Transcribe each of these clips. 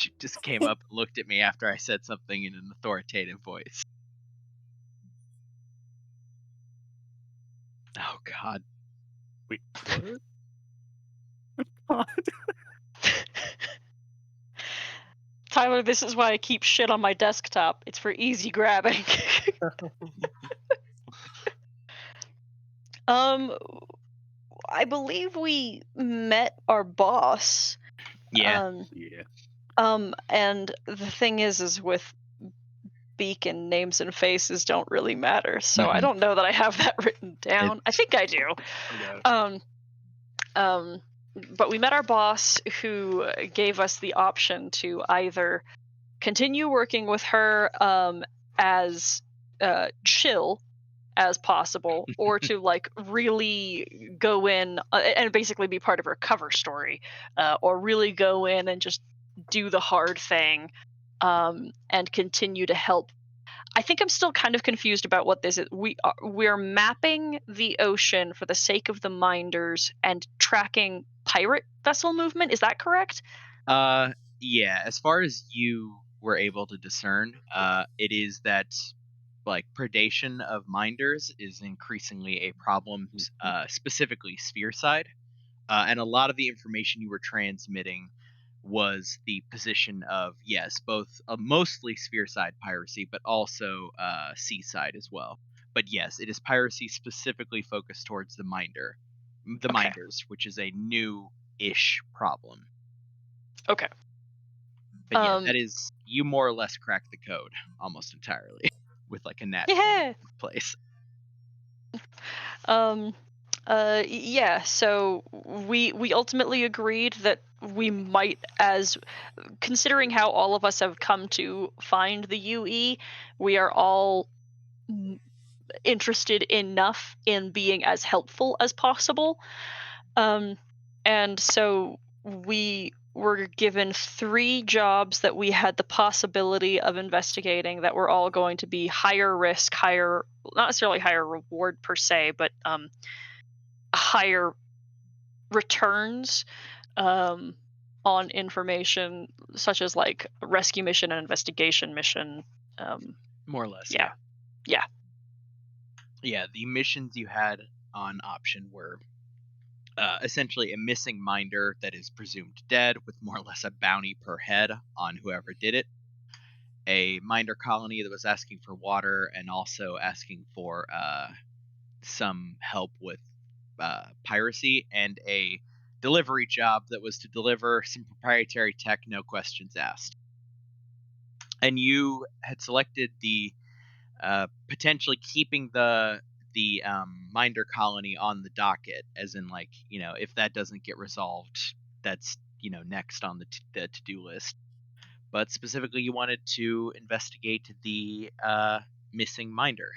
She just came up and looked at me after I said something in an authoritative voice. Oh God. Wait, what? Tyler, this is why I keep shit on my desktop. It's for easy grabbing. um, I believe we met our boss. Yeah. Yeah. And the thing is with Beacon, names and faces don't really matter. So I Mhm. don't know that I have that written down. I think I do. I got it. But we met our boss, who gave us the option to either continue working with her as chill as possible, or to like really go in and basically be part of her cover story, or really go in and just do the hard thing, and continue to help. I think I'm still kind of confused about what this is. We're mapping the ocean for the sake of the minders and tracking pirate vessel movement. Is that correct? Uh, yeah. As far as you were able to discern, it is that like predation of minders is increasingly a problem, specifically sphere side. And a lot of the information you were transmitting was the position of, yes, both mostly sphere side piracy, but also seaside as well. But yes, it is piracy specifically focused towards the Okay. minders, which is a new-ish problem. Okay. But yeah, that is, you more or less cracked the code almost entirely with like a nat 20 Yeah. place. Yeah, so we ultimately agreed that we might, as considering how all of us have come to find the UE, we are all interested enough in being as helpful as possible. Um, and so we were given 3 jobs that we had the possibility of investigating, that were all going to be higher risk, higher, not necessarily higher reward per se, but higher returns, um, on information, such as like a rescue mission and investigation mission. More or less, Yeah, yeah. yeah. Yeah, the missions you had on option were essentially a missing minder that is presumed dead, with more or less a bounty per head on whoever did it. A minder colony that was asking for water and also asking for some help with piracy, and a delivery job that was to deliver some proprietary tech, no questions asked. And you had selected the potentially keeping the minder colony on the docket, as in, like, if that doesn't get resolved, that's next on the to-do list. But specifically, you wanted to investigate the missing minder.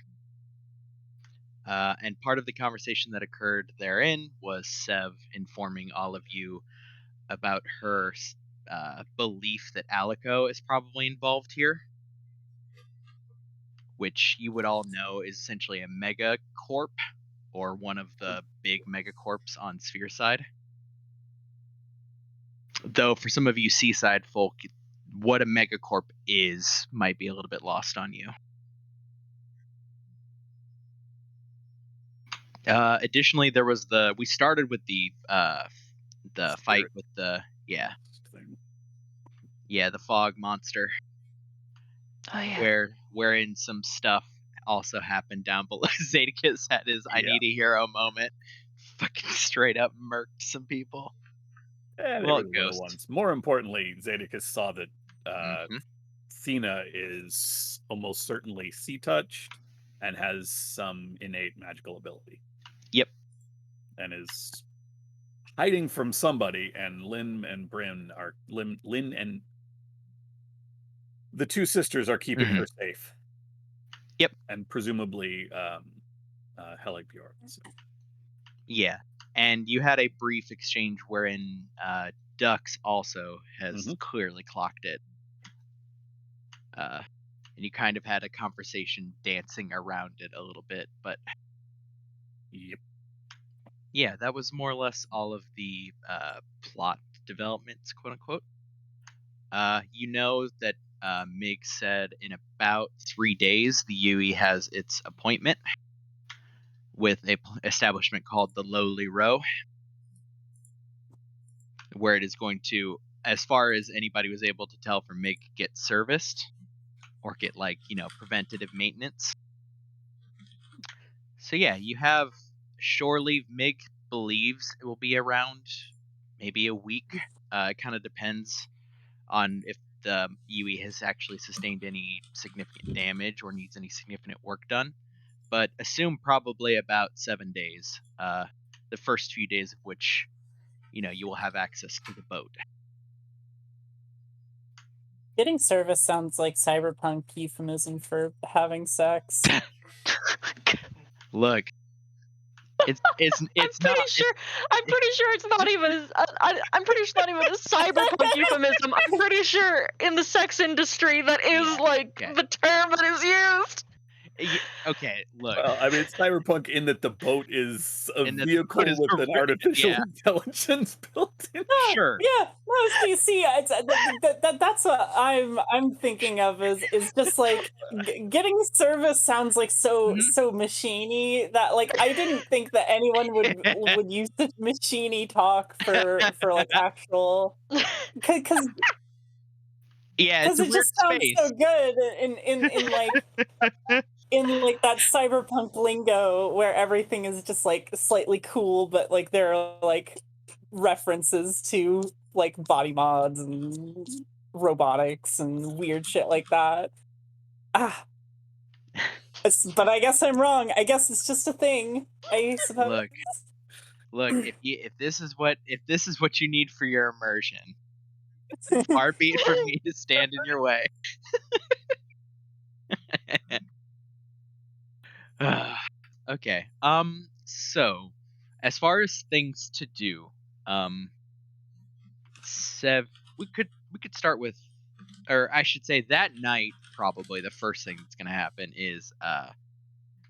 And part of the conversation that occurred therein was Sev informing all of you about her belief that Alico is probably involved here, which you would all know is essentially a megacorp, or one of the big megacorps on Sphere side. Though for some of you Seaside folk, what a megacorp is might be a little bit lost on you. Additionally, we started with the fight with the the fog monster, Oh yeah. wherein some stuff also happened down below. Zadicus had his "I need a hero" moment. Fucking straight up murked some people. And they Well, were the little Ghost. ones. More importantly, Zadicus saw that Hmm. Thena is almost certainly sea touched and has some innate magical ability. Yep. And is hiding from somebody, and Lynn and the 2 sisters are keeping Hmm. her safe. Yep. And presumably Heligbjorn. So. Yeah. And you had a brief exchange wherein Dux also has clearly clocked it. And you kind of had a conversation dancing around it a little bit, but yep. Yeah, that was more or less all of the plot developments, quote unquote. You know that Mig said in about 3 days the UE has its appointment with a establishment called the Lowly Row, where it is going to, as far as anybody was able to tell from Mig, get serviced or get preventative maintenance. So yeah, you have shore leave. Mig believes it will be around maybe a week. It kind of depends on if the UE has actually sustained any significant damage or needs any significant work done. But assume probably about 7 days. The first few days of which, you will have access to the boat. Getting service sounds like cyberpunk euphemism for having sex. Look, it's not. I'm pretty sure it's not even. I'm pretty sure it's not even a cyberpunk euphemism. I'm pretty sure in the sex industry that is the term that is used. Okay, look. Well, I mean, it's cyberpunk in that the boat is a vehicle with an artificial intelligence built in. Sure. Yeah. No, see, that's what I'm thinking of is just like getting service sounds like so machiney that I didn't think that anyone would use such machiney talk for like actual because. Yeah, it's it just sounds so good in that cyberpunk lingo where everything is just slightly cool, but there are references to body mods and robotics and weird shit like that. But I guess I'm wrong. I guess it's just a thing. I suppose. Look. If this is what you need for your immersion, far be it from me to stand in your way. Okay. So, as far as things to do, we could start with, or I should say, that night. Probably the first thing that's gonna happen is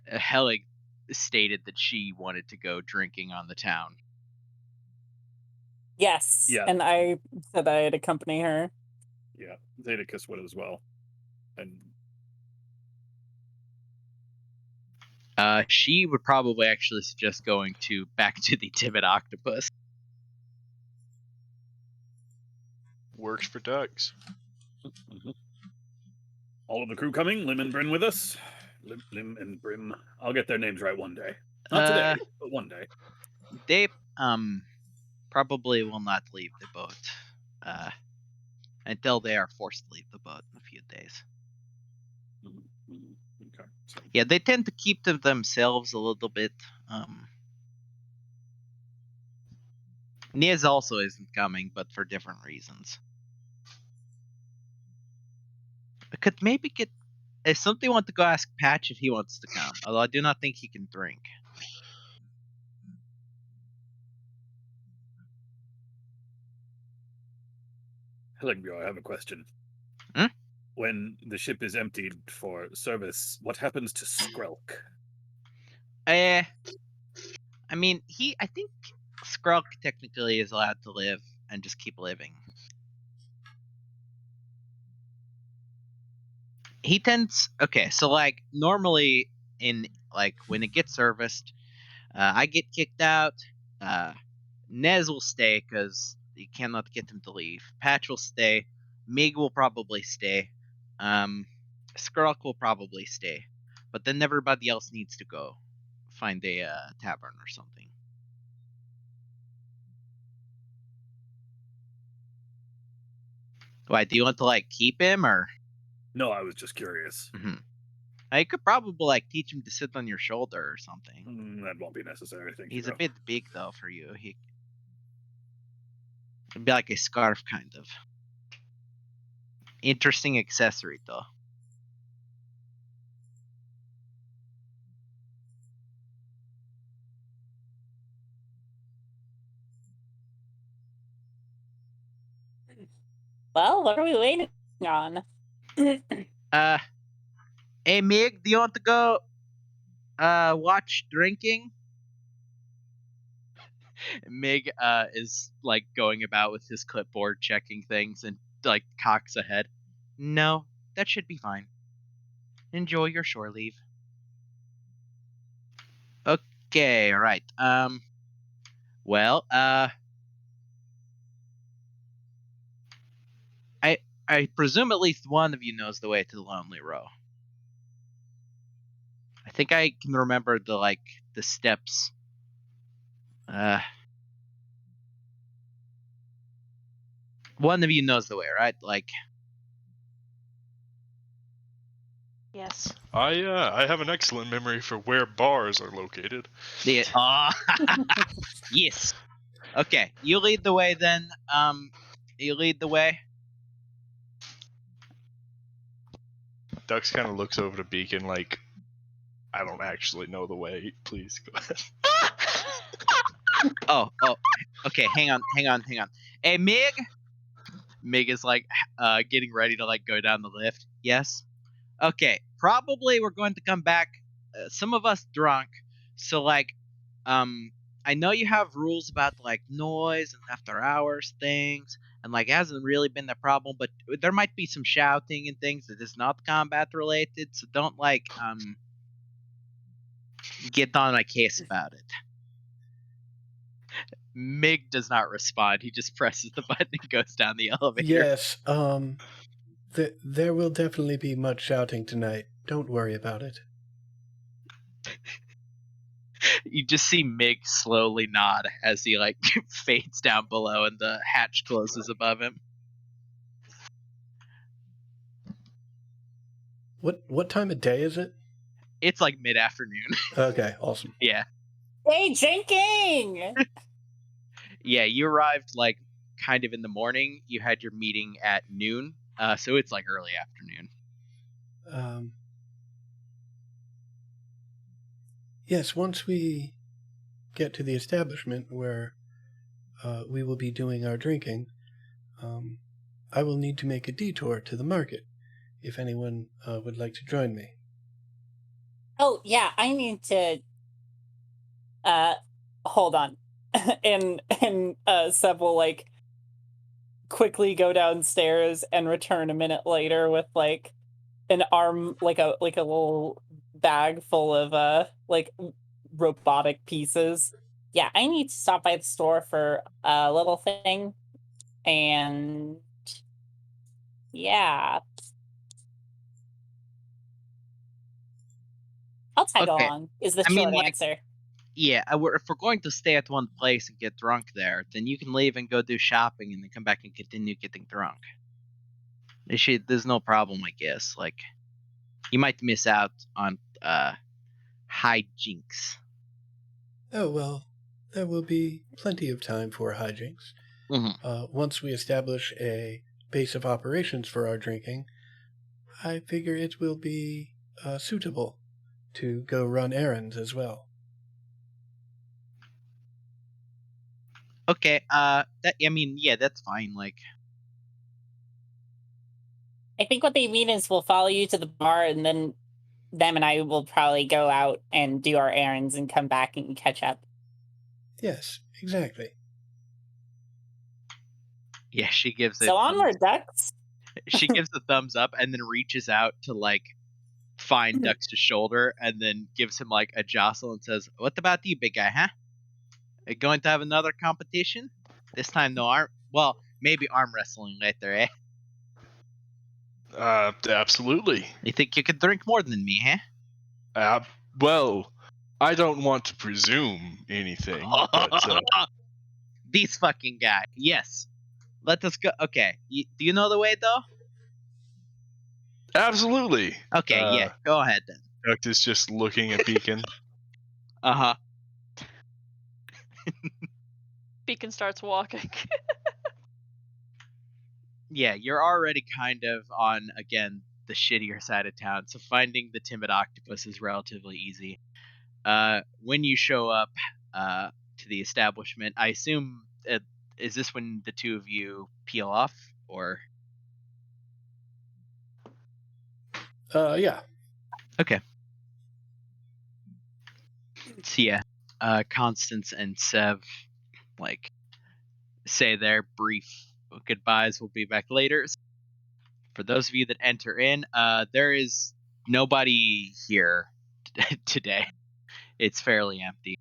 Helig stated that she wanted to go drinking on the town. Yes. Yeah. And I said I'd accompany her. Yeah, Zedekus would as well. And she would probably actually suggest going back to the Timid Octopus. Works for ducks. All of the crew coming. Lim and Brim with us. Lim and Brim. I'll get their names right one day. Not today, but one day. They probably will not leave the boat until they are forced to leave the boat in a few days. Okay. So. Yeah, they tend to keep to themselves a little bit. Niaz also isn't coming, but for different reasons. I could maybe get, if somebody wants to go ask Patch if he wants to come, although I do not think he can drink. Heligbjorn, I have a question. When the ship is emptied for service, what happens to Skrelk? I mean, I think Skrelk technically is allowed to live and just keep living. He tends, okay, so normally in when it gets serviced, I get kicked out. Nez will stay because you cannot get him to leave. Patch will stay. Mig will probably stay. Skrelk will probably stay. But then everybody else needs to go find a tavern or something. Why, do you want to keep him or? No, I was just curious. I could probably teach him to sit on your shoulder or something. That won't be necessary. He's a bit big though for you. It'd be like a scarf kind of. Interesting accessory though. Well, what are we waiting on? Hey Mig, do you want to go watch drinking? Mig is going about with his clipboard checking things, and like cocks ahead. No, that should be fine. Enjoy your shore leave. Okay, right. Well, I presume at least one of you knows the way to the Lonely Row. I think I can remember the steps. One of you knows the way, right? Yes. I have an excellent memory for where bars are located. Yes. Okay, you lead the way then. You lead the way. Dux kind of looks over to Beacon like, I don't actually know the way. Please go ahead. Oh. Okay, hang on. Hey, Mig. Mig is getting ready to go down the lift. Yes. Okay. Probably we're going to come back. Some of us drunk. So I know you have rules about noise and after hours things, and it hasn't really been the problem, but there might be some shouting and things that is not combat related. So don't get on my case about it. Mig does not respond. He just presses the button and goes down the elevator. Yes, there will definitely be much shouting tonight. Don't worry about it. You just see Mig slowly nod as he fades down below and the hatch closes above him. What time of day is it? It's mid-afternoon. Okay, awesome. Yeah. Hey, drinking! Yeah, you arrived kind of in the morning. You had your meeting at noon, so it's early afternoon. Yes, once we get to the establishment where we will be doing our drinking, I will need to make a detour to the market if anyone would like to join me. Oh, yeah, I need to... hold on. and Seb will, quickly go downstairs and return a minute later with, an arm, a little bag full of, robotic pieces. Yeah, I need to stop by the store for a little thing. And... yeah. I'll tag along, is the short answer. Yeah, if we're going to stay at one place and get drunk there, then you can leave and go do shopping and then come back and continue getting drunk. There's no problem, I guess. You might miss out on hijinks. Oh, well, there will be plenty of time for hijinks. Mm-hmm. Once we establish a base of operations for our drinking, I figure it will be suitable to go run errands as well. Okay, that's fine. I think what they mean is we'll follow you to the bar, and then them and I will probably go out and do our errands and come back and catch up. Yes, exactly. Yeah, she gives it. So onward, ducks. She gives the thumbs up and then reaches out to find Dux's shoulder and then gives him a jostle and says, "What about you, big guy, huh? Are you going to have another competition? This time no arm... well, maybe arm wrestling later, eh? Absolutely. You think you could drink more than me, huh? Well, I don't want to presume anything, but... This fucking guy. Yes. Let us go. Okay. Do you know the way, though? Absolutely. Okay, yeah. Go ahead, then. Duck is just looking at Beacon. Uh-huh. Beacon starts walking. Yeah, you're already kind of on, again, the shittier side of town, so finding the timid octopus is relatively easy. When you show up to the establishment, I assume, is this when the two of you peel off, or? Yeah. Okay. So yeah, Constance and Sev, say their brief goodbyes. We'll be back later. For those of you that enter in, there is nobody here today. It's fairly empty.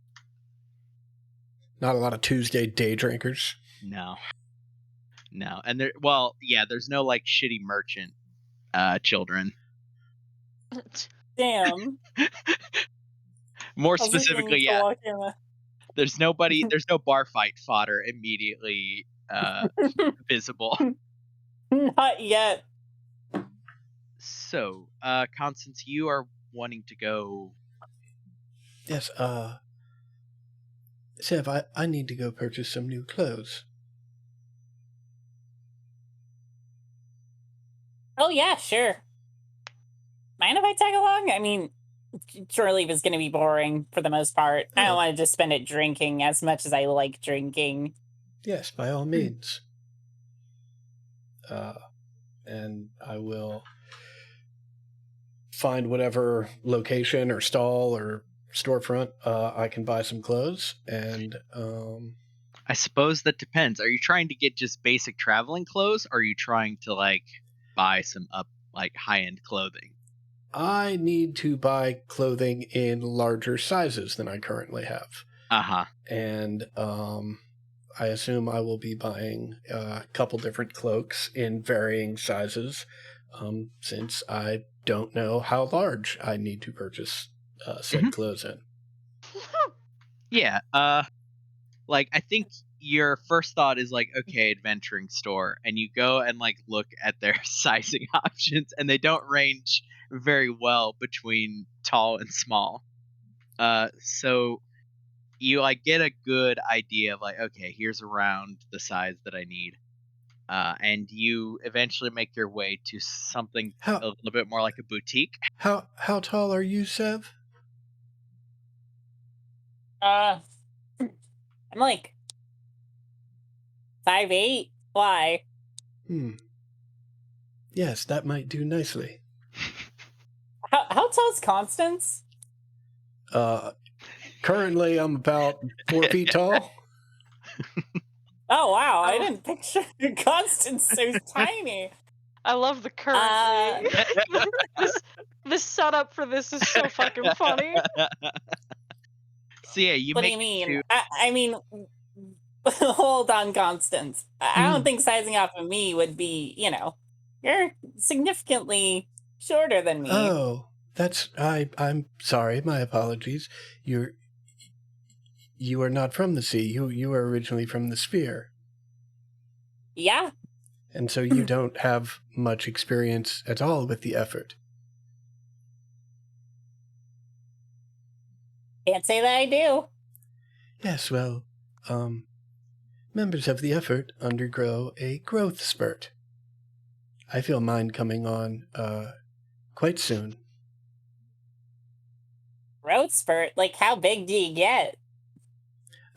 Not a lot of Tuesday day drinkers. No. And there's no like shitty merchant children. Damn. More I was just specifically, thinking to yeah. walk in the- There's no bar fight fodder immediately visible. Not yet. So, Constance, you are wanting to go. Yes, Sev, I need to go purchase some new clothes. Oh yeah, sure. Mind if I tag along? I mean, shore leave is going to be boring for the most part. I don't Oh. want to just spend it drinking as much as I like drinking. Yes, by all means. And I will find whatever location or stall or storefront I can buy some clothes. And I suppose that depends. Are you trying to get just basic traveling clothes, or are you trying to like buy some high end clothing? I need to buy clothing in larger sizes than I currently have. Uh-huh. And I assume I will be buying a couple different cloaks in varying sizes, since I don't know how large I need to purchase said clothes in. Yeah. I think your first thought is like, okay, adventuring store, and you go and like look at their sizing options, and they don't range very well between tall and small. So you like get a good idea of like, okay, here's around the size that I need. And you eventually make your way to something a little bit more like a boutique. How tall are you, Sev? I'm like 5'8". Why? Yes, that might do nicely. How tall is Constance? Currently I'm about 4 feet tall. Oh wow, I didn't picture Constance so tiny. I love the current. This setup for this is so fucking funny. So yeah, you What do make you mean? it I mean, hold on, Constance. I don't think sizing off of me would be, you're significantly shorter than me. Oh, I'm sorry, my apologies. You are not from the sea. You are originally from the sphere. Yeah. And so you don't have much experience at all with the effort. Can't say that I do. Yes, well, members of the effort undergo a growth spurt. I feel mine coming on quite soon. Growth spurt? Like, how big do you get?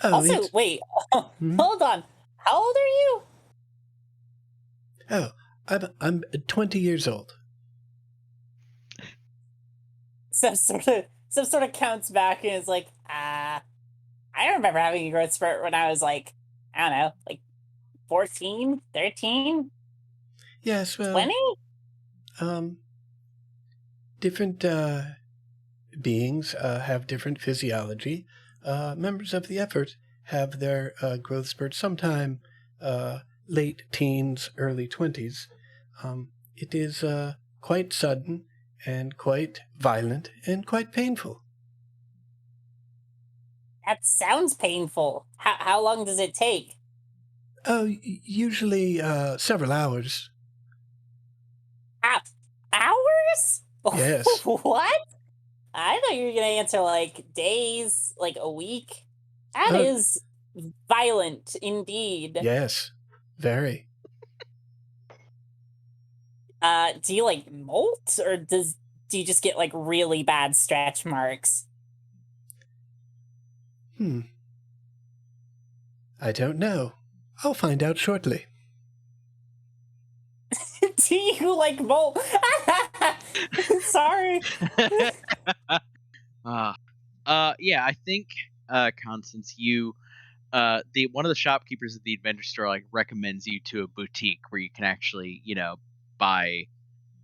Oh, Also, wait, hold on. How old are you? Oh, I'm 20 years old. Some sort of counts back and is like, I remember having a growth spurt when I was like, I don't know, like 14, 13, Yes, well, 20? Different beings have different physiology. Members of the effort have their growth spurt sometime late teens, early 20s. It is quite sudden and quite violent and quite painful. That sounds painful. How long does it take? Oh, usually several hours. Hours? Yes. What? I thought you were going to answer like days, like a week. That is violent indeed. Yes, very. Do you like molt, or do you just get like really bad stretch marks? I don't know. I'll find out shortly. Do you like molt? Sorry. Yeah, I think, Constance, you one of the shopkeepers at the adventure store like recommends you to a boutique where you can actually, buy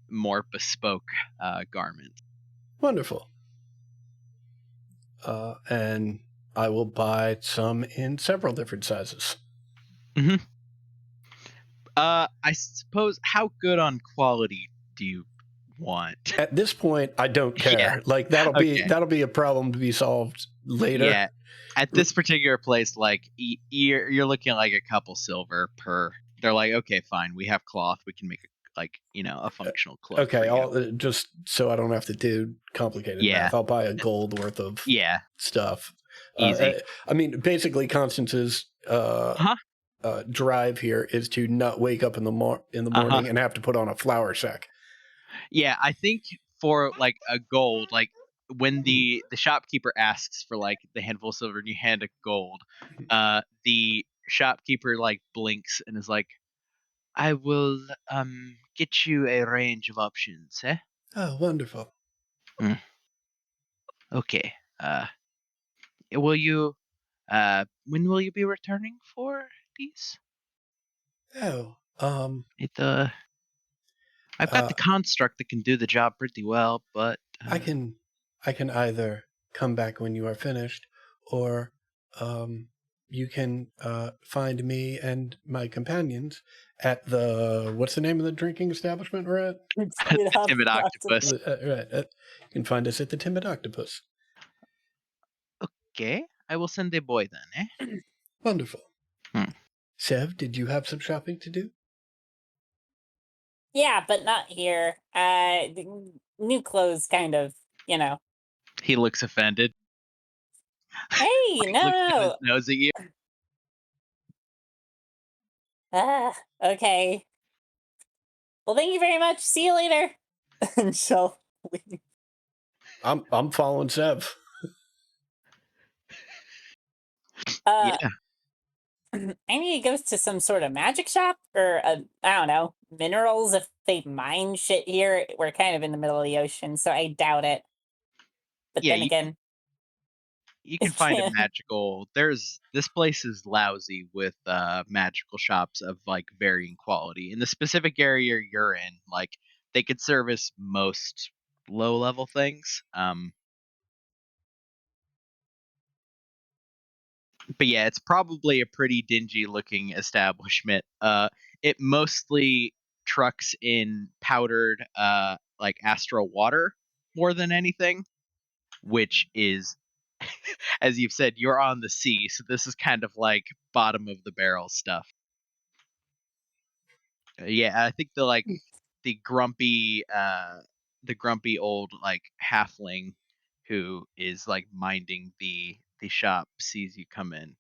more bespoke garments. Wonderful. And I will buy some in several different sizes. Mm-hmm. I suppose, how good on quality do you want? At this point, I don't care. Yeah. Like that'll be a problem to be solved later. Yeah. At this particular place, like you're looking at like a couple silver per. They're like, okay, fine, we have cloth, we can make a functional cloth. Okay, just so I don't have to do complicated math, I'll buy a gold worth of stuff. Easy. I mean, basically, Constance's drive here is to not wake up in the morning and have to put on a flour sack. Yeah, I think for like a gold, like when the shopkeeper asks for like the handful of silver and you hand a gold, the shopkeeper like blinks and is like, I will get you a range of options, eh? Oh, wonderful. Okay. Will you when will you be returning for these? Oh, I've got the construct that can do the job pretty well, but I can either come back when you are finished, or you can find me and my companions at what's the name of the drinking establishment we're at? Timid Octopus. You can find us at the Timid Octopus. Okay, I will send a boy then, eh? Wonderful. Sev, did you have some shopping to do? Yeah, but not here. New clothes, kind of, He looks offended. Hey, no. His nose at you. Okay. Well, thank you very much. See you later. And she'll leave. I'm following Sev. I need to go to some sort of magic shop or I don't know, minerals. If they mine shit here, we're kind of in the middle of the ocean, so I doubt it. But then again, you can find a magical. This place is lousy with magical shops of like varying quality. In the specific area you're in, like they could service most low level things. But yeah, it's probably a pretty dingy looking establishment. It mostly trucks in powdered like astral water more than anything, which is, as you've said, you're on the sea, so this is kind of like bottom of the barrel stuff. Yeah, I think the grumpy old like halfling who is like minding the shop sees you come in.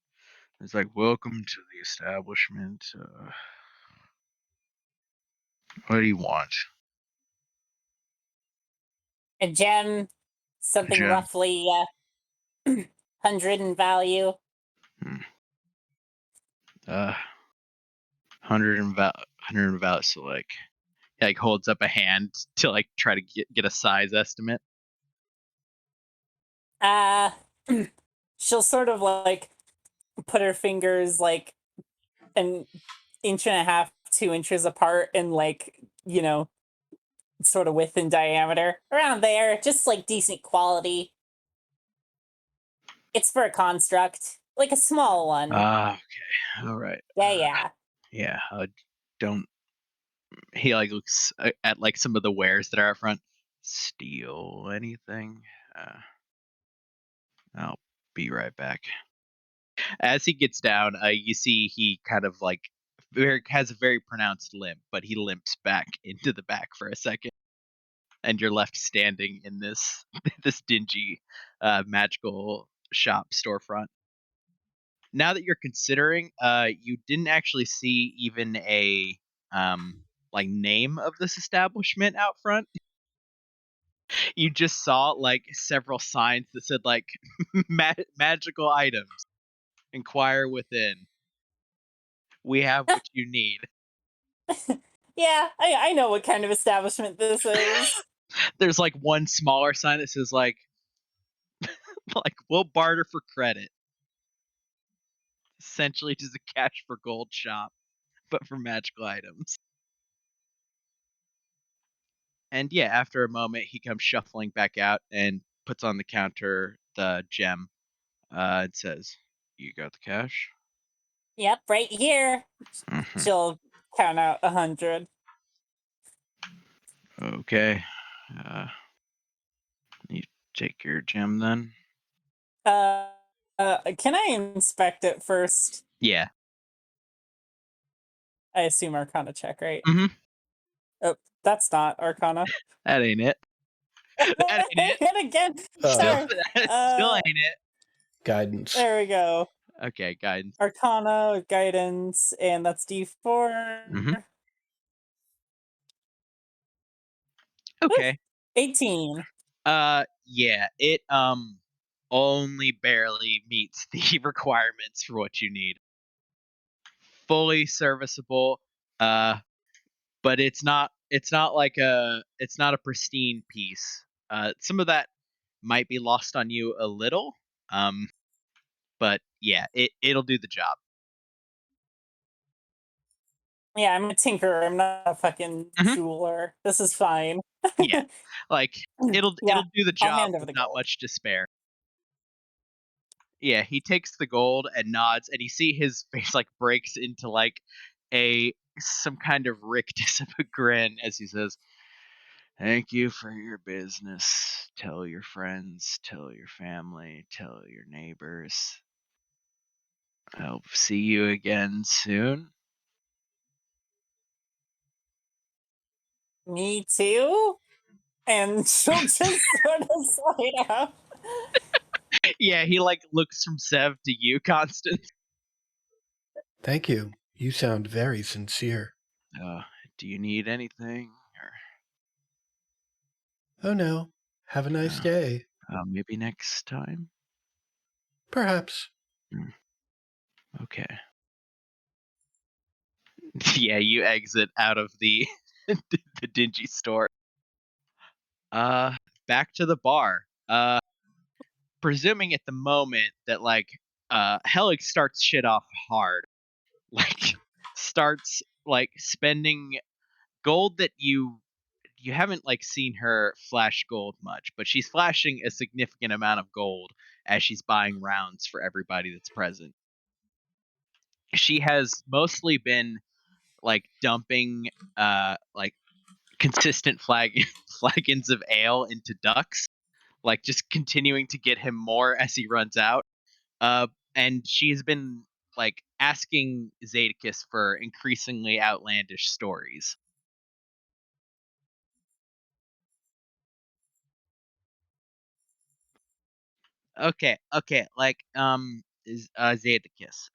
It's like, welcome to the establishment. What do you want? a gem, something roughly 100 in value. 100 in value. So like holds up a hand to like try to get a size estimate. She'll sort of like put her fingers like an inch and a half, 2 inches apart, and like, sort of width and diameter around there, just like decent quality. It's for a construct, like a small one. Okay, all right. Yeah. Don't. He like looks at like some of the wares that are out front. Steal anything? I'll be right back. As he gets down, you see he kind of like has a very pronounced limp, but he limps back into the back for a second, and you're left standing in this dingy magical shop storefront. Now that you're considering, you didn't actually see even a like name of this establishment out front. You just saw like several signs that said like magical items. Inquire within. We have what you need. Yeah, I know what kind of establishment this is. There's like one smaller sign that says like we'll barter for credit. Essentially just a cash for gold shop, but for magical items. And yeah, after a moment, he comes shuffling back out and puts on the counter the gem. And says, "You got the cash?" Yep, right here. Mhm. She'll count out 100. Okay. You take your gem then. Can I inspect it first? Yeah. I assume Arcana check, right? Mm-hmm. Oh, that's not Arcana. That ain't it. That ain't it. And again, Still, sorry. still ain't it. Guidance. There we go. Okay, guidance. Arcana, guidance, and that's D4. Mhm. Okay. 18. Yeah, it only barely meets the requirements for what you need. Fully serviceable, but it's not a pristine piece. Some of that might be lost on you a little, but yeah, it'll do the job. Yeah, I'm a tinkerer. I'm not a fucking Mhm. jeweler. This is fine. Yeah, like it'll Yeah, do the I'll job hand over with the not gold. much despair. Yeah, he takes the gold and nods, and you see his face like breaks into like some kind of rictus of a grin as he says, "Thank you for your business. Tell your friends, tell your family, tell your neighbors. I'll see you again soon." Me too? And she'll just sort of slide out. Yeah, he like looks from Sev to you, Constance. Thank you. You sound very sincere. Uh, do you need anything? Or Oh no. Have a nice day. maybe next time? Perhaps. Okay. Yeah, you exit out of the the dingy store. Uh, back to the bar. Presuming at the moment that like Helig starts shit off hard, like starts like spending gold that you haven't like seen her flash gold much, but she's flashing a significant amount of gold as she's buying rounds for everybody that's present. She has mostly been like dumping like consistent flagons of ale into ducks, like just continuing to get him more as he runs out. Uh, and she's been like asking Zadakis for increasingly outlandish stories. Okay, like is Zadakis.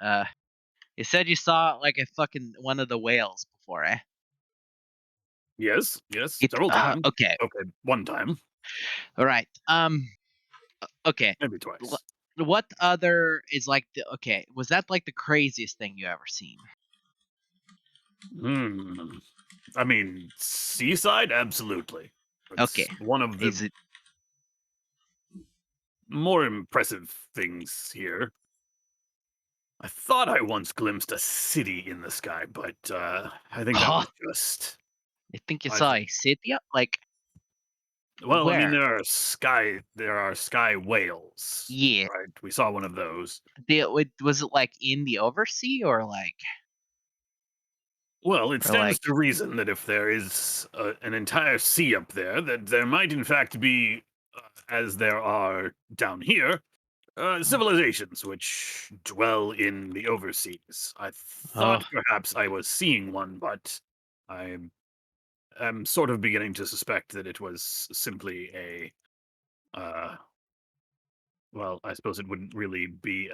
You said you saw like a fucking one of the whales before, eh? Yes, several times. Okay, Okay, one time, all right. Okay. maybe twice. What other is like the okay? Was that like the craziest thing you ever seen? Hmm. I mean, seaside, absolutely. It's Okay. one of the Is it more impressive things here. I thought I once glimpsed a city in the sky, but I think that Huh? was just. I think you I saw th- a Scythia? Like well, I mean, where? there are sky whales, Yeah. right? We saw one of those. Was it like in the oversea Well, it or stands like to reason that if there is an entire sea up there, that there might in fact be, as there are down here, civilizations which dwell in the overseas. I oh thought perhaps I was seeing one, but I am sort of beginning to suspect that it was simply a. Well, I suppose it wouldn't really be.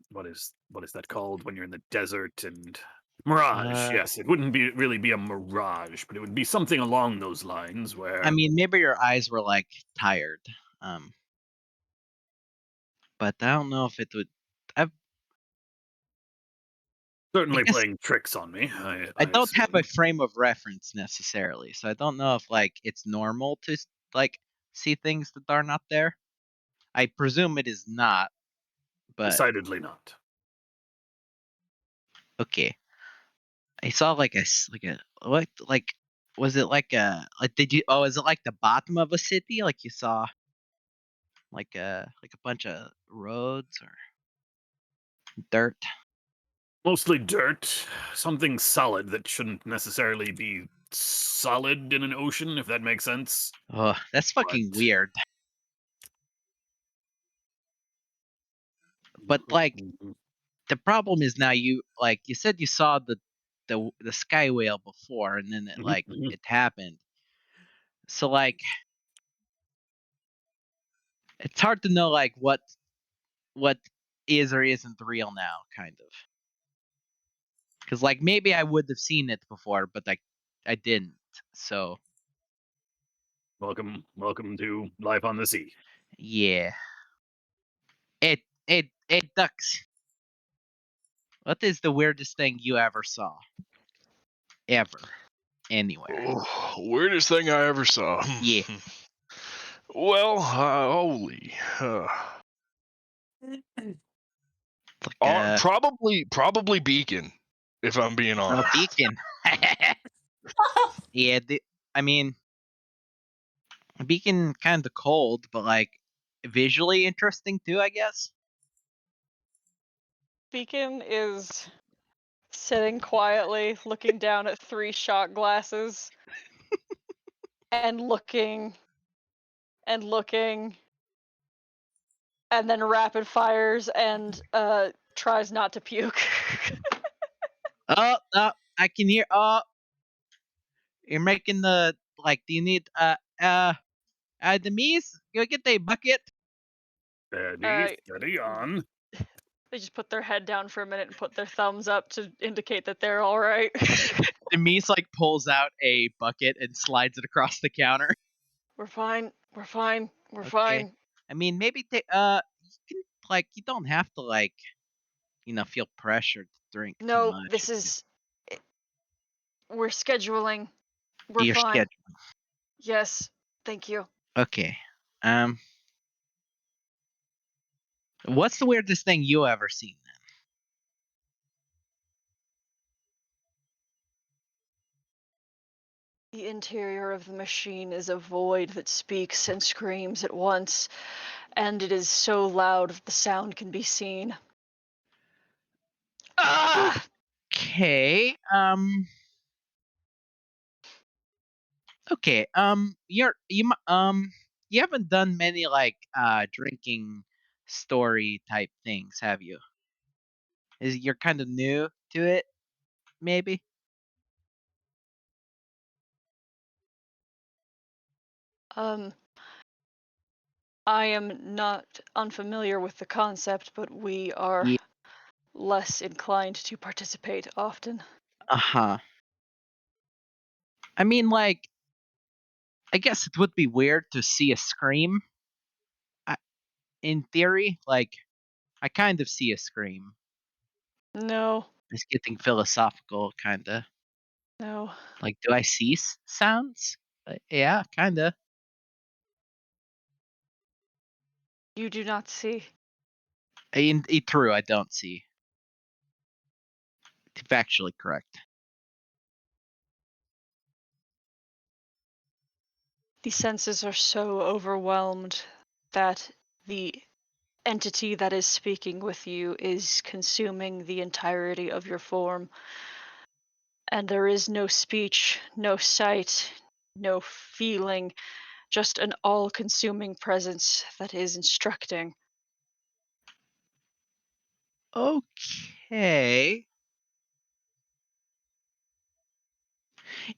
What is that called when you're in the desert and mirage? uh Yes, it wouldn't be really be a mirage, but it would be something along those lines I where. mean maybe your eyes were like tired. Um but I don't know if it would I I Certainly guess playing tricks on me, I I don't have a assume. frame of reference necessarily, so I don't know if like it's normal to like see things that are not there. I presume it is not, but Decidedly not. okay. I saw like a what like was it like a like did you is it like the bottom of a city like you saw like a bunch of roads or dirt? Mostly dirt, something solid that shouldn't necessarily be solid in an ocean, if that makes sense. Oh, that's fucking But- weird. But like the problem is now you said you saw the sky whale before and then it happened. So like it's hard to know like what is or isn't real now, kind of. Because like maybe I would have seen it before, but like I didn't. So welcome to life on the sea. yeah. It ducks. What is the weirdest thing you ever saw? Ever. Anywhere. Oh, weirdest thing I ever saw. Yeah. Well, holy. Like Probably Beacon, if I'm being a honest. beacon. Yeah, I mean beacon kinda cold, but like visually interesting too, I guess. Beacon is sitting quietly, looking down at 3 shot glasses, and looking, and looking, and then rapid fires and tries not to puke. Oh, I can hear. Oh, you're making the like. Do you need Demise? Go get a bucket. Steady on. They just put their head down for a minute and put their thumbs up to indicate that they're all right. Demise like pulls out a bucket and slides it across the counter. We're fine. We're fine. We're Okay. fine. I mean, maybe you can like you don't have to like feel pressured to drink too No, much. this is. We're scheduling. We're Your fine. schedule. Yes, thank you. Okay. What's the weirdest thing you ever seen then? The interior of the machine is a void that speaks and screams at once, and it is so loud that the sound can be seen. Ah! Okay. Okay. You haven't done many like drinking story type things, have you? You're kind of new to it, maybe? I am not unfamiliar with the concept, but we are Yeah. less inclined to participate often. Uh-huh. I mean, like, I guess it would be weird to see a scream. In theory, like, I kind of see a scream. No, It's getting philosophical, kind of. no. Like, do I see sounds? Yeah, kind of. You do not see. True, I don't see. Factually correct. The senses are so overwhelmed that the entity that is speaking with you is consuming the entirety of your form. And there is no speech, no sight, no feeling, just an all consuming presence that is instructing. Okay.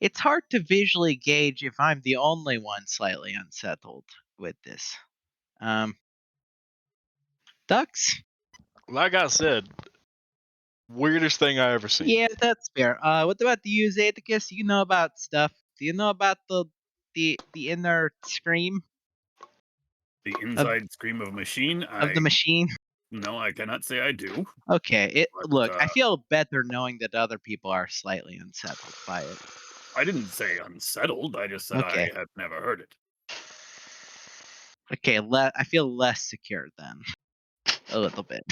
It's hard to visually gauge if I'm the only one slightly unsettled with this. Ducks? Like I said, weirdest thing I ever seen. Yeah, that's fair. What about you, Zaticus? You know about stuff. Do you know about the inner scream The inside scream of a machine. of the machine? No, I cannot say I do. Okay. But, Look, I feel better knowing that other people are slightly unsettled by it. I didn't say unsettled. I just said Okay. I have never heard it. Okay, I feel less secure then. A little bit.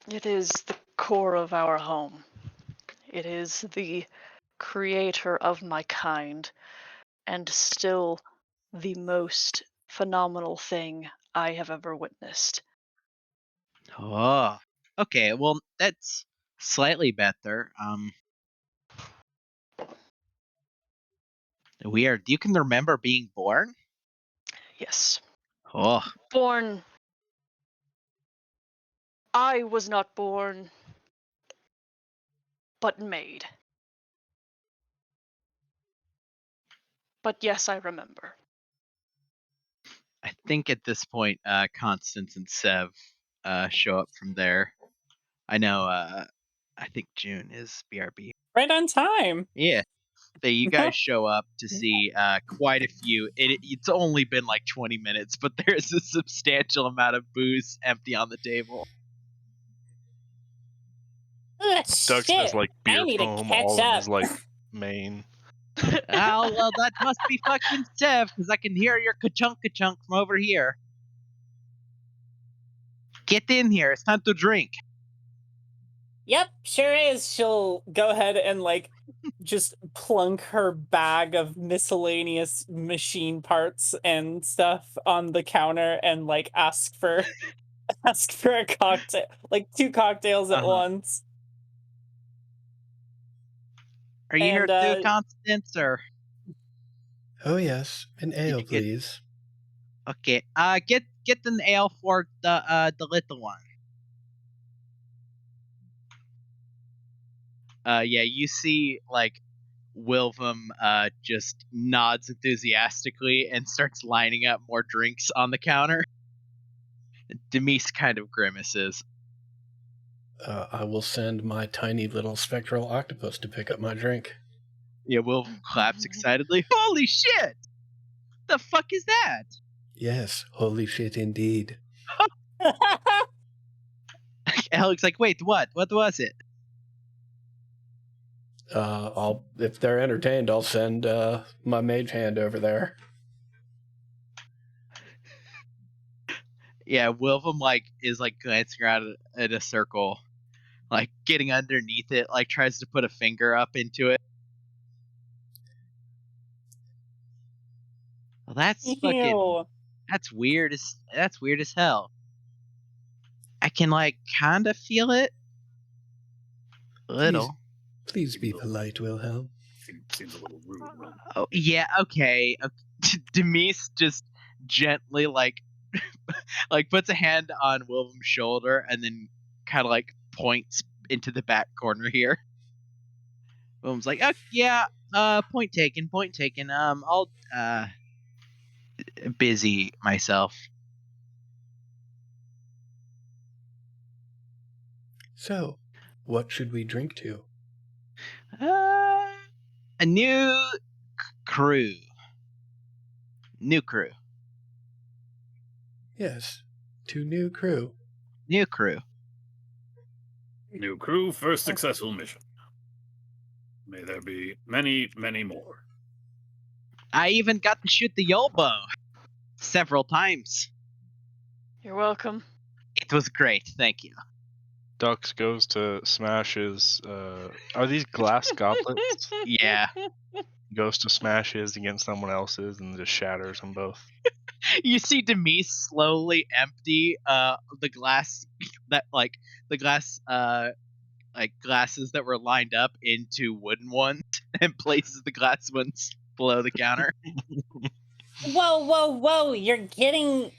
It is the core of our home. It is the creator of my kind, and still the most phenomenal thing I have ever witnessed. Oh, okay. Well, that's slightly better. Weird. You can remember being born? Yes. Oh, Born. I was not born, but made. But yes, I remember. I think at this point, Constance and Sev show up from there. I know. I think June is BRB. Right on time. Yeah. You guys show up to see quite a few. It's only been like 20 minutes, but there's a substantial amount of booze empty on the table. Ugh, Dux shit. has like beer I need to foam catch all in up. his like mane. Oh, well, that must be fucking Sev, because I can hear your ka-chunk from over here. Get in here. It's time to drink. Yep, sure is. She'll go ahead and like just plunk her bag of miscellaneous machine parts and stuff on the counter and like ask for a cocktail, like 2 cocktails at once. Are you here And, too, Constance, or? Oh yes, an ale, you get- please. Okay. Get an ale for the little one. Yeah, you see like Wilvum just nods enthusiastically and starts lining up more drinks on the counter. Demise kind of grimaces. I will send my tiny little spectral octopus to pick up my drink. Yeah, Wilvum claps excitedly. Holy shit! The fuck is that? Yes, holy shit indeed. Alex like, wait, what? What was it? I'll if they're entertained, I'll send my mage hand over there. Yeah, Wilvum like is like glancing around at a circle, like getting underneath it, like tries to put a finger up into it. Well, that's fucking. Ew. That's weird as hell. I can like kind of feel it. A little. Please be polite, Wilhelm. Seems a little rude. No? Oh yeah, okay. Demise just gently like like puts a hand on Wilvum's shoulder and then kind of like points into the back corner here. Wilvum's like, oh yeah, point taken. I'll busy myself. So, what should we drink to? A new crew. New crew. Yes, to new crew. New crew. New crew, first successful mission. May there be many, many more. I even got to shoot the Yolbo several times. You're welcome. It was great, thank you. Dux goes to smash his. Are these glass goblets? Yeah. Goes to smash his against someone else's and just shatters them both. You see Demise slowly empty the glass that like the glass like glasses that were lined up into wooden ones and places the glass ones below the counter. Whoa, you're getting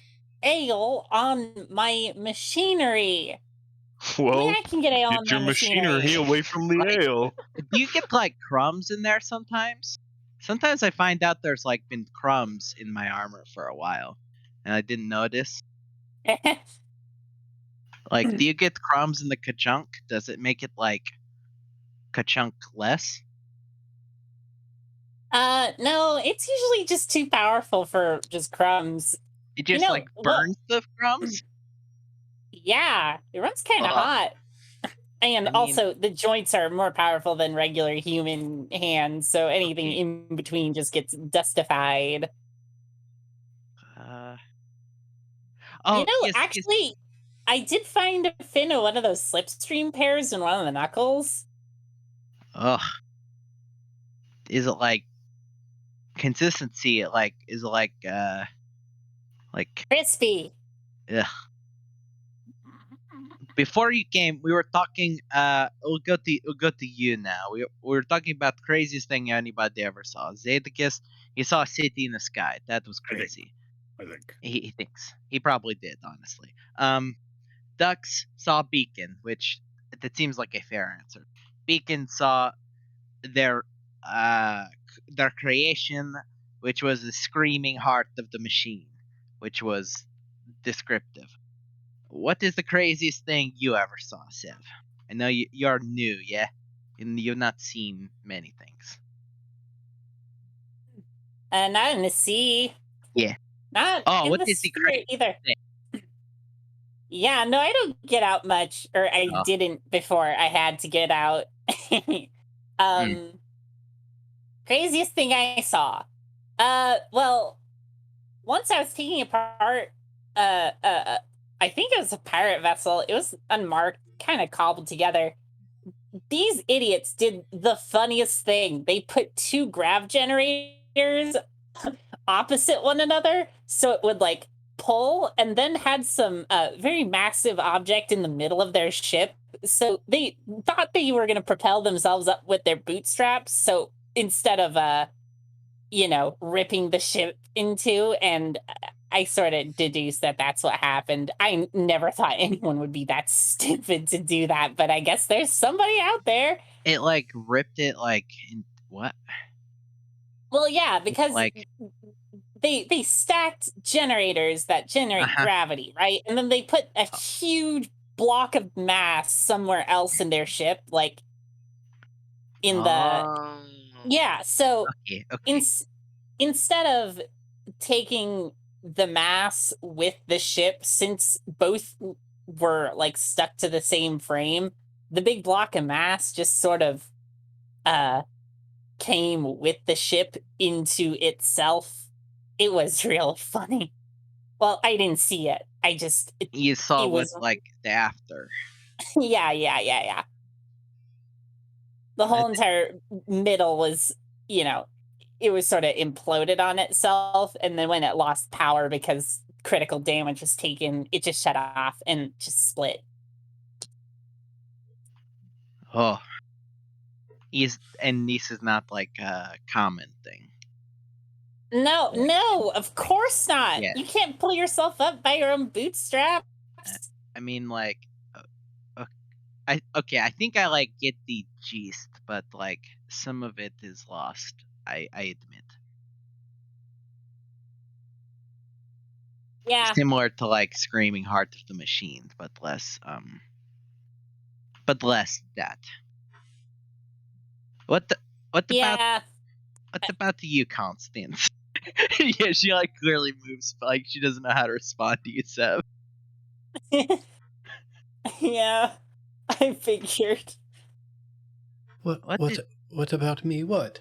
ale on my machinery. Well, I can get ale on get your my machinery away from the Right. ale. Do you get like crumbs in there sometimes? Sometimes I find out there's like been crumbs in my armor for a while and I didn't notice. Like, do you get crumbs in the ka-chunk? Does it make it like ka-chunk less? No, it's usually just too powerful for just crumbs. It just know, like burns the crumbs? Yeah, it runs kind of Ugh. hot. And I mean- also, the joints are more powerful than regular human hands, so anything Okay. in between just gets dustified. Oh, yes, yes. actually, I did find a fin of one of those slipstream pairs in one of the knuckles. Ugh. Is it like consistency? Is it like Crispy. ugh. Before you came, we were talking. We'll go to you now. We were talking about the craziest thing anybody ever saw. Zedekis, he saw a city in the sky. That was I think. crazy. I think. He thinks he probably did, honestly. Ducks saw Beacon, which that seems like a fair answer. Beacon saw their creation, which was the screaming heart of the machine, which was descriptive. What is the craziest thing you ever saw, Sev? I know you're new, yeah, and you've not seen many things. Not in the sea. Yeah. Not Oh, in what the is the sphere craziest either. thing? Yeah, no, I don't get out much, or I Oh. didn't before I had to get out. Craziest thing I saw. Well, once I was taking apart, I think it was a pirate vessel. It was unmarked, kind of cobbled together. These idiots did the funniest thing. They put two grav generators opposite one another, so it would like pull, and then had some very massive object in the middle of their ship. So they thought they were going to propel themselves up with their bootstraps. So instead of ripping the ship into, and I sort of deduced that that's what happened. I never thought anyone would be that stupid to do that, but I guess there's somebody out there. It ripped it in what? Well, yeah, because Like they stacked generators that generate gravity, right? And then they put a huge block of mass somewhere else in their ship, like in the yeah. So okay. Instead of taking the mass with the ship, since both were like stuck to the same frame, the big block of mass just sort of came with the ship into itself. It was real funny. Well, I didn't see it. You saw it what was the after. yeah. The whole entire middle was, it was sort of imploded on itself, and then when it lost power because critical damage was taken, it just shut off and just split. Oh. And this is not a common thing. No, of course not. Yeah. You can't pull yourself up by your own bootstraps. I mean, I think I get the gist, but some of it is lost. I admit. Yeah. Similar to Screaming Heart of the Machine, but less that. What about you, Constance? Yeah, she clearly moves she doesn't know how to respond to you, Seb. Yeah, I figured. What about me? What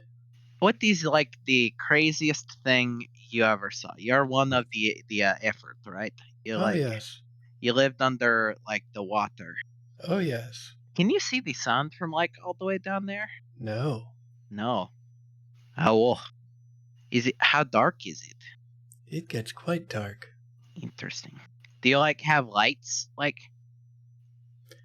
is the craziest thing you ever saw? You're one of the effort, right? yes. You lived under the water. Oh, yes. Can you see the sun from all the way down there? No. No. Oh, is it? How dark is it? It gets quite dark. Interesting. Do you have lights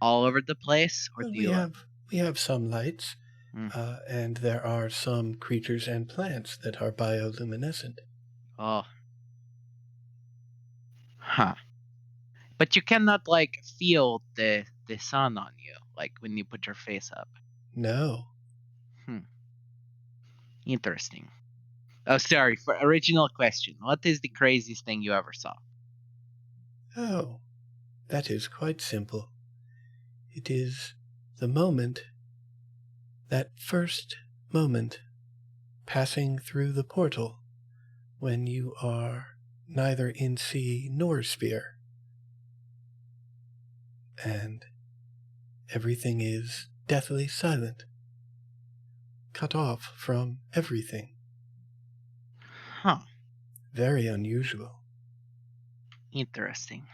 all over the place, or Well, do you? we have some lights, and there are some creatures and plants that are bioluminescent. Oh. Huh. But you cannot feel the sun on you when you put your face up. No. Interesting. Oh, sorry. For original question, what is the craziest thing you ever saw? Oh, that is quite simple. It is the moment, that first moment, passing through the portal when you are neither in sea nor sphere. And everything is deathly silent, cut off from everything. Huh. Very unusual. Interesting.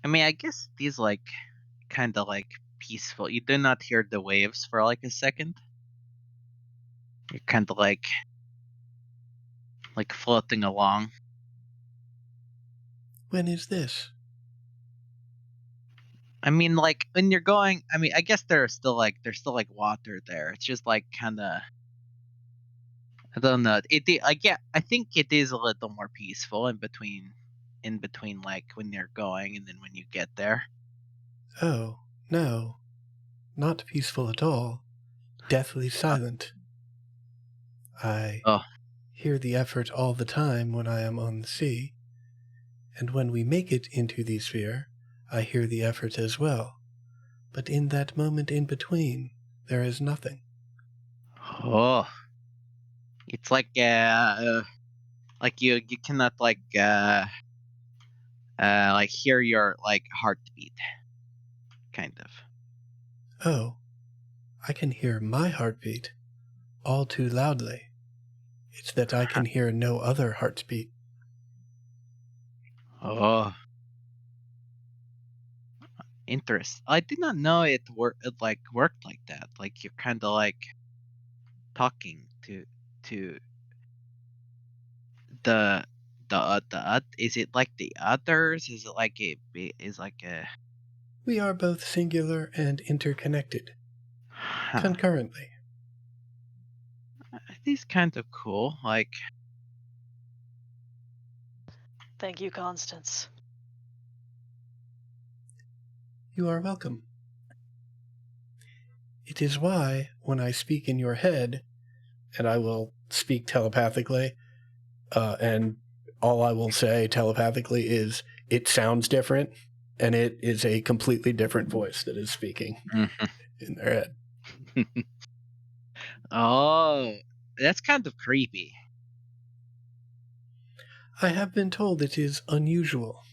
I mean, I guess these like kind of like peaceful. You do not hear the waves for like a second. You're kind of like floating along. When is this? I mean, like when you're going. I mean, I guess there's still like water there. It's just like kind of. I don't know. I think it is a little more peaceful in between, like when you're going and then when you get there. Oh, no. Not peaceful at all. Deathly silent. I Oh. hear the effort all the time when I am on the sea. And when we make it into the sphere, I hear the effort as well. But in that moment in between, there is nothing. Oh. It's like you cannot like hear your like heartbeat, kind of. Oh, I can hear my heartbeat all too loudly. It's that I can hear no other heartbeat. Oh. Interest. I did not know it worked like that. Like you're kind of like talking to the is it like the others? Is it like a We are both singular and interconnected, huh. concurrently. It is kind of cool. Like Thank you, Constance. You are welcome. It is why, when I speak in your head, and I will speak telepathically, and all I will say telepathically is, it sounds different, and it is a completely different voice that is speaking in their head. Oh, that's kind of creepy. I have been told it is unusual.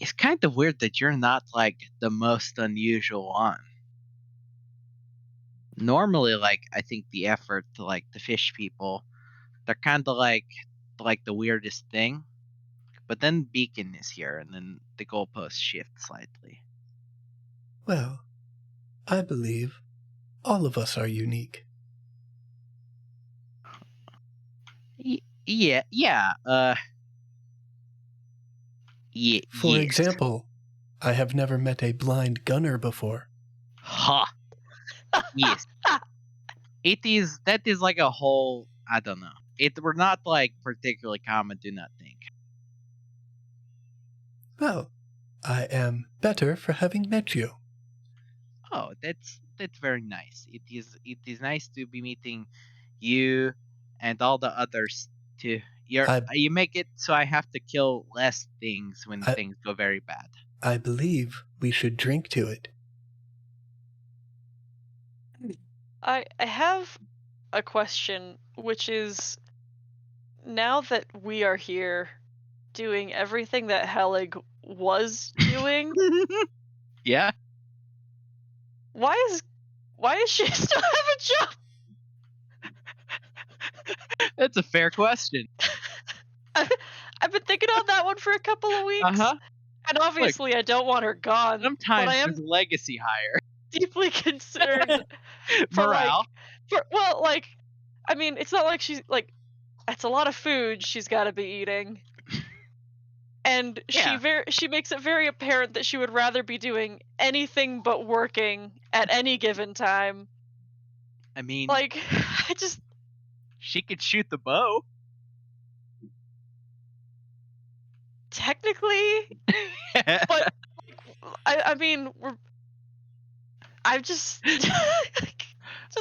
It's kind of weird that you're not like the most unusual one. Normally, like I think the effort to like the fish people, they're kind of like the weirdest thing. But then Beacon is here, and then the goalposts shift slightly. Well, I believe all of us are unique. Yeah. For Yes. example, I have never met a blind gunner before. Ha. Yes. That is like a whole. I don't know. We're not like particularly common. Do not think. Well, I am better for having met you. Oh, that's very nice. It is nice to be meeting you and all the others too. You make it so I have to kill less things when things go very bad. I believe we should drink to it. I have a question, which is, now that we are here doing everything that Helig was doing, Yeah. why does she still have a job? That's a fair question. I've been thinking on that one for a couple of weeks. Uh-huh. And obviously I don't want her gone. Sometimes but I am there's legacy hire. deeply concerned for Morale. I mean, it's not like she's like, it's a lot of food she's got to be eating. And she makes it very apparent that she would rather be doing anything but working at any given time. I mean, Like, she could shoot the bow. Technically, but I mean, I've just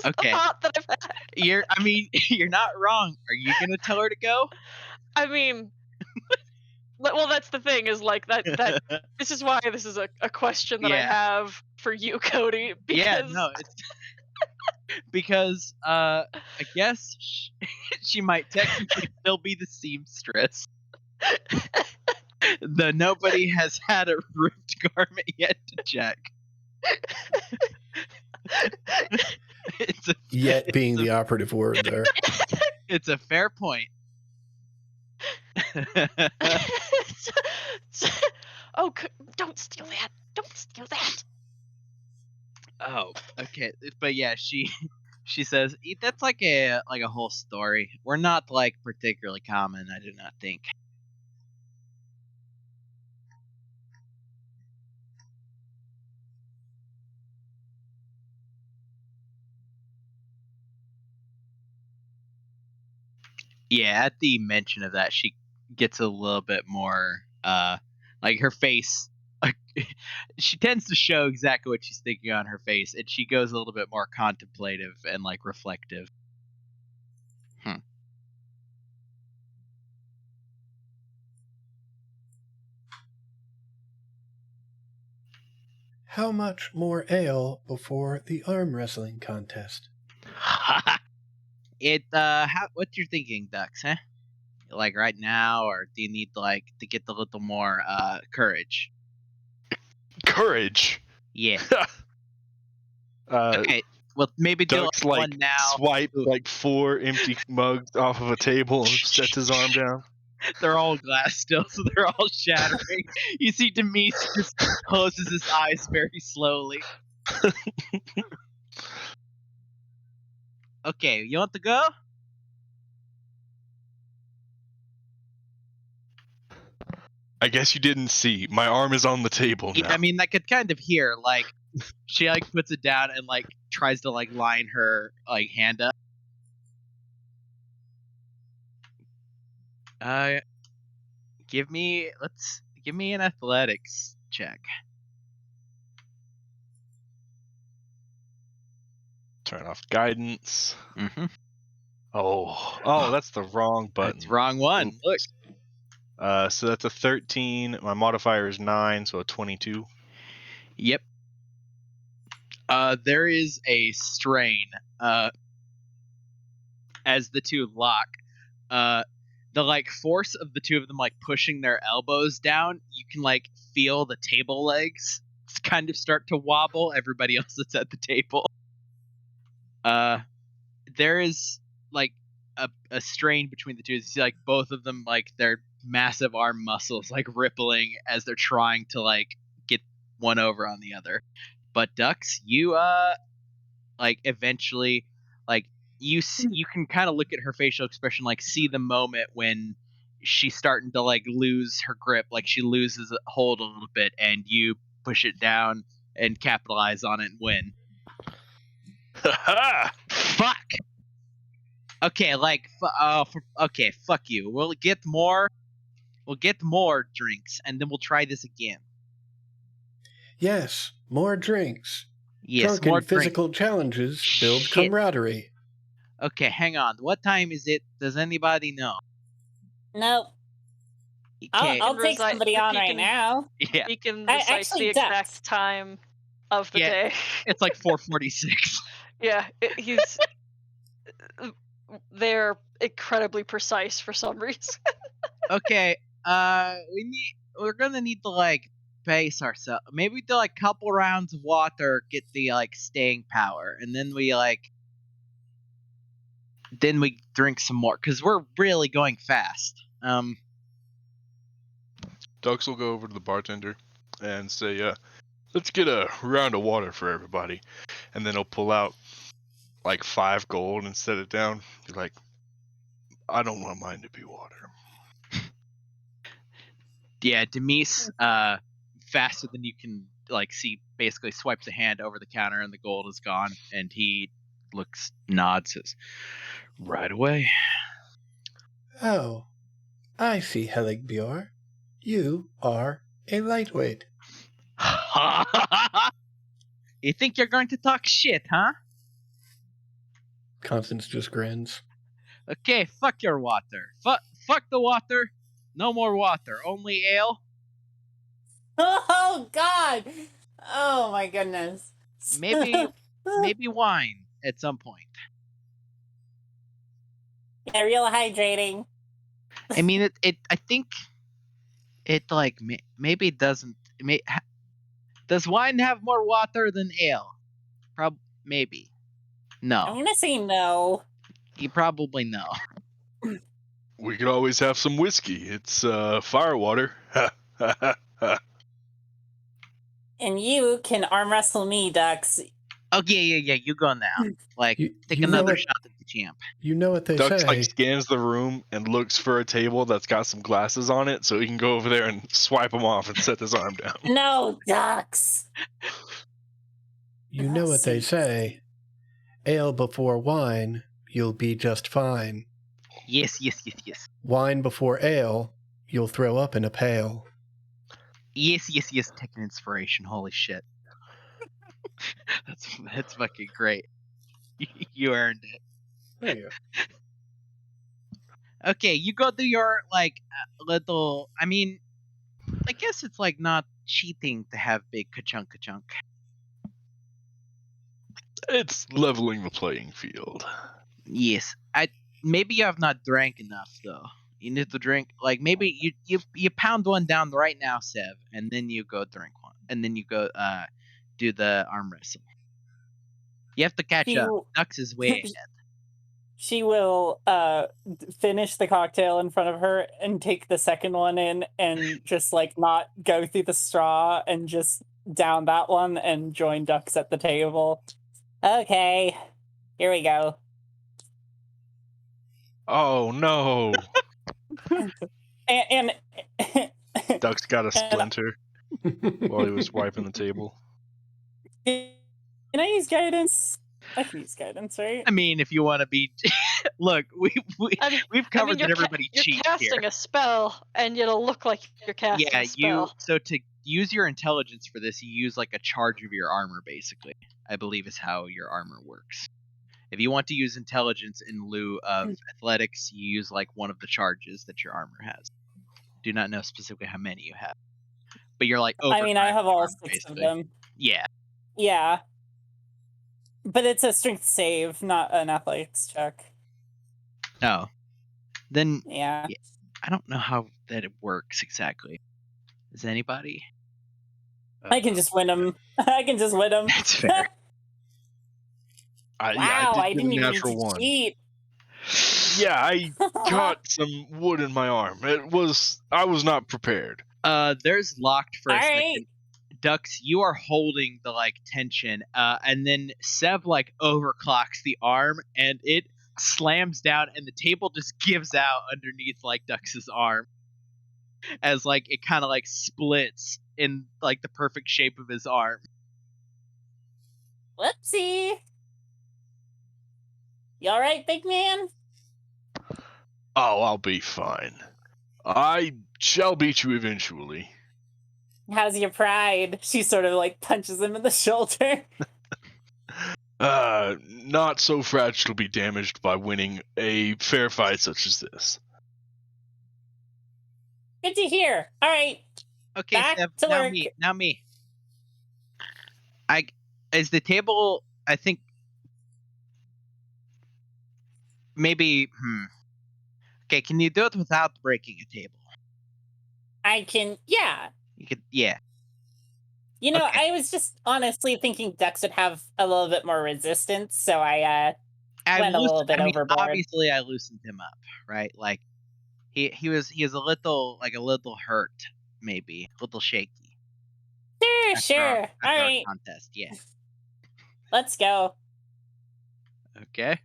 Okay. a thought that I've had. You're not wrong. Are you gonna tell her to go? I mean, well, that's the thing, is like that this is why this is a question that I have for you, Cody. Because it's because I guess she might technically still be the seamstress. Though nobody has had a ripped garment yet to check. It's a, Yet being it's the a, operative word there. it's a fair point. Oh, don't steal that! Don't steal that! Oh, okay. But yeah, she says that's like a whole story. We're not like particularly common, I do not think. Yeah, at the mention of that, she gets a little bit more like her face she tends to show exactly what she's thinking on her face, and she goes a little bit more contemplative and like reflective. How much more ale before the arm wrestling contest? What you're thinking, Dux, huh? Like right now, or do you need like to get a little more courage? Courage. Yeah. Uh, Okay. Well, maybe do Duck's like like one now. swipe like 4 empty mugs off of a table and sets his arm down. They're all glass still, so they're all shattering. You see Demise just closes his eyes very slowly. Okay, you want to go? I guess you didn't see. My arm is on the table now. Yeah, I mean, I could kind of hear, like, she, like, puts it down and, like, tries to, like, line her, like, hand up. Give me an athletics check. Turn off guidance. Mm-hmm. Oh, that's the wrong button. That's the wrong one. Oops. Look. So that's a 13. My modifier is 9, so a 22. Yep. There is a strain. As the two lock. The like force of the two of them like pushing their elbows down, you can like feel the table legs kind of start to wobble. Everybody else that's at the table. There is like a strain between the two. You see like both of them like their massive arm muscles like rippling as they're trying to like get one over on the other. But Dux, you like eventually like you can kind of look at her facial expression, like see the moment when she's starting to like lose her grip, like she loses hold a little bit, and you push it down and capitalize on it and win. Fuck. Okay, like okay, fuck you. We'll get more drinks, and then we'll try this again. Yes, more drinks. Yes, Drunken more physical challenges build Shit. camaraderie. Okay, hang on. What time is it? Does anybody know? Nope. Okay. I'll take Resi- somebody on he right can- now. Yeah, He can I- recite actually, the Dex. exact time of the Yeah. day. it's like 4:46. Yeah, he's. They're incredibly precise for some reason. Okay, we're gonna need to like pace ourselves. Maybe do like couple rounds of water, get the like staying power, and then we drink some more because we're really going fast. Dux will go over to the bartender and say, let's get a round of water for everybody. And then he'll pull out like 5 gold and set it down. Be like, I don't want mine to be water. Yeah, Demise, faster than you can like see, basically swipes a hand over the counter and the gold is gone, and he nods, says, "Right away." Oh, I see, Heligbjor. You are a lightweight. You think you're going to talk shit, huh? Constance just grins. Okay, fuck your water. Fuck the water. No more water. Only ale. Oh God! Oh my goodness. Maybe wine at some point. Yeah, real hydrating. I mean, I think it like maybe doesn't. Does wine have more water than ale? Maybe. I'm No. gonna say no. You probably know. We could always have some whiskey. It's firewater. And you can arm wrestle me, Dux. Okay, yeah. You go now. Like, take you know another what- shot at the champ. You know what they Ducks say. like scans the room and looks for a table that's got some glasses on it, so he can go over there and swipe them off and set his arm down. No, Dux. You know what they See. say. Ale before wine, you'll be just fine. Yes. Wine before ale, you'll throw up in a pail. Yes. Take an inspiration. Holy shit. That's fucking great. You earned it. There you go. Okay, you go through your like little. I mean, I guess it's like not cheating to have big ka-chunk. It's leveling the playing field. Yes, maybe you have not drank enough though. You need to drink like maybe you pound one down right now, Sev, and then you go drink one, and then you go do the arm wrestle. You have to catch He up. w- Dux is way ahead. She will finish the cocktail in front of her and take the second one in and just like not go through the straw and just down that one and join Dux at the table. Okay, here we go. Oh no! And Duck's got a splinter while he was wiping the table. can I use guidance? I can use guidance, right? I mean, if you want to be, look, we've covered that everybody you're cheats casting here. a spell, and it'll look like you're casting Yeah, a spell. so to use your intelligence for this, you use like a charge of your armor, basically. I believe is how your armor works. If you want to use intelligence in lieu of athletics, you use like one of the charges that your armor has. Do not know specifically how many you have, but you're like over. I mean, I have all armor, 6 basically. of them. Yeah. Yeah. But it's a strength save, not an athletics check. Oh. Then Yeah. I don't know how that it works exactly. Does anybody? I can just win them. I can just win them. That's fair. Wow, I did didn't get a even need natural to one. cheat. Yeah, I got some wood in my arm. I was not prepared. There's locked for a All second. right. Dux, you are holding the like tension, and then Sev like overclocks the arm, and it slams down, and the table just gives out underneath like Dux's arm, as like it kind of like splits in like the perfect shape of his arm. Whoopsie. You all right, big man? Oh, I'll be fine. I shall beat you eventually. How's your pride? She sort of like punches him in the shoulder. Not so fragile to be damaged by winning a fair fight such as this. Good to hear. All right. Okay, Back Sev, to now work. me. Now me. Is the table? I think maybe. Okay, can you do it without breaking a table? I can. Yeah. You could. Yeah. You know, Okay. I was just honestly thinking Dux would have a little bit more resistance, so I went a little bit overboard. Obviously, I loosened him up, right? Like he was a little hurt, maybe a little shaky. Sure. After All our right. contest, yeah. Let's go. Okay.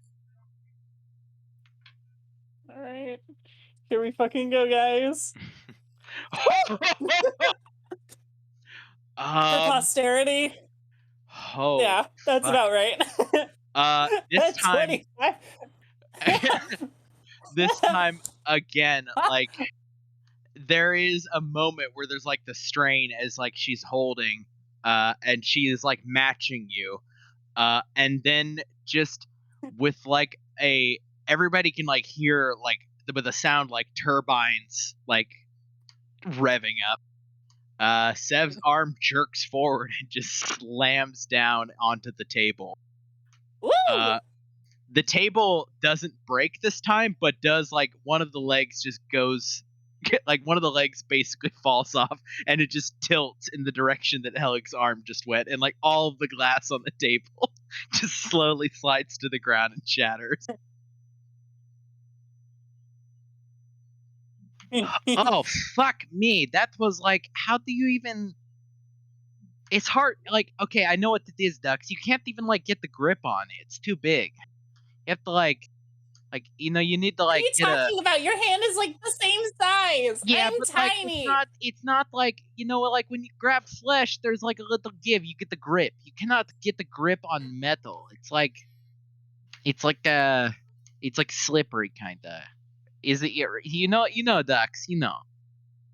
All right. Here we fucking go, guys. For posterity. Oh. Yeah, that's fuck. about right. This time, 25. this time again, like there is a moment where there's like the strain as like she's holding, and she is like matching you, and then just with like everybody can like hear like with a sound like turbines like revving up. Sev's arm jerks forward and just slams down onto the table. Woo! The table doesn't break this time, but does like one of the legs just goes like one of the legs basically falls off, and it just tilts in the direction that Helic's arm just went, and like all of the glass on the table just slowly slides to the ground and shatters. Oh fuck me! That was like, how do you even? It's hard. Like, okay, I know what it is, Dux. You can't even like get the grip on it. It's too big. You have to like you need to What are like you get a. talking about? Your hand is like the same size. Yeah, I'm but like tiny. it's not like like when you grab flesh, there's like a little give. You get the grip. You cannot get the grip on metal. It's like slippery kinda. Is it you know, Dux? You know.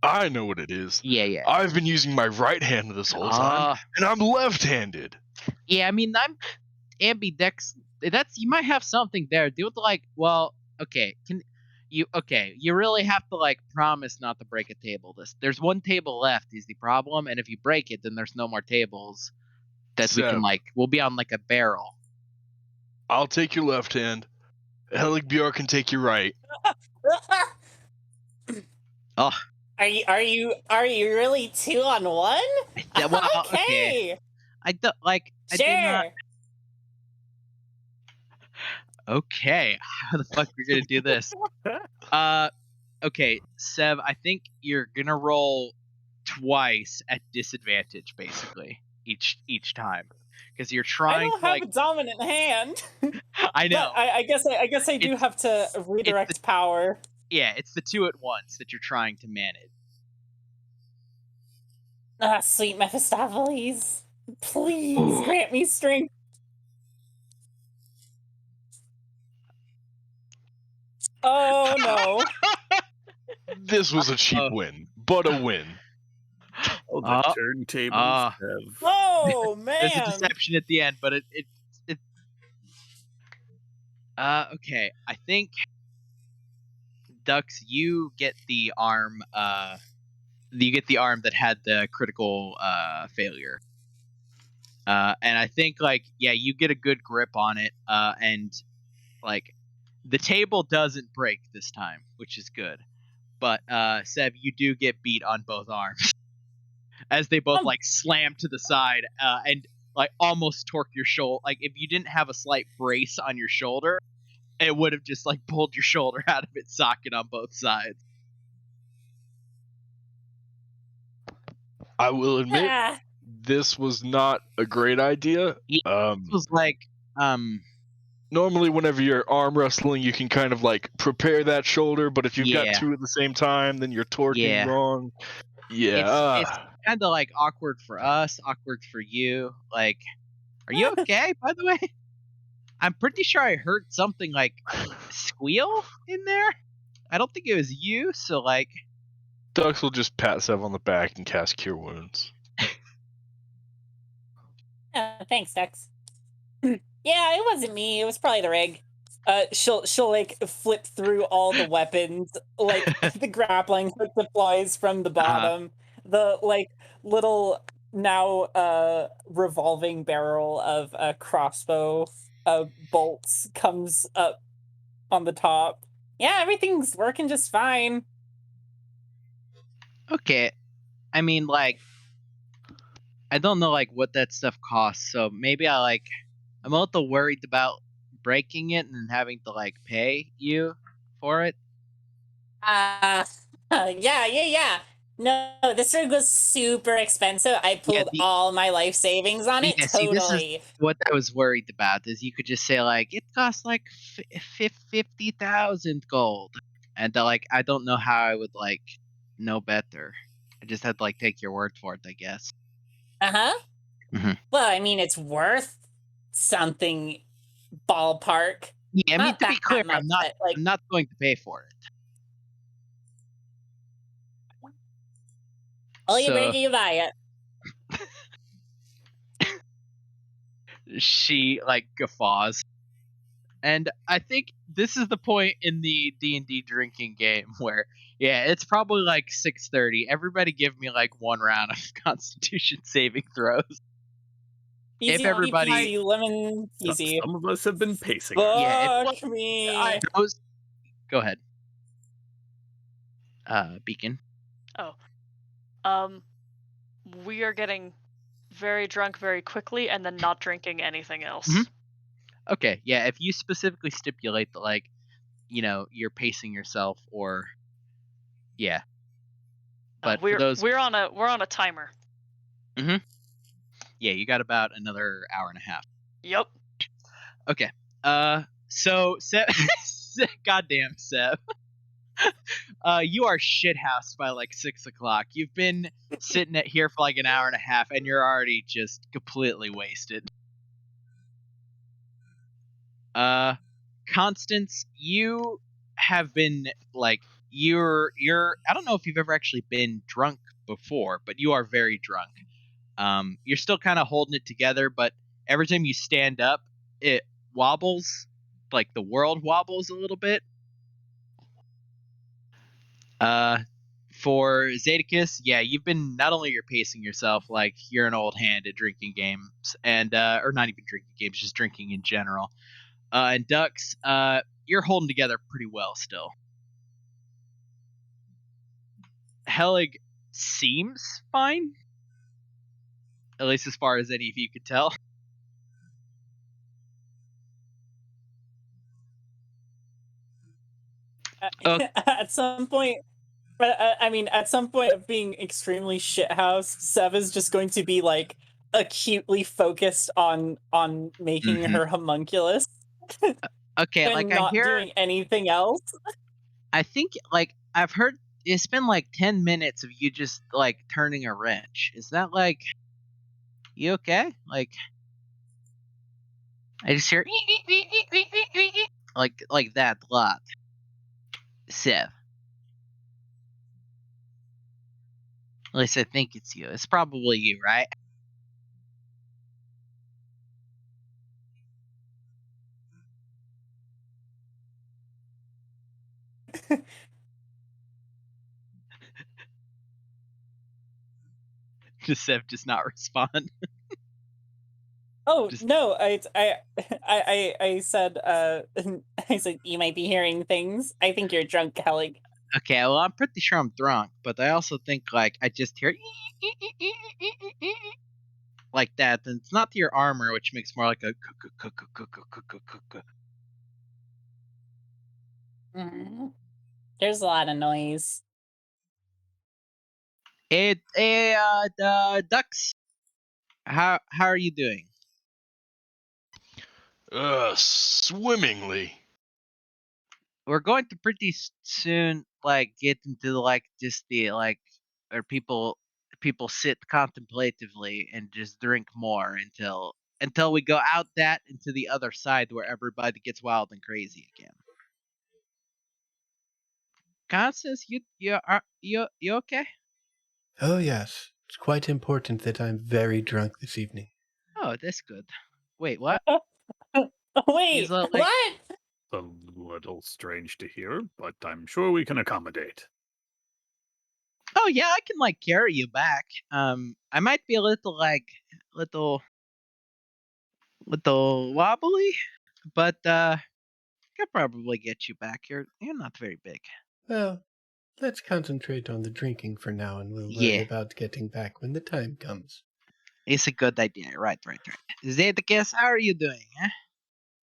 I know what it is. Yeah. I've been using my right hand this whole time, and I'm left-handed. Yeah, I mean, I'm ambidex. You might have something there. Do it like, well, okay. You really have to like promise not to break a table. There's one table left is the problem, and if you break it, then there's no more tables that we can Seb, like. We'll be on like a barrel. I'll take your left hand. Helig Bjork can take your right. Oh, Are you really 2 on 1? yeah, well, Okay. I don't like. I Sure. do not. Okay, how the fuck we're gonna do this? Okay, Sev, I think you're gonna roll twice at disadvantage, basically each time, because you're I trying don't to have like. a dominant hand. I know. But I guess I do It's- have to redirect power. Yeah, it's the two at once that you're trying to manage. Ah, sweet Mephistopheles. Please grant me strength. Oh no. This was a cheap win, but a win. Oh, the Uh, turntables have. Oh There's a man. deception at the end, but it. Okay, I think Dux, you get the arm. You get the arm that had the critical failure. And I think you get a good grip on it. And like the table doesn't break this time, which is good. But Seb, you do get beat on both arms as they both like slam to the side and like almost torque your shoulder. Like if you didn't have a slight brace on your shoulder, it would have just like pulled your shoulder out of its socket on both sides. I will admit, Ah, this was not a great idea. Yeah. It was like Normally, whenever you're arm wrestling, you can kind of like prepare that shoulder, but if you've got two at the same time, then you're torquing wrong. Yeah. It's kind of like awkward for us, awkward for you. Like, are you okay, by the way? I'm pretty sure I heard something like squeal in there. I don't think it was you, so like. Dux will just pat Sev on the back and cast Cure Wounds. thanks, Dex. Yeah, it wasn't me. It was probably the rig. She'll like flip through all the weapons, like the grappling hook deploys from the bottom. The like little now revolving barrel of a crossbow bolts comes up on the top. Yeah, everything's working just fine. Okay, I mean, like, I don't know like what that stuff costs, so maybe I'm a little worried about breaking it and having to like pay you for it. Yeah. No, this rig was super expensive. I pulled all my life savings on it. Totally. See, this is what I was worried about. Is you could just say like it costs like 50,000 gold, and like I don't know how I would like know better. I just had to like take your word for it, I guess. Well, I mean, it's worth something. Ballpark. Yeah, I mean, to be clear, much, I'm not going to pay for it. All you break, you buy it. She like guffaws, and I think this is the point in the D&D drinking game where it's probably like 6:30. Everybody give me like one round of Constitution saving throws. Easy, if everybody, easy, lemon, easy. Some of us have been pacing. Fuck me. Go ahead. Beacon. We are getting very drunk very quickly and then not drinking anything else. Mhm. Okay, yeah. If you specifically stipulate that, like, you're pacing yourself, or yeah. But for those, we're on a timer. yeah, you got about another hour and a half. Yep. Okay. So Seb, goddamn Seb, you are shithoused by like 6 o'clock. You've been sitting here for like an hour and a half, and you're already just completely wasted. Constance, you have been like you're. I don't know if you've ever actually been drunk before, but you are very drunk. You're still kind of holding it together, but every time you stand up, it wobbles, like the world wobbles a little bit. For Zeticus, yeah, you've been, not only you're pacing yourself, like you're an old hand at drinking games, and or not even drinking games, just drinking in general. And Dux, you're holding together pretty well still. Helig seems fine, at least as far as any of you could tell. At some point, I mean, at some point of being extremely shithouse, Sev is just going to be like acutely focused on making Mhm. her homunculus Okay, and like not I hear, doing anything else. I think, like, I've heard it's been like 10 minutes of you just like turning a wrench. Is that like, you okay? Like, I just hear like that a lot. Sev. At least I think it's you. It's probably you, right? Just Sev does not respond. Oh Just no, I said I said you might be hearing things. I think you're drunk, Helig. okay. Well, I'm pretty sure I'm drunk, but I also think like I just hear like that. And it's not your armor, which makes more like a. There's a lot of noise. Ducks. How are you doing? Swimmingly. We're going to pretty soon like get into like just the like, or people sit contemplatively and just drink more until we go out that into the other side where everybody gets wild and crazy again. Constance, you okay? Oh, yes. It's quite important that I'm very drunk this evening. Oh, that's good. Wait, what? Wait, like, what? A little strange to hear, but I'm sure we can accommodate. oh yeah, I can like carry you back. I might be a little little wobbly, but I could probably get you back. You're not very big. Well, let's concentrate on the drinking for now, and we'll worry Yeah. about getting back when the time comes. It's a good idea. Right. Zeticus, how are you doing? Huh?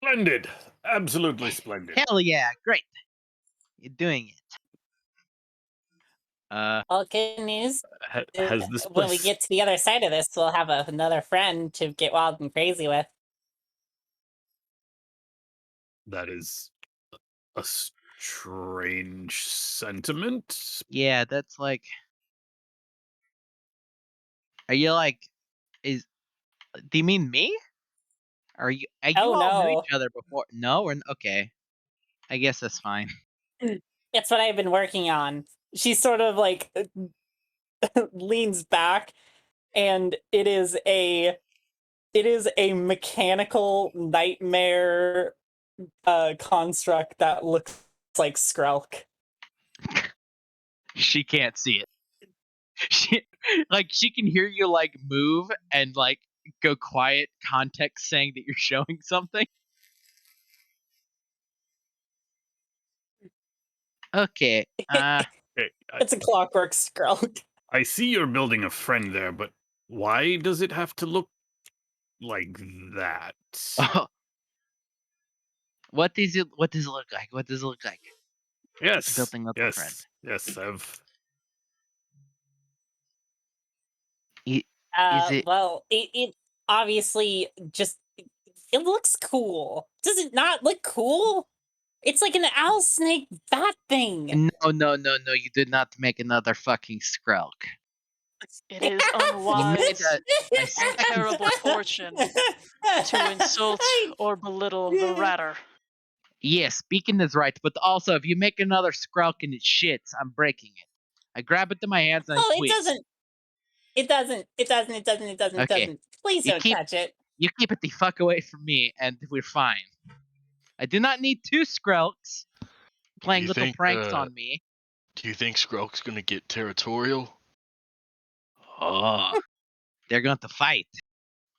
Splendid! Absolutely splendid. Hell yeah, great. You're doing it. All good news. Has this When we place... get to the other side of this, we'll have another friend to get wild and crazy with. That is a strange sentiment. Yeah, that's like. Are you like? Do you mean me? Are you? You Oh, all knew no. each other before? No, or okay. I guess that's fine. It's what I've been working on. She sort of like leans back, and it is a mechanical nightmare construct that looks like Skrelk. She can't see it. She can hear you like move and like go quiet, context saying that you're showing something. Okay. Okay, It's a clockwork Skrelk. I see you're building a friend there, but why does it have to look like that? Oh, what does it look like? What does it look like? Yes. Building up a friend. Yes, I've Is it Well, it obviously just it looks cool. Does it not look cool? It's like an owl snake bat thing. No, you did not make another fucking Skrelk. It is You made unwise a and second terrible fortune to insult or belittle the ratter. Yes, Beacon is right, but also if you make another Skrelk and it shits, I'm breaking it. I grab it in my hands and I Oh, it squeeze. doesn't. It doesn't. It doesn't. It doesn't. It doesn't. It Okay. doesn't. Please You don't keep- touch it. You keep it the fuck away from me, and we're fine. I do not need two Skrelks playing You little think, pranks on me. Do you think Skrelk's gonna get territorial? Oh, they're going to fight.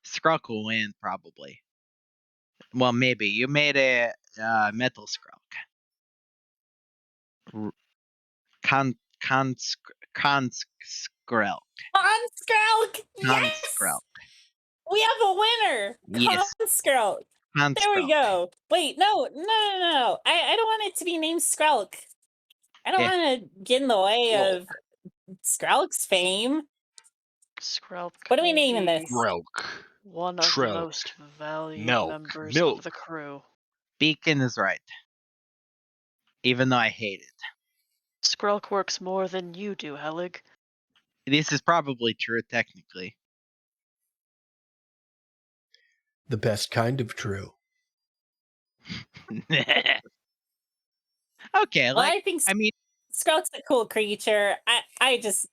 Skrelk will win, probably. Well, maybe. You made a metal Skrelk. Con Skrelk. On Skrelk. Con Yes. Skrelk. We have a winner. Yes. Con Skrelk. Con There we Skrelk. go. Wait, no. I don't want it to be named Skrelk. I don't Yeah. want to get in the way Whoa. of Skrelk's fame. Skrelk. What are we may naming be this? Skrelk. One of Trelk. the most valued Milk. members Milk. of the crew. Beacon is right. Even though I hate it. Skrelk works more than you do, Helig. This is probably true, technically. The best kind of true. Okay, Well, like, I think I mean, Skrelk's a cool creature. I just,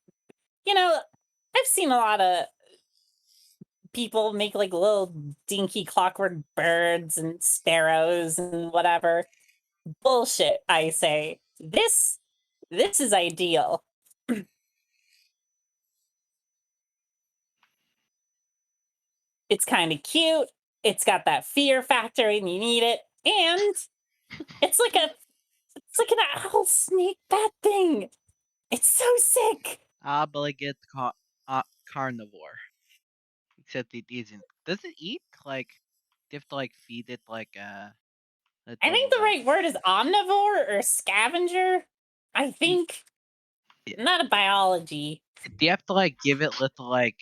I've seen a lot of people make like little dinky clockwork birds and sparrows and whatever. Bullshit, I say. This is ideal. It's kind of cute. It's got that fear factor and you need it. And it's like an owl snake bat thing. It's so sick. obligate carnivore. Except it isn't. Does it eat? Like, do you have to, like, feed it, like, I think the right word is omnivore or scavenger. I think. Yeah. Not a biology. Do you have to, like, give it little, like,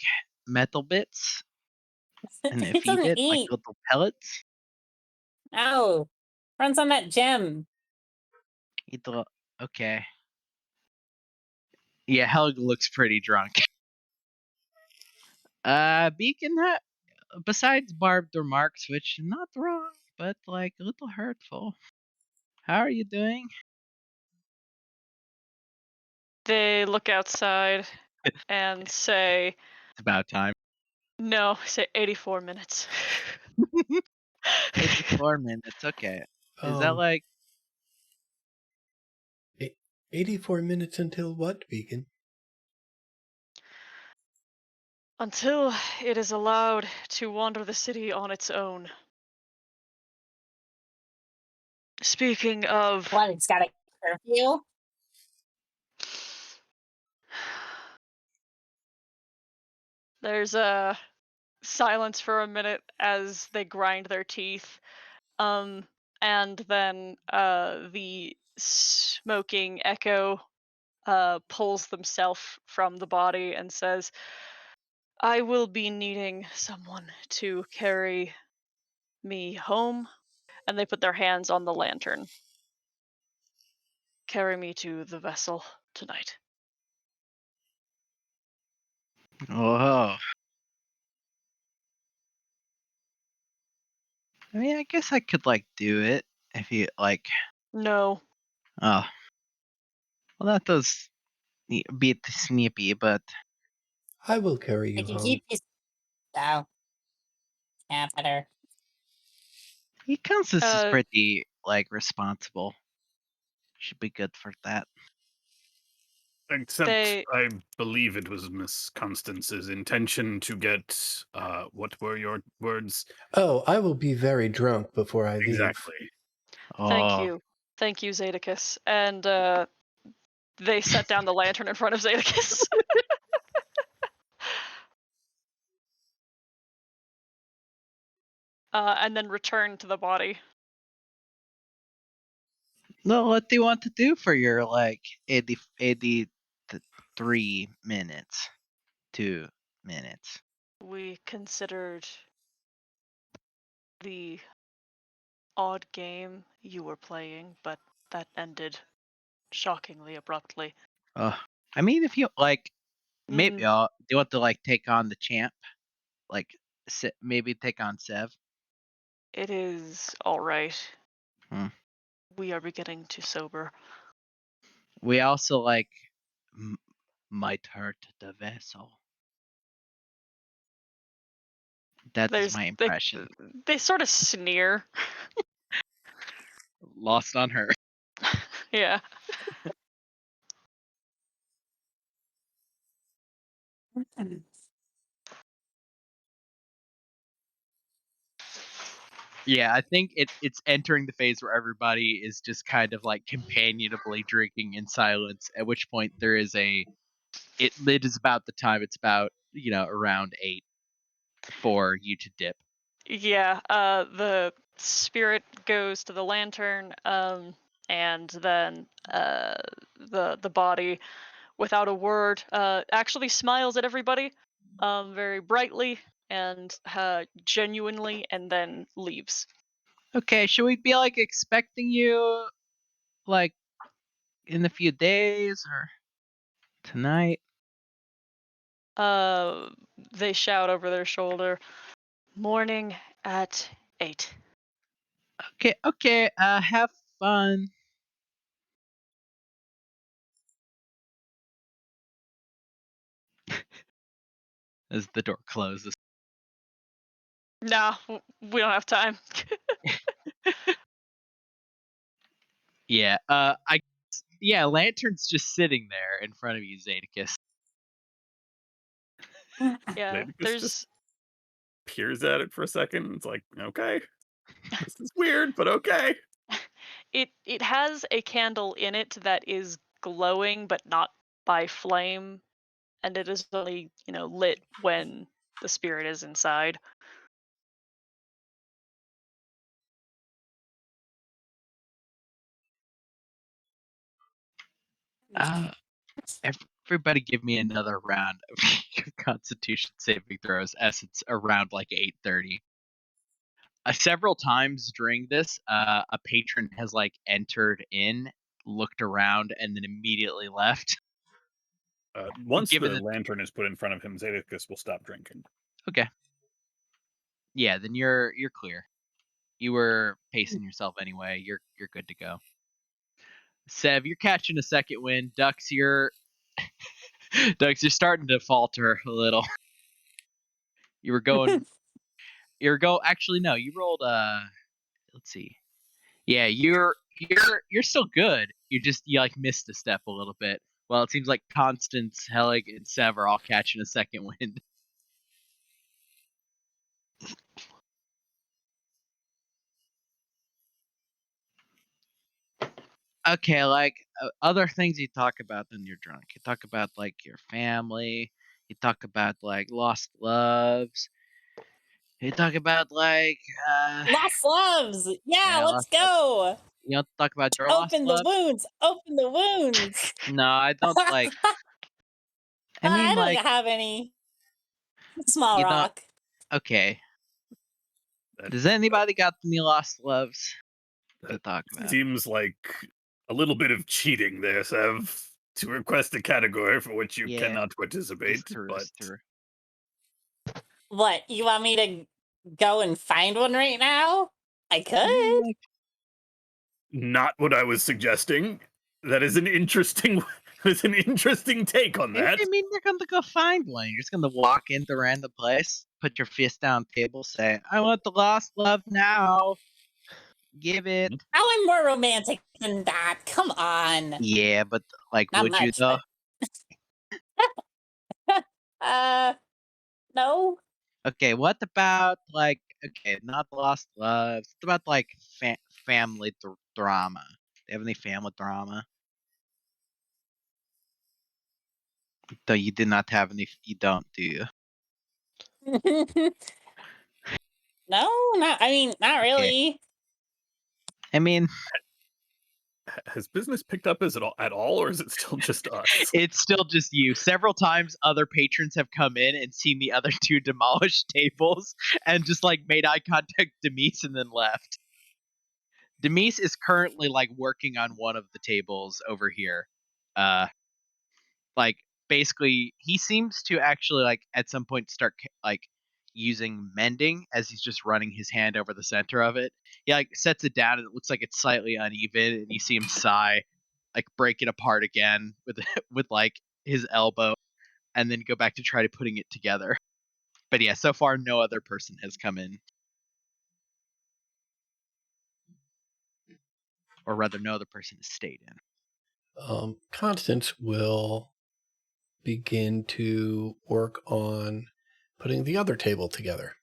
metal bits? And then It feed doesn't it, like, eat. little pellets? Oh, runs on that gem. Eat the. Okay. Yeah, Helga looks pretty drunk. Beacon, besides barbed remarks, which not wrong, but like a little hurtful. How are you doing? They look outside and say, It's about time. no, say 84 minutes. 84 minutes. Okay. Is that like 84 minutes until what, Beacon? Until it is allowed to wander the city on its own. Speaking of... What? It's got a curfew. There's a silence for a minute as they grind their teeth. And then the smoking echo pulls themselves from the body and says, I will be needing someone to carry me home. And they put their hands on the lantern. Carry me to the vessel tonight. oh? I mean, I guess I could like do it if you like. No. Oh, well, that does beat the snippy, but I will carry you I can home. keep you. Oh. Yeah, better. he counts this as Uh, pretty like responsible. Should be good for that. Except They- I believe it was Miss Constance's intention to get what were your words? Oh, I will be very drunk before I leave. Exactly. Oh, Thank you. Thank you, Zadicus. And They set down the lantern in front of Zadicus. And then return to the body. Well, what do you want to do for your like 83 minutes? 2 minutes. We considered the odd game you were playing, but that ended shockingly abruptly. I mean, if you like, maybe do you want to like take on the champ? Like, maybe take on Sev? It is all right. We are beginning to sober. We also like might hurt the vessel. That's my impression. They sort of sneer. Lost on her. Yeah. Yeah, I think it's entering the phase where everybody is just kind of like companionably drinking in silence. At which point there is it is about the time. It's about around 8 for you to dip. Yeah. The spirit goes to the lantern, and then the body, without a word, actually smiles at everybody, very brightly and genuinely, and then leaves. Okay, should we be like expecting you like in a few days or tonight? They shout over their shoulder, "Morning at 8." Okay, have fun. As the door closes. Nah, we don't have time. Yeah, Lantern's just sitting there in front of you, Zadicus. Yeah, Zadicus there's just peers at it for a second. It's like, okay, this is weird, but okay. it has a candle in it that is glowing, but not by flame, and it is only lit when the spirit is inside. Everybody give me another round of Constitution saving throws as it's around like 8:30. Several times during this, a patron has like entered in, looked around, and then immediately left. Once the lantern is put in front of him, Zadicus will stop drinking. Okay. Yeah, then you're clear. You were pacing yourself anyway. You're good to go. Sev, you're catching a second wind. Dux, you're starting to falter a little. You were going. Actually, no. You rolled. Let's see. Yeah, you're still good. You like missed a step a little bit. Well, it seems like Constance, Helig, and Sev are all catching a second wind. Okay, like other things you talk about when you're drunk. You talk about like your family. You talk about like lost loves. You talk about like Lost loves. Yeah, let's lost loves. go. You don't talk about your lost Open the loves. wounds. Open the wounds. No, I don't like. I mean, I don't like have any. Small you don't. rock. Okay. Does anybody got any lost loves to talk about? Seems like a little bit of cheating there, Sev, to request a category for which you cannot participate. It's true. What, you want me to go and find one right now? I could. Not what I was suggesting. That is an interesting take on that. I mean, you're going to go find one. You're just going to walk into a random place, put your fist down the table, say, I want the lost love now. Give it. Oh, I'm more romantic than that. Come on. Yeah, but like, Not would much, you though? No. Okay, what about like, okay, not lost loves. What about like family drama? Do you have any family drama? Though you did not have any. You don't, do you? No, not. I mean, not really. I mean, Has business picked up at all, or is it still just us? it's still just you. Several times, other patrons have come in and seen the other two demolish tables and just like made eye contact with Demise and then left. Demise is currently like working on one of the tables over here. Like basically, he seems to actually like at some point start like using mending as he's just running his hand over the center of it. He like sets it down and it looks like it's slightly uneven, and you see him sigh, like break it apart again with with like his elbow, and then go back to try to putting it together. But yeah, so far no other person has come in, or rather, no other person has stayed in. Constance will begin to work on putting the other table together.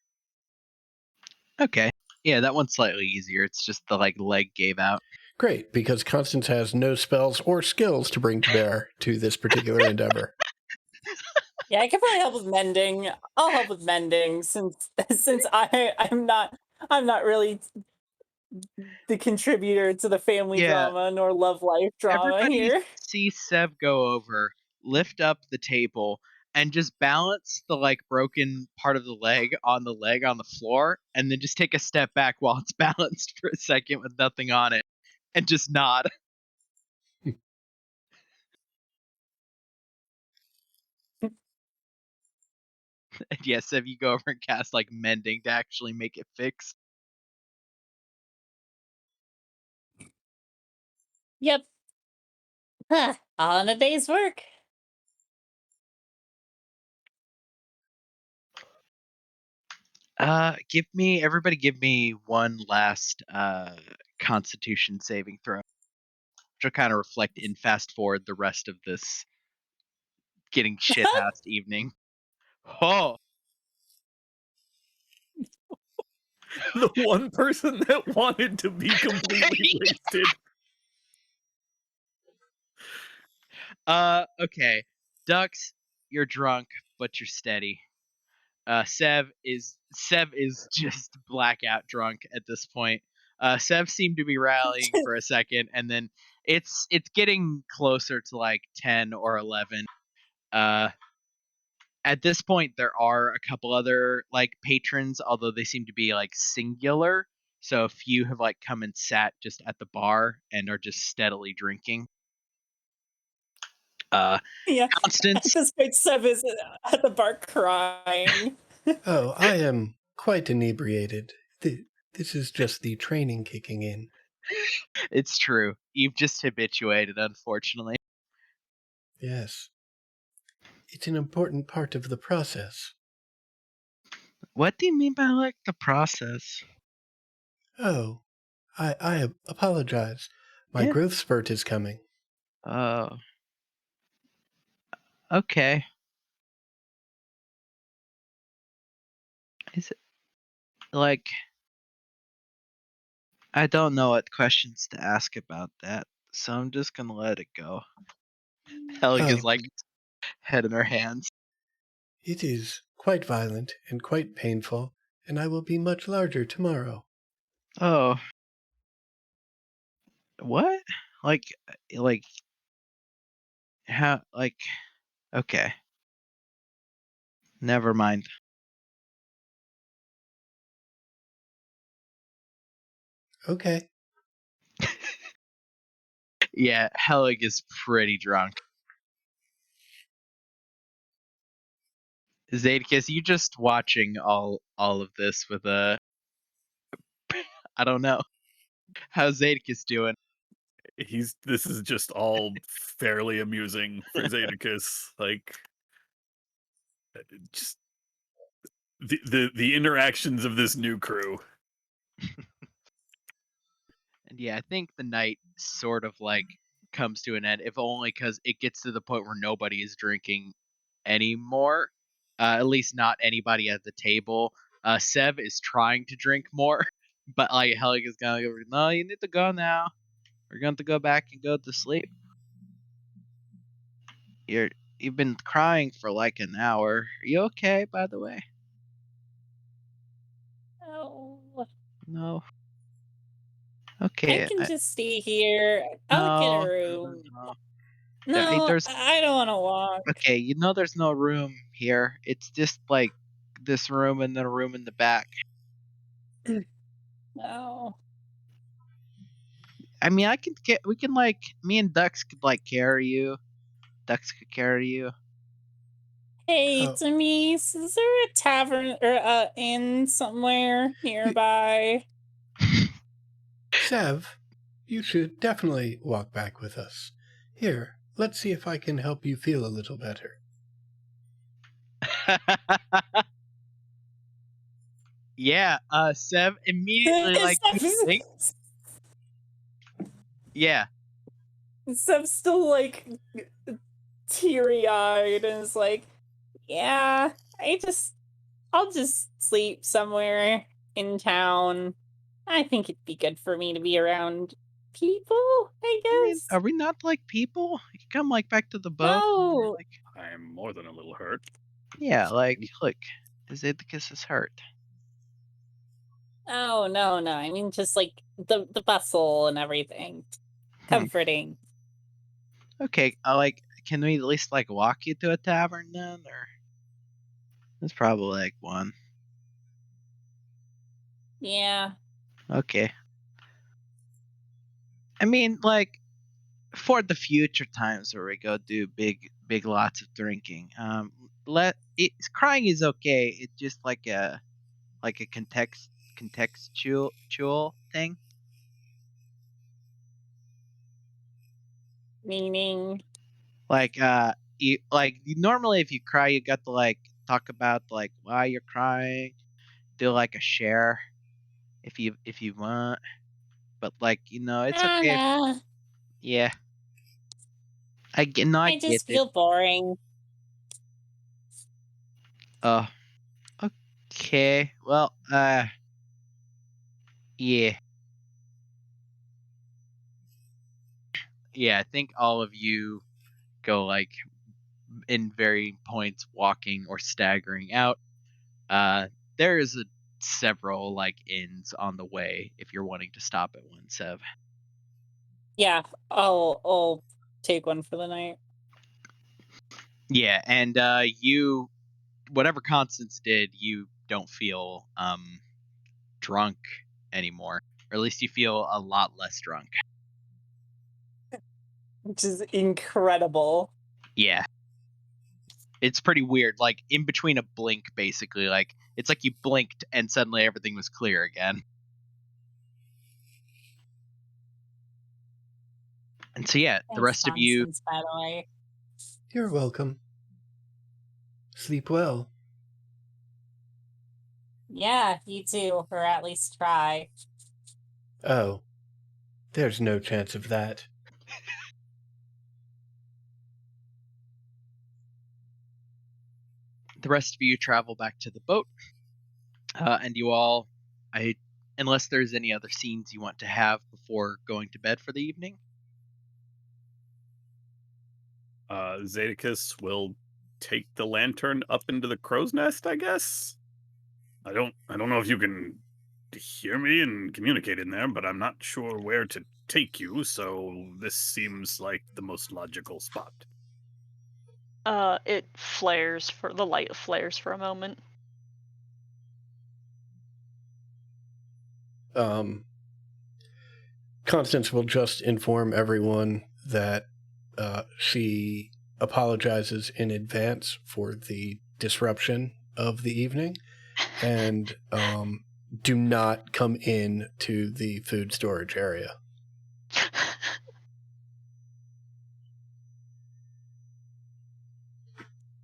Okay, yeah, that one's slightly easier. It's just the like leg gave out. Great, because Constance has no spells or skills to bring to bear to this particular endeavor. Yeah, I can probably help with mending. I'll help with mending since I'm not really the contributor to the family Yeah. drama nor love life drama Everybody here. sees Sev go over, lift up the table, and just balance the like broken part of the leg on the floor, and then just take a step back while it's balanced for a second with nothing on it, and just nod. And yeah, Sev, you go over and cast like mending to actually make it fix. Yep. All in a day's work. Everybody give me one last Constitution saving throw, which will kind of reflect in fast forward the rest of this getting shit housed evening. Oh, The one person that wanted to be completely wasted. Okay. Dux, you're drunk, but you're steady. Sev is just blackout drunk at this point. Sev seemed to be rallying for a second, and then it's getting closer to like 10 or 11. At this point, there are a couple other like patrons, although they seem to be like singular. So a few have like come and sat just at the bar and are just steadily drinking. Yeah. Constance, At this point, Seb is at the bar crying. Oh, I am quite inebriated. This is just the training kicking in. it's true. You've just habituated, unfortunately. Yes. It's an important part of the process. What do you mean by like the process? Oh, I apologize. My Yeah. growth spurt is coming. Oh. Okay. Is it like I don't know what questions to ask about that, so I'm just gonna let it go. Helga's Oh. like head in her hands. It is quite violent and quite painful, and I will be much larger tomorrow. Oh. What? Like how like okay. Never mind. Okay. Yeah, Helig is pretty drunk. Zadekis, you just watching all of this with a I don't know. How's Zadekis doing? This is just all fairly amusing for Zadicus. Like, just the interactions of this new crew. And yeah, I think the night sort of like comes to an end, if only because it gets to the point where nobody is drinking anymore. At least not anybody at the table. Sev is trying to drink more, but like Helig is gonna go, no, you need to go now. We're going to go back and go to sleep. You've been crying for like an hour. Are you okay, by the way? Oh, No. I Okay. can just stay here. I'll get a room. No. No, There's I don't want to walk. okay. You know, there's no room here. It's just like this room and then a room in the back. No. I mean, we can like me and Ducks could like carry you. Ducks could carry you. Hey, Oh. Denise, is there a tavern or inn somewhere nearby? Sev, you should definitely walk back with us. Here, let's see if I can help you feel a little better. Yeah, Sev immediately like yeah. Sev's still like teary-eyed and is like, yeah, I'll just sleep somewhere in town. I think it'd be good for me to be around people, I I mean, guess. are we not like people? You can come like back to the boat. No. Like, I'm more than a little hurt. yeah, like look, Zedicus is hurt. Oh, no. I mean, just like the bustle and everything. Comforting. Okay, like, can we at least like walk you to a tavern then, or there's probably like one. Yeah. Okay. I mean, like, for the future times where we go do big lots of drinking, crying is okay. It's just like a contextual thing. Meaning. Like normally if you cry, you got to like talk about like why you're crying, do like a share if you want, but like it's okay. Nah. Yeah, I I get just it. feel boring. Oh, okay. Well, yeah. Yeah, I think all of you go like in varying points walking or staggering out. There's several like inns on the way if you're wanting to stop at one, Sev. Yeah, I'll take one for the night. Yeah, and you whatever Constance did, you don't feel drunk anymore. Or at least you feel a lot less drunk. Which is incredible. Yeah. It's pretty weird. Like in between a blink, basically. Like it's like you blinked and suddenly everything was clear again. And so yeah, the Thanks, rest of you Constance, by the way. You're welcome. Sleep well. Yeah, you too, or at least try. Oh, there's no chance of that. the rest of you travel back to the boat. And you all unless there's any other scenes you want to have before going to bed for the evening. Zedicus will take the lantern up into the crow's nest, I guess. I don't know if you can hear me and communicate in there, but I'm not sure where to take you, so this seems like the most logical spot. It flares for the light flares for a moment. Constance will just inform everyone that she apologizes in advance for the disruption of the evening and do not come in to the food storage area.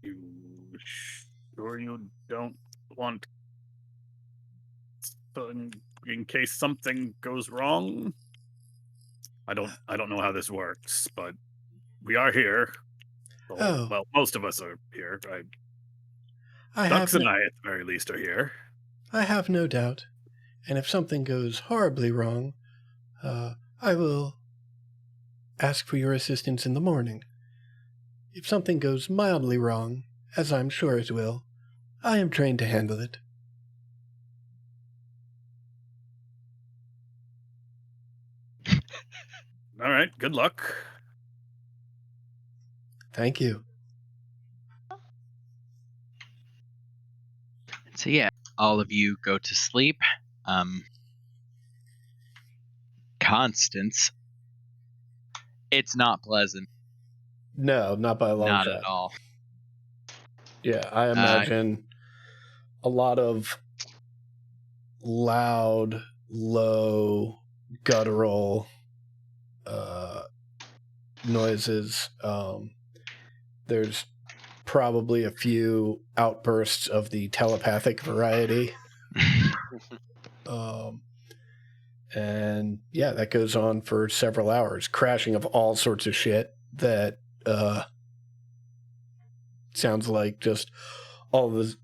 You sure you don't want in case something goes wrong? I don't know how this works, but we are here. Oh. Well, most of us are here. I Ducks have and I, at the very least, are here. I have no doubt. And if something goes horribly wrong, I will ask for your assistance in the morning. If something goes mildly wrong, as I'm sure it will, I am trained to handle it. All right, good luck. Thank you. So yeah, all of you go to sleep. Constance, it's not pleasant. No, not by a long Not shot. at all. Yeah, I imagine a lot of loud, low, guttural noises. There's probably a few outbursts of the telepathic variety. And yeah, that goes on for several hours. Crashing of all sorts of shit that sounds like just all the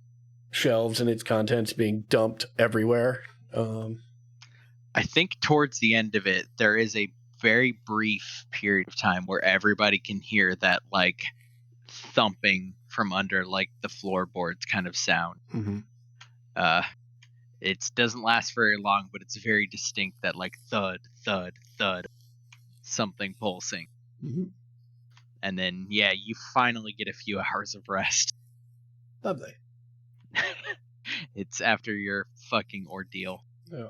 shelves and its contents being dumped everywhere. I think towards the end of it, there is a very brief period of time where everybody can hear that like thumping from under like the floorboards kind of sound. Mm-hmm. It doesn't last very long, but it's very distinct, that like thud, thud, thud, something pulsing. Mm-hmm. And then, yeah, you finally get a few hours of rest. Lovely. It's after your fucking ordeal. Yeah.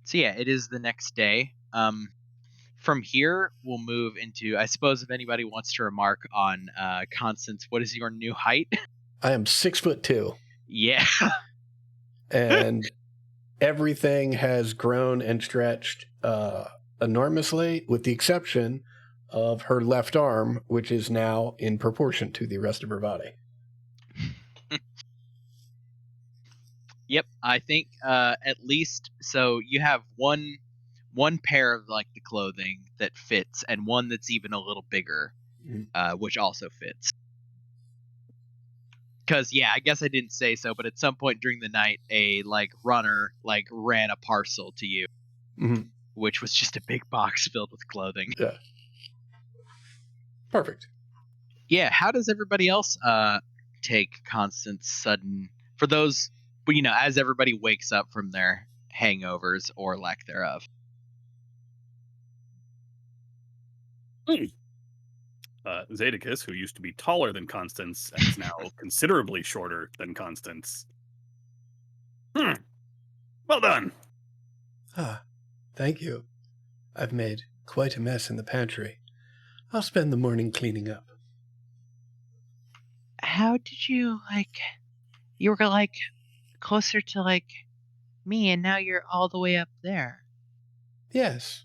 So yeah, it is the next day. From here, we'll move into, I suppose if anybody wants to remark on Constance, what is your new height? I am 6'2". Yeah. And everything has grown and stretched enormously, with the exception of her left arm, which is now in proportion to the rest of her body. Yep, I think at least, so you have one pair of like the clothing that fits, and one that's even a little bigger, which also fits. Because yeah, I guess I didn't say so, but at some point during the night, a like runner like ran a parcel to you, which was just a big box filled with clothing. Yeah. Perfect. Yeah, how does everybody else take Constance's sudden, for those, you know, as everybody wakes up from their hangovers or lack thereof? Zadicus, who used to be taller than Constance and is now considerably shorter than Constance. Well done. Thank you. I've made quite a mess in the pantry. I'll spend the morning cleaning up. How did you, like, you were like closer to like me, and now you're all the way up there? Yes.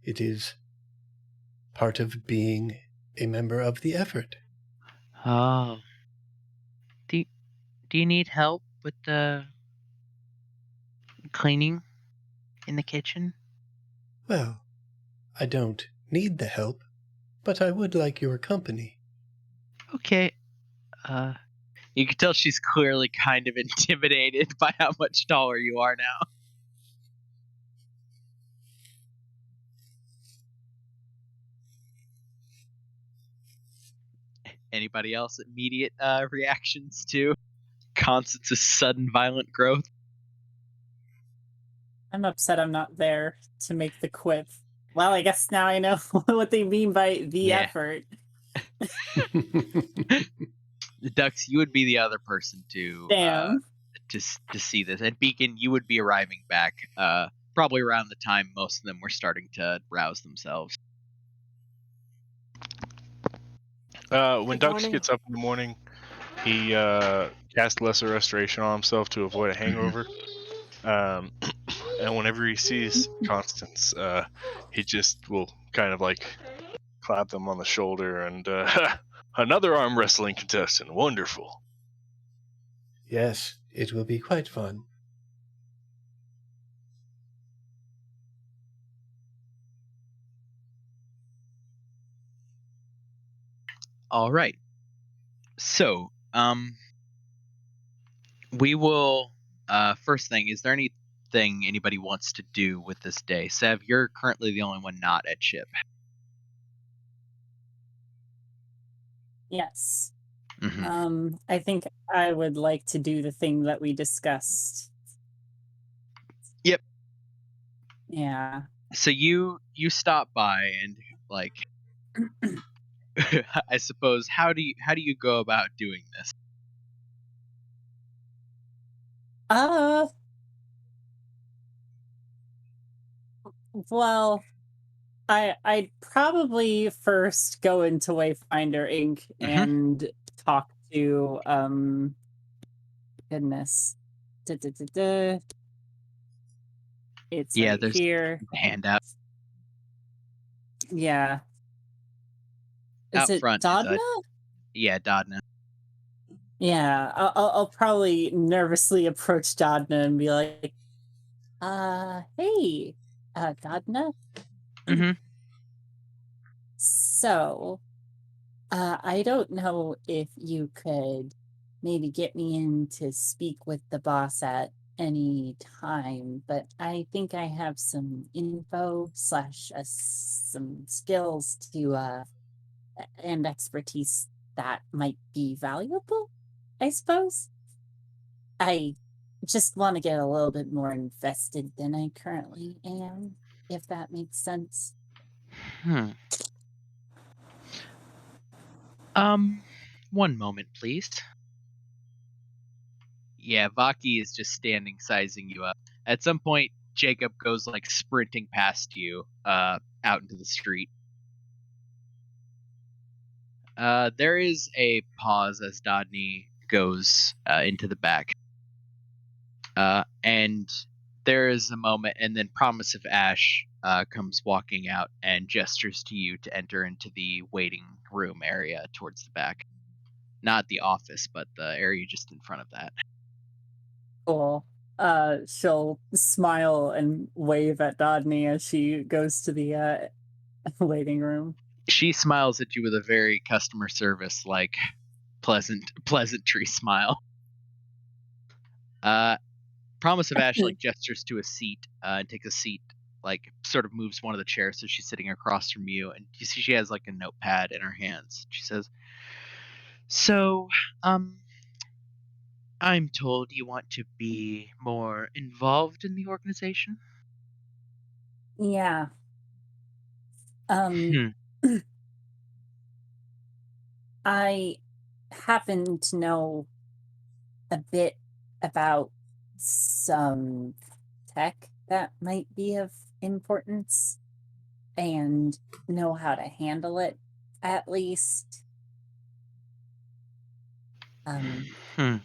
It is part of being a member of the effort. Oh. Do you need help with the cleaning in the kitchen? Well, I don't need the help, but I would like your company. Okay. You can tell she's clearly kind of intimidated by how much taller you are now. Anybody else immediate reactions to Constance's sudden violent growth? I'm upset I'm not there to make the quip. Well, I guess now I know what they mean by the effort. Dux, you would be the other person to see this. And Beacon, you would be arriving back probably around the time most of them were starting to rouse themselves. When Dux gets up in the morning, he casts Lesser Restoration on himself to avoid a hangover. And whenever he sees Constance, he just will kind of like clap them on the shoulder and another arm wrestling contestant. Wonderful. Yes, it will be quite fun. All right. So, we will, first thing, is there anything anybody wants to do with this day? Sev, you're currently the only one not at ship. Yes. Mhm. I think I would like to do the thing that we discussed. Yep. Yeah. So you stop by and like I suppose how do you go about doing this? Uh, well, I'd probably first go into Wayfinder Inc. Mhm. and talk to goodness. Duh, duh, duh, duh. It's Yeah, right there's here. a handout Yeah. Is out it front is Dodna? Dodna. Yeah, I'll probably nervously approach Dodna and be like, hey, Dodna. Mhm. So, I don't know if you could maybe get me in to speak with the boss at any time, but I think I have some info slash some skills to and expertise that might be valuable, I suppose. I just want to get a little bit more invested than I currently am, if that makes sense. Hmm. Um, one moment, please. Yeah, Vaki is just standing sizing you up. At some point, Jacob goes like sprinting past you, out into the street. There is a pause as Dodney goes into the back. And there is a moment, and then Promise of Ash comes walking out and gestures to you to enter into the waiting room area towards the back. Not the office, but the area just in front of that. Cool. She'll smile and wave at Dodney as she goes to the waiting room. She smiles at you with a very customer service like pleasantry smile. Uh, Promise of Ash like gestures to a seat and takes a seat, like sort of moves one of the chairs so she's sitting across from you, and you see she has like a notepad in her hands. She says, "So, um, I'm told you want to be more involved in the organization." Yeah. Um, Hmm. I happen to know a bit about some tech that might be of importance and know how to handle it, at least. Um, Hmm.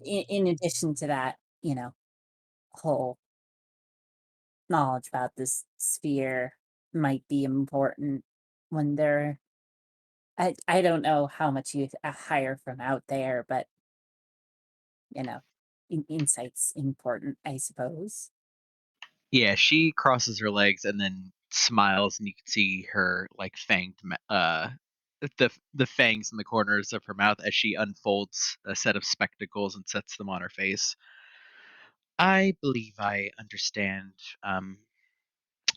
in addition to that, whole knowledge about this sphere might be important when they're. I don't know how much you hire from out there, but you know, insight's important, I suppose. Yeah, she crosses her legs and then smiles, and you can see her like the fangs in the corners of her mouth as she unfolds a set of spectacles and sets them on her face. I believe I understand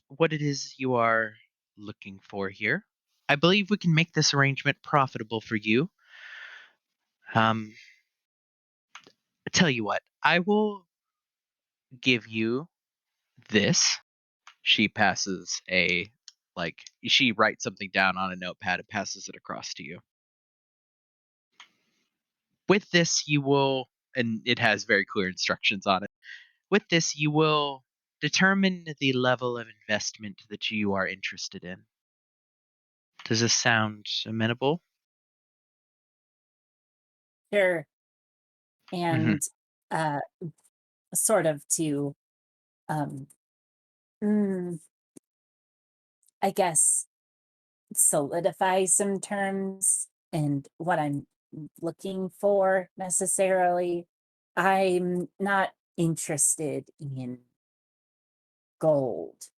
what it is you are looking for here. I believe we can make this arrangement profitable for you. Um, tell you what, I will give you this. She passes a like she writes something down on a notepad and passes it across to you. With this, you will, and it has very clear instructions on it. With this, you will determine the level of investment that you are interested in. Does this sound amenable? Sure. Hmm. And uh, sort of to, um, mm, I guess, solidify some terms and what I'm looking for necessarily. I'm not interested in gold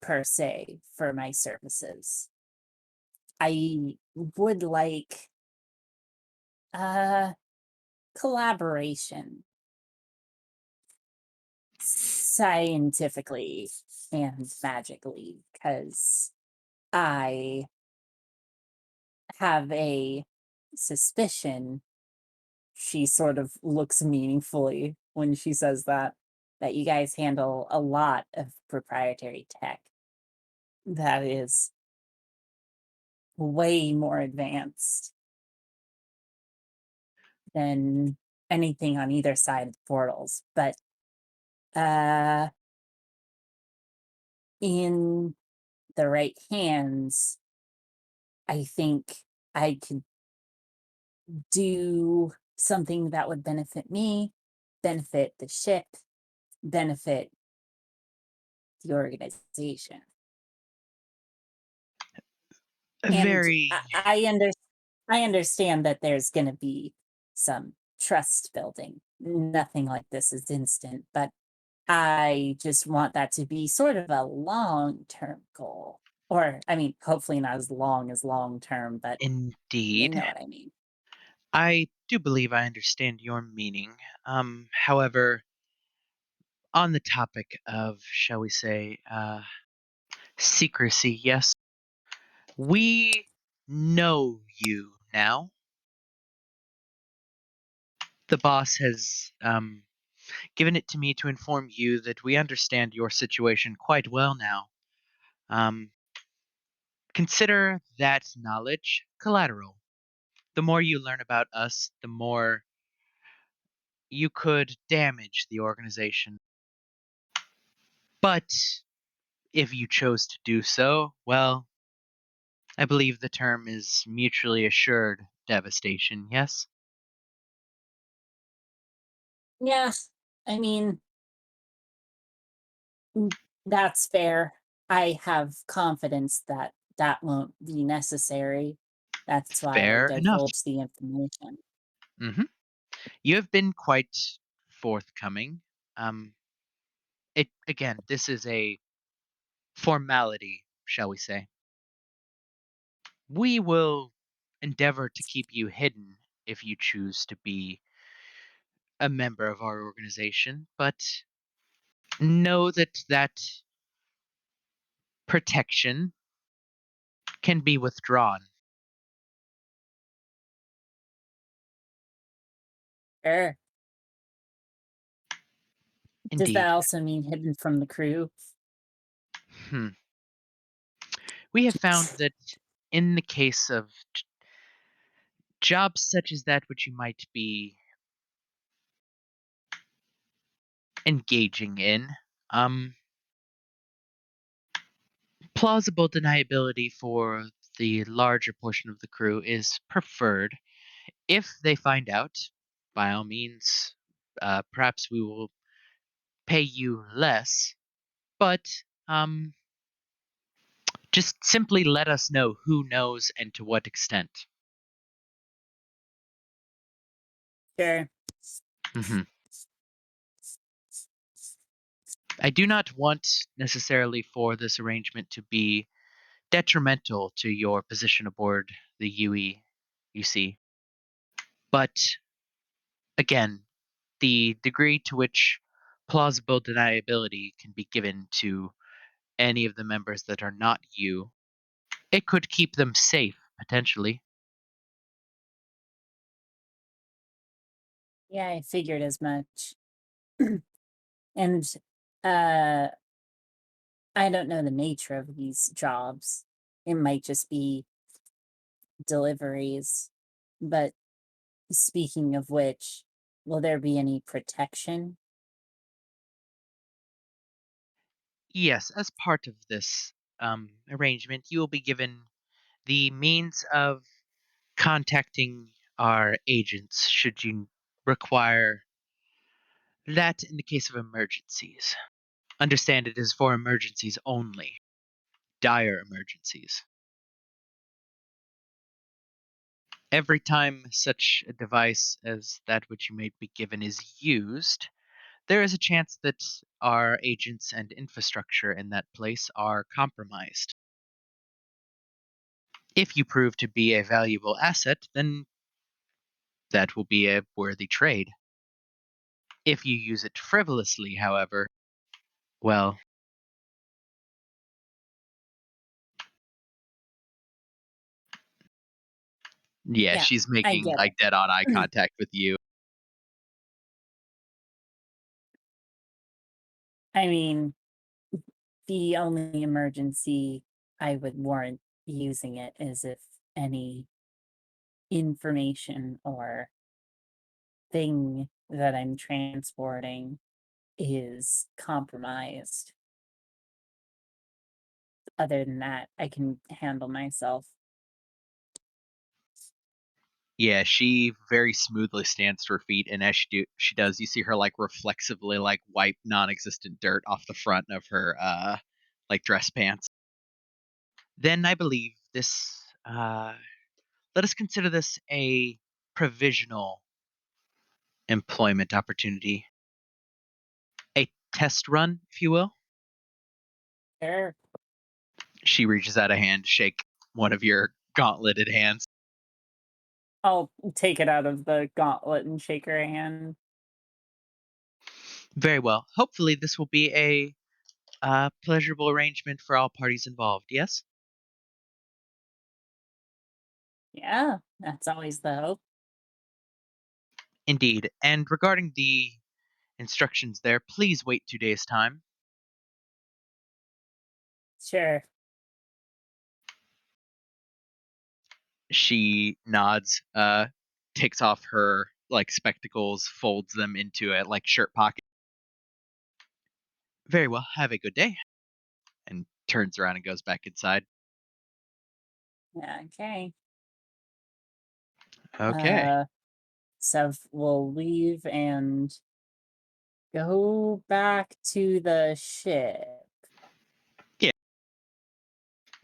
per se for my services. I would like uh collaboration scientifically and magically because I have a suspicion, she sort of looks meaningfully when she says that you guys handle a lot of proprietary tech that is way more advanced than anything on either side of the portals. But in the right hands, I think I could do something that would benefit me, benefit the ship, benefit the organization. And Very. I understand that there's going to be some trust building. Nothing like this is instant, but I just want that to be sort of a long-term goal. Or, I mean, hopefully not as long term, but you Indeed. know what I mean. I do believe I understand your meaning. However, on the topic of, shall we say, secrecy, yes, we know you now. The boss has given it to me to inform you that we understand your situation quite well now. Um, Consider that knowledge collateral. The more you learn about us, the more you could damage the organization. But if you chose to do so, well, I believe the term is mutually assured devastation, yes? Yeah, I mean, that's fair. I have confidence that that won't be necessary. That's why I Fair enough. divulge the information. Hmm. You have been quite forthcoming. Um, this is a formality, shall we say. We will endeavor to keep you hidden if you choose to be a member of our organization, but know that protection can be withdrawn. Sure. Does that Indeed. also mean hidden from the crew? Hmm. We have found that in the case of jobs such as that which you might be engaging in, um, plausible deniability for the larger portion of the crew is preferred. If they find out, by all means, perhaps we will pay you less, but um, just simply let us know who knows and to what extent. Sure. Hmm. I do not want necessarily for this arrangement to be detrimental to your position aboard the UE, you see. But again, the degree to which plausible deniability can be given to any of the members that are not you, it could keep them safe, potentially. Yeah, I figured as much. And uh I don't know the nature of these jobs. It might just be deliveries. But speaking of which, will there be any protection? Yes, as part of this arrangement, you will be given the means of contacting our agents should you require that in the case of emergencies. Understand it is for emergencies only, dire emergencies. Every time such a device as that which you may be given is used, there is a chance that our agents and infrastructure in that place are compromised. If you prove to be a valuable asset, then that will be a worthy trade. If you use it frivolously, however, well, Yeah, Yeah, she's I making get like it. dead on eye contact with you. I mean, the only emergency I would warrant using it is if any information or thing that I'm transporting is compromised. Other than that, I can handle myself. Yeah, she very smoothly stands to her feet, and as she does, you see her like reflexively like wipe non-existent dirt off the front of her like dress pants. Then I believe this. Let us consider this a provisional employment opportunity, a test run, if you will. Sure. She reaches out a hand to shake one of your gauntleted hands. I'll take it out of the gauntlet and shake her hand. Very well. Hopefully, this will be a pleasurable arrangement for all parties involved. Yes. Yeah, that's always the hope. Indeed. And regarding the instructions there, please wait 2 days' time. Sure. She nods, takes off her like spectacles, folds them into a like shirt pocket. Very well. Have a good day. And turns around and goes back inside. Okay. Okay. So we'll leave and go back to the ship.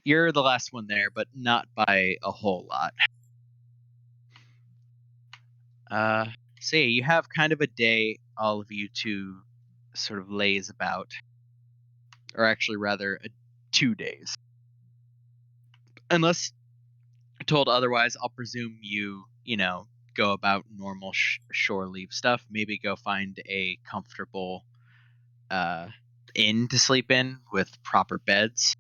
You're the last one there, but not by a whole lot. So yeah, you have kind of a day, all of you, to sort of laze about, or actually rather 2 days. Unless told otherwise, I'll presume you go about normal shore leave stuff. Maybe go find a comfortable inn to sleep in with proper beds.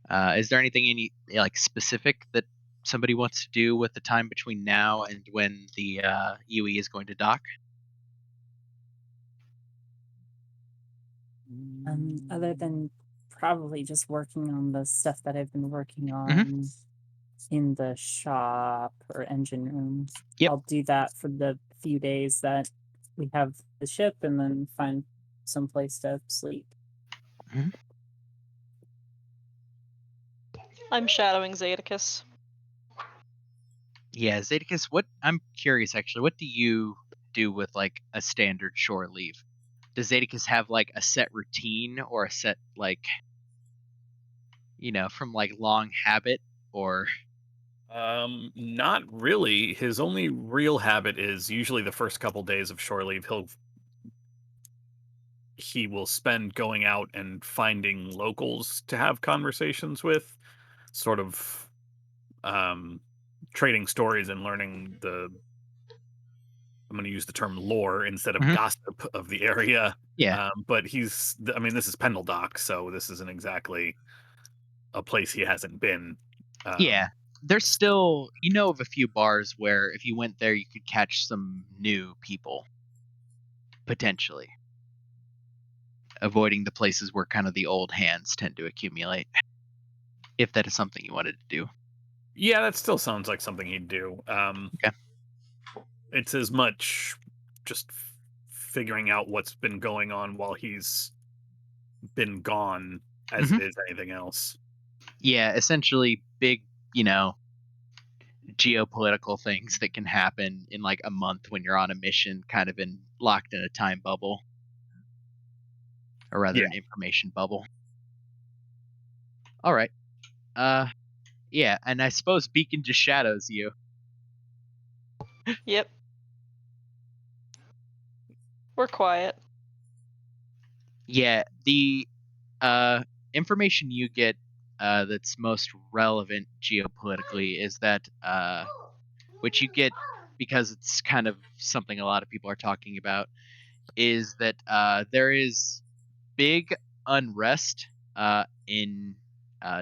Is there anything any like specific that somebody wants to do with the time between now and when the UE is going to dock? Other than probably just working on the stuff that I've been working Mm-hmm. on in the shop or engine room. Yep. I'll do that for the few days that we have the ship and then find some place to sleep. I'm shadowing Zadicus. Yeah, Zadicus, I'm curious actually, what do you do with like a standard shore leave? Does Zadicus have like a set routine or a set like from like long habit or Not really. His only real habit is usually the first couple days of shore leave. He will spend going out and finding locals to have conversations with, sort of trading stories and learning I'm going to use the term lore instead of Mhm. gossip of the area. Yeah. But this is Pendle Dock, so this isn't exactly a place he hasn't been. Yeah. There's still of a few bars where if you went there you could catch some new people potentially. Avoiding the places where kind of the old hands tend to accumulate. If that is something you wanted to do. Yeah, that still sounds like something he'd do. Okay. It's as much just figuring out what's been going on while he's been gone as it is anything else. Yeah, essentially big, geopolitical things that can happen in like a month when you're on a mission, kind of locked in a time bubble. Or rather Yeah. an information bubble. All right. Yeah, and I suppose Beacon just shadows you. Yep. We're quiet. Yeah, the information you get that's most relevant geopolitically is that which you get because it's kind of something a lot of people are talking about, is that there is big unrest in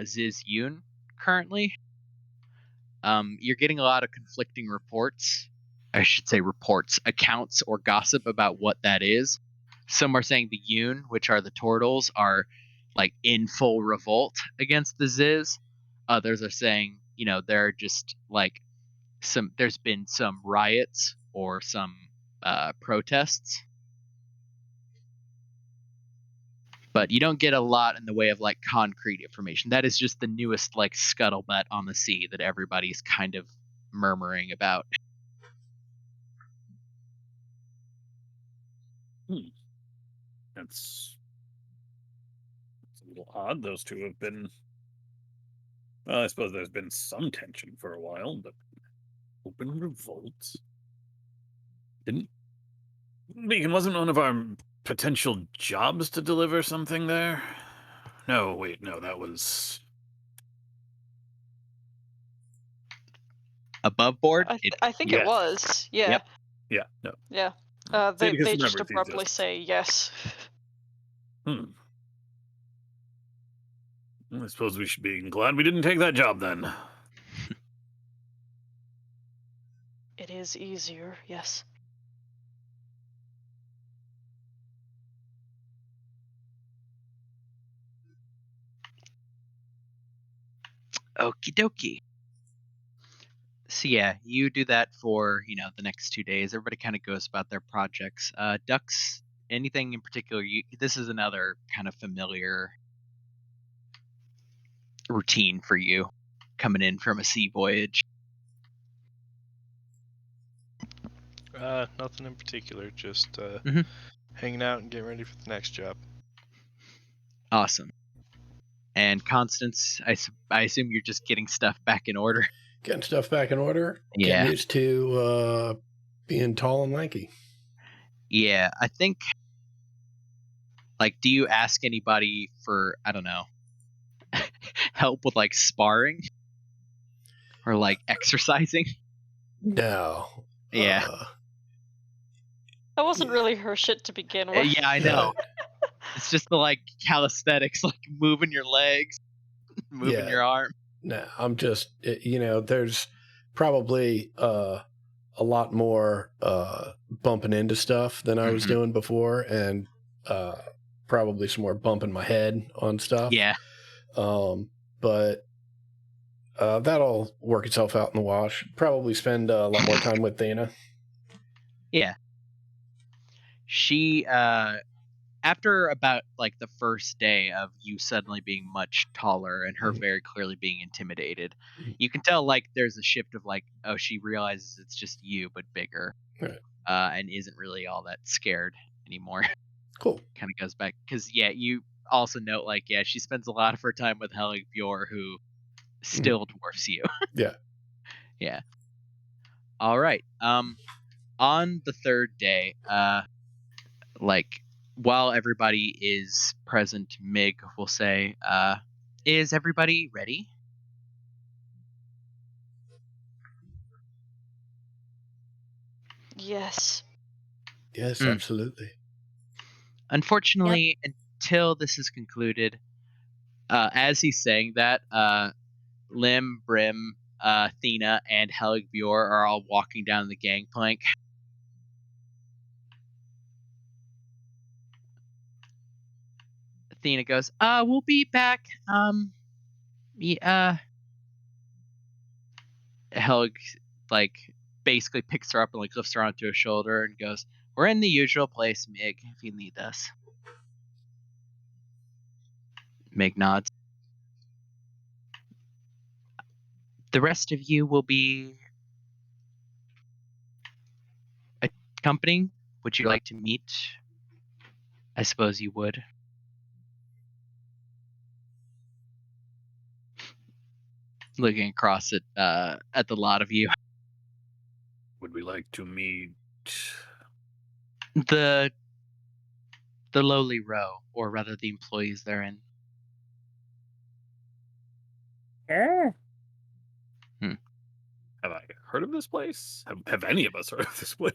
Ziz Yoon currently. You're getting a lot of conflicting reports. I should say reports, accounts, or gossip about what that is. Some are saying the Yoon, which are the Turtles, are like in full revolt against the Ziz. Others are saying, they're just like there's been some riots or some protests. But you don't get a lot in the way of like concrete information. That is just the newest like scuttlebutt on the sea that everybody's kind of murmuring about. That's a little odd. Those two have been. Well, I suppose there's been some tension for a while, but open revolts. Beacon, wasn't one of our potential jobs to deliver something there? No, wait, no, that was. Above board? I think Yes. it was. Yeah. Yep. Yeah, no. Yeah. See, They because just remember, it's abruptly just- say yes. I suppose we should be glad we didn't take that job then. It is easier, yes. Okie dokie. So yeah, you do that for, the next 2 days. Everybody kind of goes about their projects. Ducks, anything in particular? This is another kind of familiar routine for you coming in from a sea voyage. Nothing in particular. Just Mhm. hanging out and getting ready for the next job. Awesome. And Constance, I assume you're just getting stuff back in order. Getting stuff back in order. Yeah. Getting used to being tall and lanky. Yeah, I think. Like, do you ask anybody for, I don't know, help with like sparring or like exercising? No. Yeah. That wasn't really her shit to begin with. Yeah, I know. It's just the like calisthenics, like moving your legs, moving Yeah. your arm. No, I'm just, there's probably a lot more bumping into stuff than I was Mhm. doing before, and probably some more bumping my head on stuff. Yeah. But that'll work itself out in the wash. Probably spend a lot more time with Thena. Yeah. She, after about like the first day of you suddenly being much taller and her Mhm. very clearly being intimidated, Mhm. you can tell like there's a shift of like, oh, she realizes it's just you but bigger, Right. and isn't really all that scared anymore. Cool. Kind of goes back because you also note like she spends a lot of her time with Helig Bjor, who still dwarfs you. Yeah. Yeah. All right. On the third day, like while everybody is present, Mig will say, "Is everybody ready?" Yes. Yes, Mm. absolutely. Unfortunately, until this is concluded, as he's saying that, Lim, Brim, Thena, and Helig Bjor are all walking down the gangplank. Athena goes, we'll be back. Helig, like, basically picks her up and, like, lifts her onto his shoulder and goes, we're in the usual place, Mig, if you need us. Mig nods. The rest of you will be accompanying. Would you like to meet? I suppose you would. Looking across at the lot of you. Would we like to meet? The lowly row, or rather the employees therein. Sure. Have I heard of this place? Have any of us heard of this place?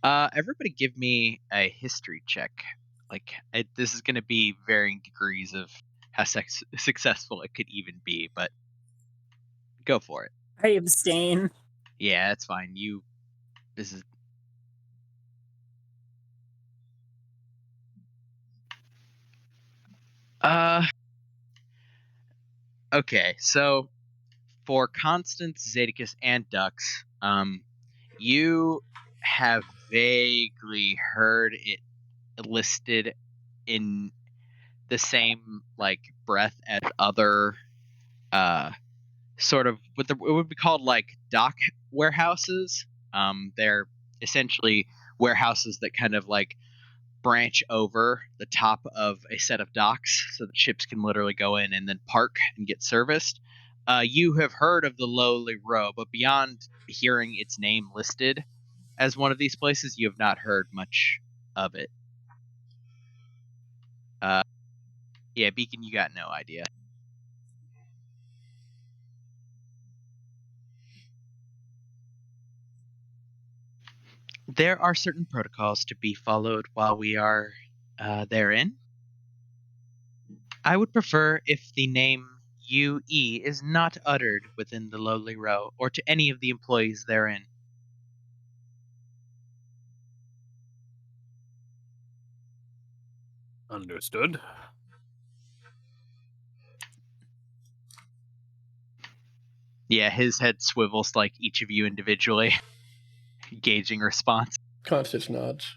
Everybody give me a history check. Like, this is going to be varying degrees of how successful it could even be, but go for it. I abstain. Yeah, that's fine. This is okay. So for Constance, Zadicus, and Dux, you have vaguely heard it listed in the same like breath as other sort of it would be called like dock warehouses. They're essentially warehouses that kind of like branch over the top of a set of docks so that ships can literally go in and then park and get serviced. You have heard of the Lowly Row, but beyond hearing its name listed as one of these places, you have not heard much of it. Yeah, Beacon, you got no idea. There are certain protocols to be followed while we are therein. I would prefer if the name UE is not uttered within the Lowly Row or to any of the employees therein. Understood. Yeah, his head swivels like each of you individually, gauging response. Constance nods.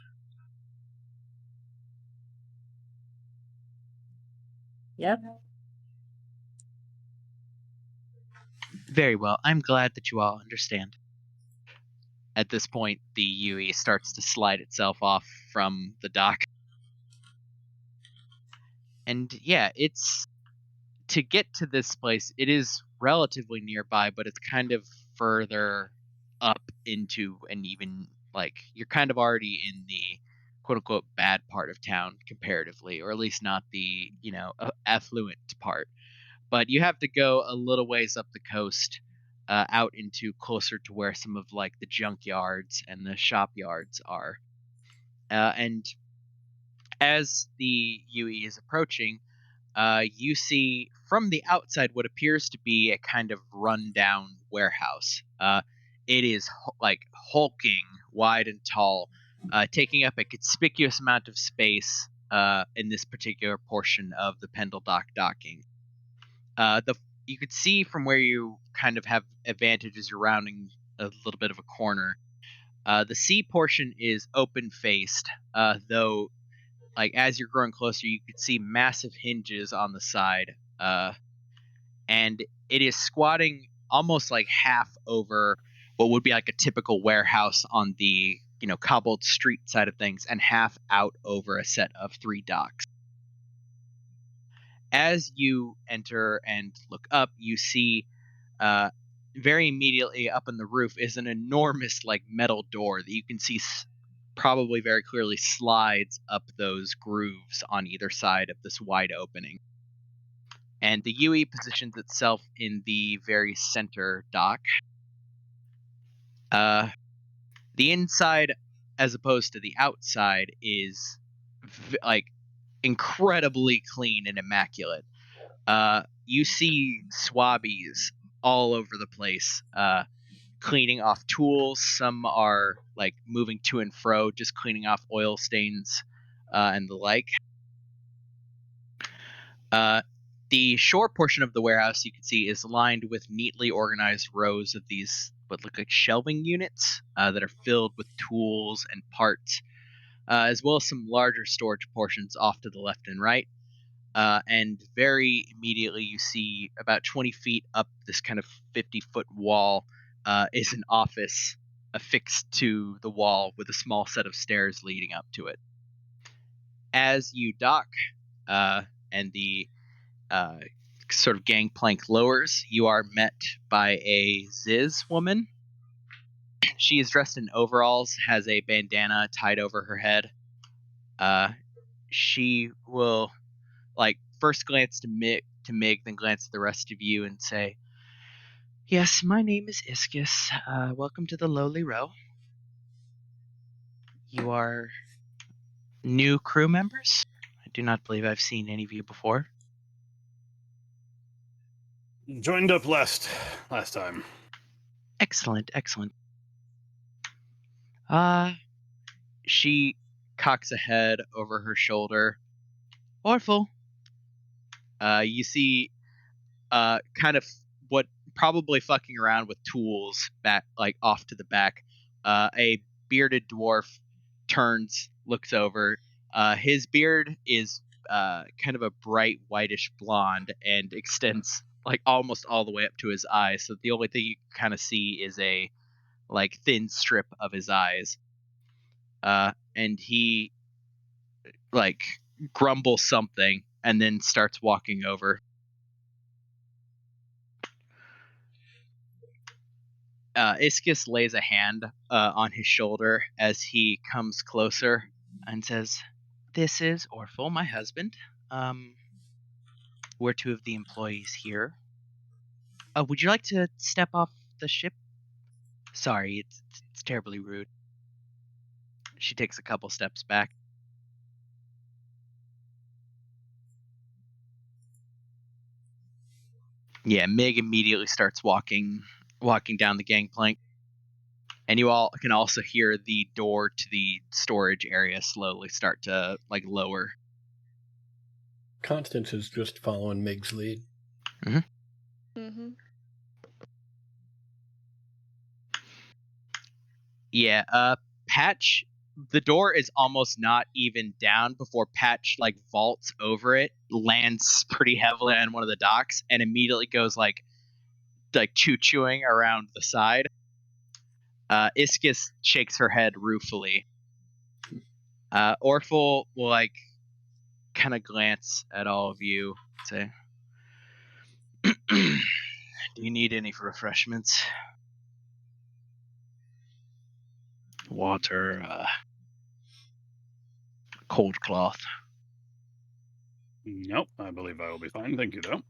Yep. Very well. I'm glad that you all understand. At this point, the UE starts to slide itself off from the dock. And yeah, it's to get to this place, it is relatively nearby, but it's kind of further up into an even like you're kind of already in the quote unquote bad part of town comparatively, or at least not the, affluent part. But you have to go a little ways up the coast, out into closer to where some of like the junkyards and the shop yards are. And as the UE is approaching, you see from the outside what appears to be a kind of rundown warehouse. It is like hulking, wide and tall, taking up a conspicuous amount of space in this particular portion of the Pendle Dock docking. You could see from where you kind of have advantages, you're rounding a little bit of a corner. The sea portion is open faced, though like as you're growing closer, you could see massive hinges on the side, and it is squatting almost like half over what would be like a typical warehouse on the cobbled street side of things, and half out over a set of 3 docks. As you enter and look up, you see very immediately up on the roof is an enormous like metal door that you can see probably very clearly slides up those grooves on either side of this wide opening. And the UE positions itself in the very center dock. The inside, as opposed to the outside, is like incredibly clean and immaculate. You see swabbies all over the place, cleaning off tools. Some are like moving to and fro, just cleaning off oil stains and the like. The shore portion of the warehouse you can see is lined with neatly organized rows of these what look like shelving units that are filled with tools and parts, as well as some larger storage portions off to the left and right. And very immediately you see about 20 feet up this kind of 50-foot wall is an office affixed to the wall with a small set of stairs leading up to it. As you dock and the sort of gangplank lowers, you are met by a Ziz woman. She is dressed in overalls, has a bandana tied over her head. She will first glance to Mig, then glance at the rest of you and say, "Yes, my name is Iskis. Welcome to the Lowly Row. You are new crew members? I do not believe I've seen any of you before." Joined up last time. Excellent, excellent. She cocks a head over her shoulder. Orphle. You see, kind of what probably fucking around with tools back, like off to the back. A bearded dwarf turns, looks over. His beard is kind of a bright whitish blonde and extends like almost all the way up to his eyes. So the only thing you kind of see is a like thin strip of his eyes. And he like grumbles something and then starts walking over. Iskis lays a hand on his shoulder as he comes closer and says, "This is Orphle, my husband. We're two of the employees here. Would you like to step off the ship? Sorry, it's terribly rude." She takes a couple steps back. Yeah, Mig immediately starts walking down the gangplank. And you all can also hear the door to the storage area slowly start to like lower. Constance is just following Mig's lead. Mm-hmm. Yeah, Patch, the door is almost not even down before Patch like vaults over it, lands pretty heavily on one of the docks, and immediately goes like choo-chooing around the side. Iskis shakes her head ruefully. Orphle will like kind of glance at all of you, say, "Do you need any refreshments? Water, cold cloth?" Nope, I believe I will be fine. Thank you, though.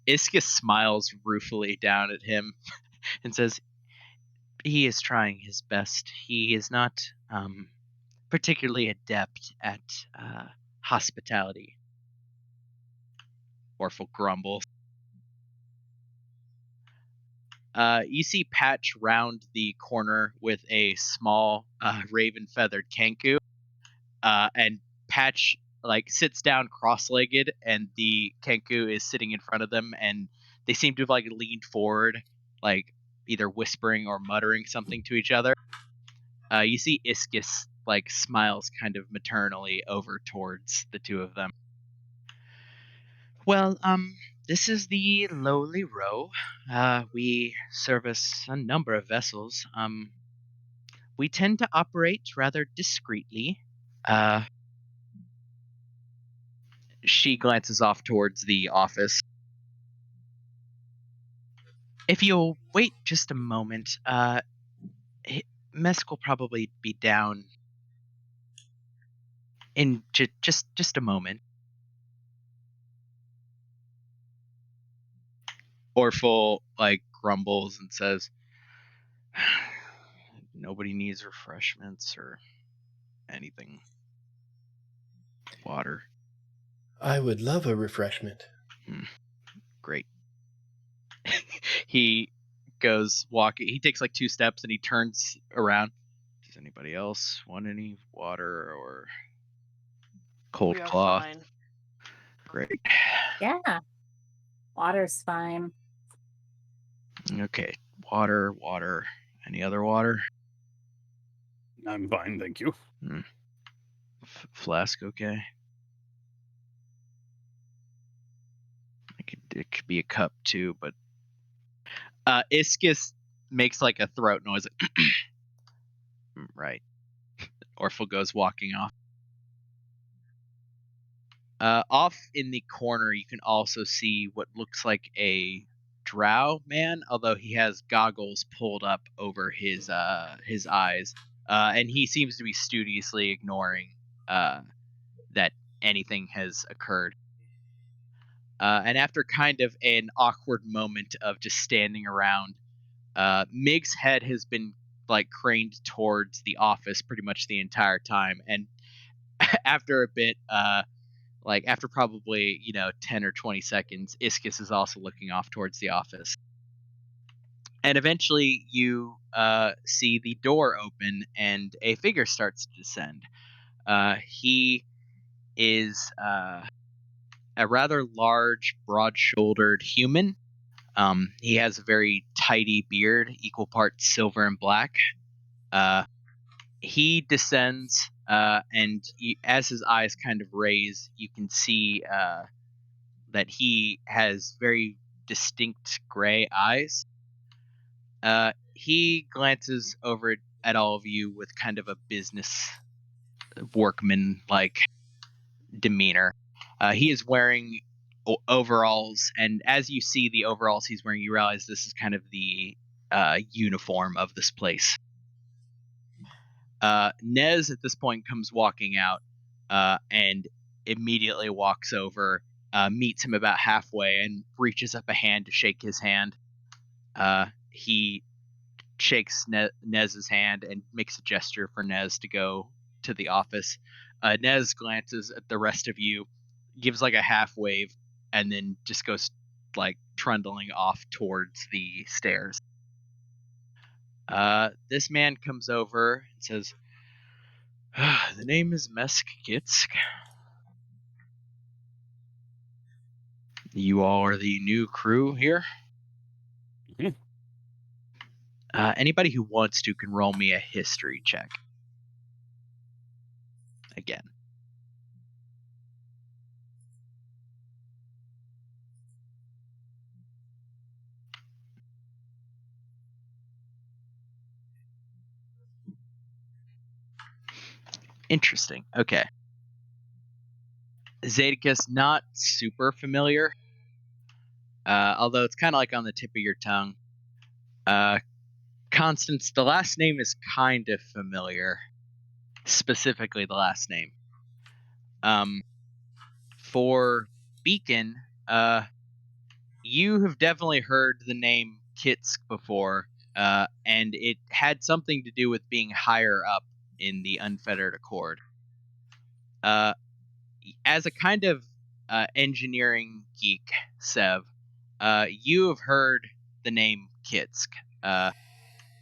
Iskis smiles ruefully down at him and says, "He is trying his best. He is not particularly adept at hospitality." Orphle grumbles. You see Patch round the corner with a small raven-feathered Kenku, and Patch like sits down cross-legged, and the Kenku is sitting in front of them, and they seem to have like leaned forward, like either whispering or muttering something to each other. You see Iskis like smiles kind of maternally over towards the two of them. "Well, this is the Lowly Row. We service a number of vessels. We tend to operate rather discreetly." She glances off towards the office. "If you'll wait just a moment, Mesk will probably be down in just a moment." Orphle like grumbles and says, "Nobody needs refreshments or anything. Water." I would love a refreshment. Great. He goes walking. He takes like 2 steps and he turns around. "Does anybody else want any water or cold We are cloth?" fine. Great. Yeah. Water's fine. Okay. Water. Any other water? I'm fine, thank you. Flask, okay. It could be a cup too, but Iskis makes like a throat noise. Right. Orphle goes walking off. Off in the corner, you can also see what looks like a drow man, although he has goggles pulled up over his eyes, and he seems to be studiously ignoring that anything has occurred. And after kind of an awkward moment of just standing around, Mig's head has been like craned towards the office pretty much the entire time, and after a bit, Like after probably 10 or 20 seconds, Iskis is also looking off towards the office. And eventually you see the door open and a figure starts to descend. He is a rather large, broad-shouldered human. He has a very tidy beard, equal parts silver and black. He descends, and as his eyes kind of raise, you can see that he has very distinct gray eyes. He glances over at all of you with kind of a business workman-like demeanor. He is wearing overalls, and as you see the overalls he's wearing, you realize this is kind of the uniform of this place. Nez at this point comes walking out and immediately walks over, meets him about halfway, and reaches up a hand to shake his hand. He shakes Nez's hand and makes a gesture for Nez to go to the office. Nez glances at the rest of you, gives like a half wave, and then just goes like trundling off towards the stairs. This man comes over and says, "The name is Mesk Kitsk. You all are the new crew here. Mhm. Anybody who wants to can roll me a history check. Again. Interesting. Okay. Zeticus, not super familiar. Although it's kind of like on the tip of your tongue. Constance, the last name is kind of familiar. Specifically the last name. For Beacon, you have definitely heard the name Kitsk before, and it had something to do with being higher up in the Unfettered Accord. As a kind of engineering geek, Sev, you have heard the name Kitsk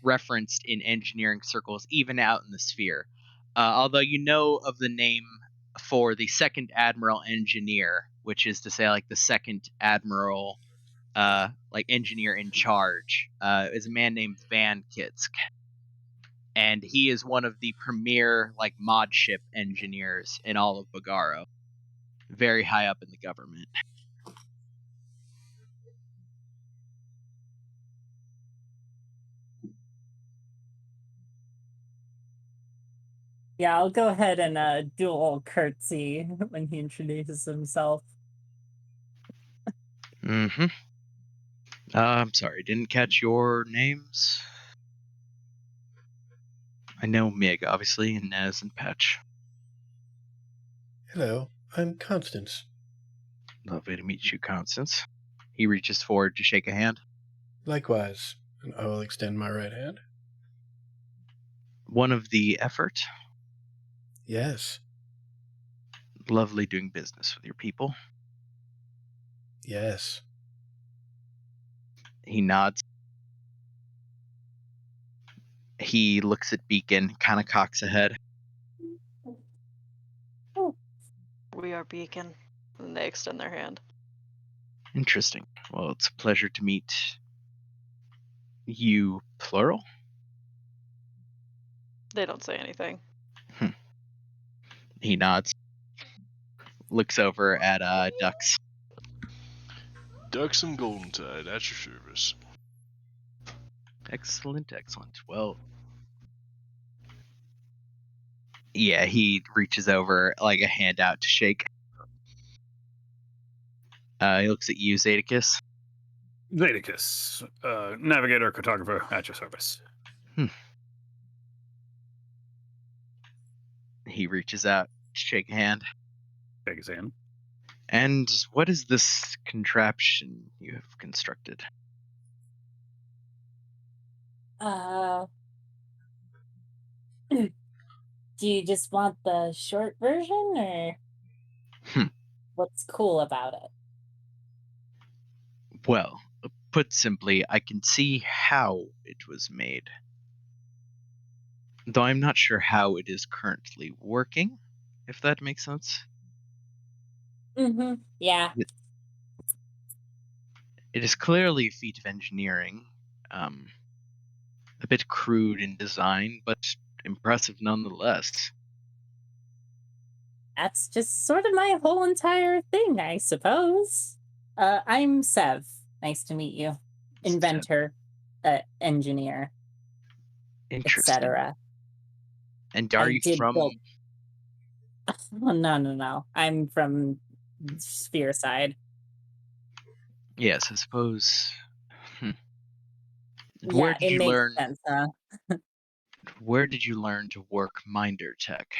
referenced in engineering circles, even out in the sphere. Although you know of the name for the second admiral engineer, which is to say, like the second admiral, like engineer in charge, is a man named Van Kitsk, and he is one of the premier like mod ship engineers in all of Bagaro, very high up in the government. Yeah, I'll go ahead and do a little curtsy when he introduces himself. Mm-hmm. I'm sorry, didn't catch your names. I know Mig, obviously, and Nez and Patch. Hello, I'm Constance. Lovely to meet you, Constance. He reaches forward to shake a hand. Likewise, and I will extend my right hand. One of the effort. Yes, Lovely doing business with your people. yes. He nods. He looks at Beacon, kind of cocks a head. We are Beacon. And they extend their hand. Interesting. Well, it's a pleasure to meet you, plural. They don't say anything. He nods. Looks over at Dux. Ducks and Golden Tide at your service. Excellent, excellent. Well, yeah, he reaches over like a hand out to shake. He looks at you, Zeticus. Zeticus, navigator, cartographer at your service. He reaches out to shake a hand. Take his hand. And what is this contraption you have constructed? Do you just want the short version, or? What's cool about it? Well, put simply, I can see how it was made, though I'm not sure how it is currently working, if that makes sense. Mm-hmm. Yeah. It it is clearly a feat of engineering, um, a bit crude in design, but impressive nonetheless. That's just sort of my whole entire thing, I suppose. I'm Sev. Nice to meet you. So, Inventor, engineer, interesting. etc. And are I you did from? build. Oh, no. I'm from Sphere side. Yes, I suppose. Hmm. Where Yeah, did it you makes learn? sense, huh? Where did you learn to work Minder Tech?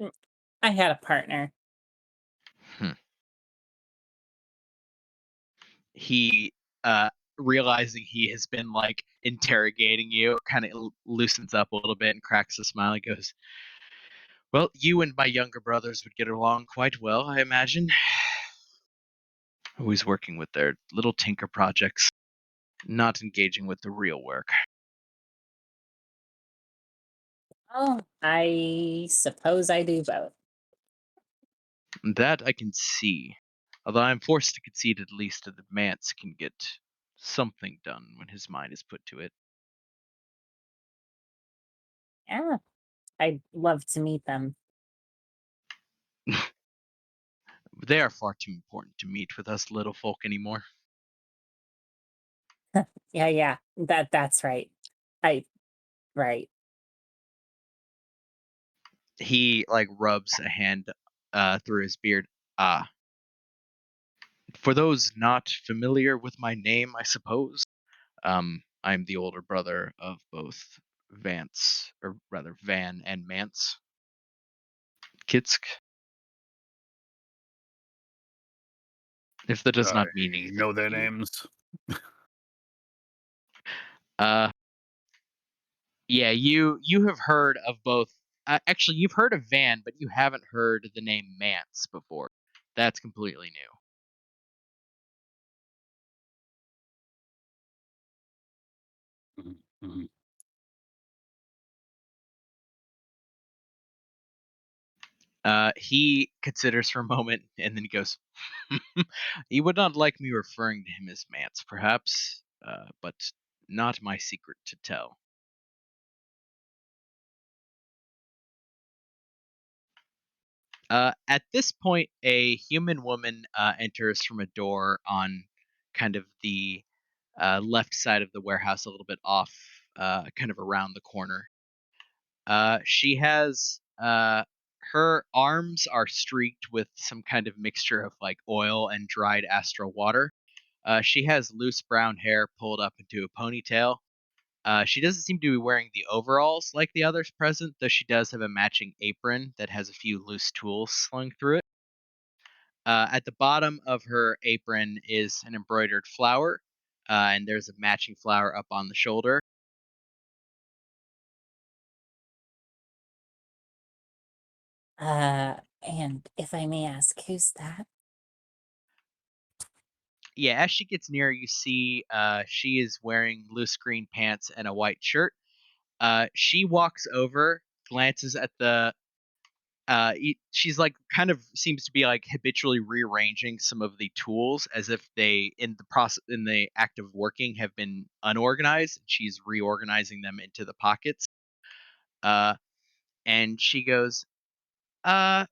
Mm, I had a partner. Hmm. He, uh, realizing he has been like interrogating you, kind of loosens up a little bit and cracks a smile. He goes, "Well, you and my younger brothers would get along quite well, I imagine. Always working with their little tinker projects, not engaging with the real work." Oh, I suppose I do both. That I can see. Although I'm forced to concede at least that the Mance can get something done when his mind is put to it. Yeah, I'd love to meet them. They are far too important to meet with us little folk anymore. Yeah. That's right. I right. He like rubs a hand through his beard. Ah, for those not familiar with my name, I suppose, I'm the older brother of both Vance, or rather Van and Mance. Kitsk, if that does I not mean anything know their to you. names. Uh, yeah, you have heard of both. Actually, you've heard of Van, but you haven't heard the name Mance before. That's completely new. Mhm, mhm. He considers for a moment, and then he goes, "He would not like me referring to him as Mance, perhaps, but not my secret to tell." At this point, a human woman enters from a door on kind of the left side of the warehouse, a little bit off, kind of around the corner. She has her arms are streaked with some kind of mixture of like oil and dried astral water. She has loose brown hair pulled up into a ponytail. She doesn't seem to be wearing the overalls like the others present, though she does have a matching apron that has a few loose tools slung through it. At the bottom of her apron is an embroidered flower, and there's a matching flower up on the shoulder. And if I may ask, who's that? Yeah, as she gets near, you see she is wearing loose green pants and a white shirt. She walks over, glances at the. She's like kind of seems to be like habitually rearranging some of the tools as if they in the process in the act of working have been unorganized. She's reorganizing them into the pockets. Uh, and she goes, Uh,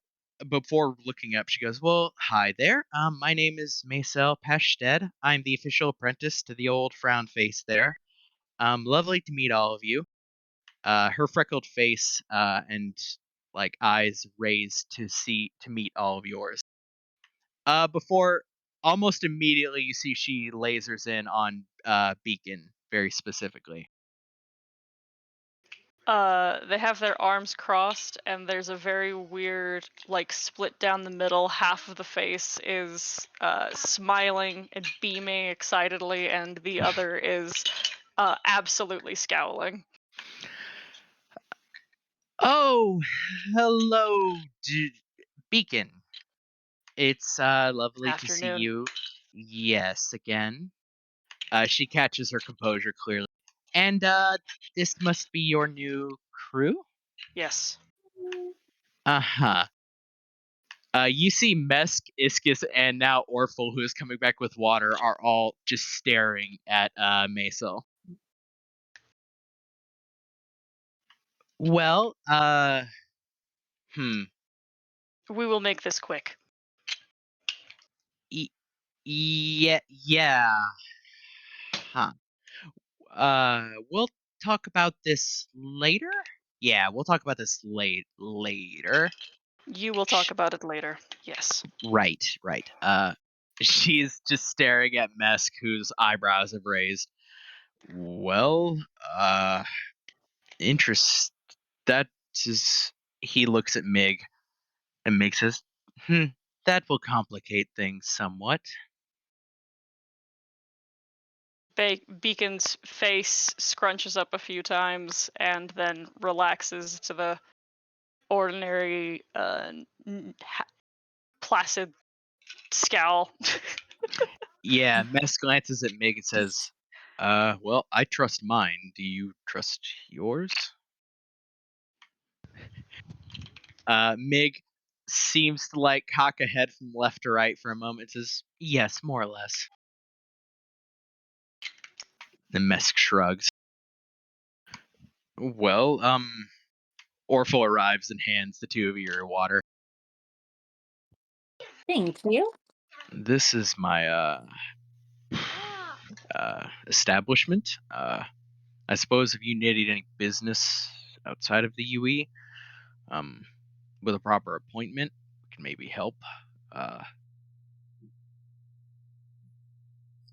before looking up, she goes, "Well, hi there. My name is Maisel Pashted. I'm the official apprentice to the old frown face there. Lovely to meet all of you." Her freckled face and like eyes raised to meet all of yours. Before almost immediately you see she lasers in on Beacon very specifically. They have their arms crossed, and there's a very weird, like, split down the middle. Half of the face is smiling and beaming excitedly, and the other is absolutely scowling. Oh, hello, Beacon, it's lovely to see Afternoon. you. Yes, again. She catches her composure clearly. And this must be your new crew? Yes. Uh-huh. You see Mesk, Iskis, and now Orful, who is coming back with water, are all just staring at Maisel. Well, We will make this quick. yeah. Huh. We'll talk about this later? Yeah, we'll talk about this later. You will talk about it later. Yes. Right. She's just staring at Mesk, whose eyebrows have raised. Well, interest. That is. He looks at Mig, and Mig says, that will complicate things somewhat. Beacon's face scrunches up a few times and then relaxes to the ordinary, placid scowl. Yeah, Mesk glances at Mig and says, well, I trust mine. Do you trust yours? Mig seems to like cock a head from left to right for a moment, says, yes, more or less. The Mesk shrugs. Well, Orful arrives and hands the two of you your water. Thank you. This is my establishment. I suppose if you needed any business outside of the UE, with a proper appointment, we can maybe help.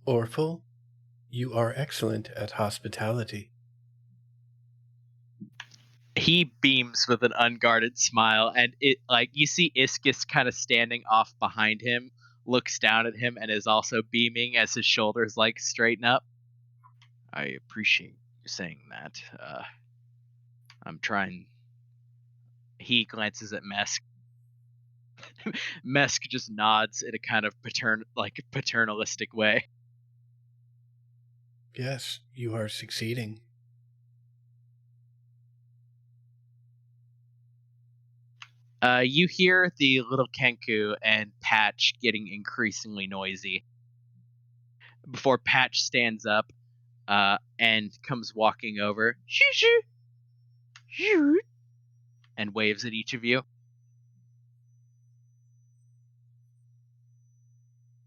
Orful, you are excellent at hospitality. He beams with an unguarded smile, and you see Iskis kind of standing off behind him, looks down at him, and is also beaming as his shoulders straighten up. I appreciate you saying that. I'm trying. He glances at Mesk. Mesk just nods in a kind of paternalistic way. Yes, you are succeeding. You hear the little Kenku and Patch getting increasingly noisy. Before Patch stands up and comes walking over, and waves at each of you.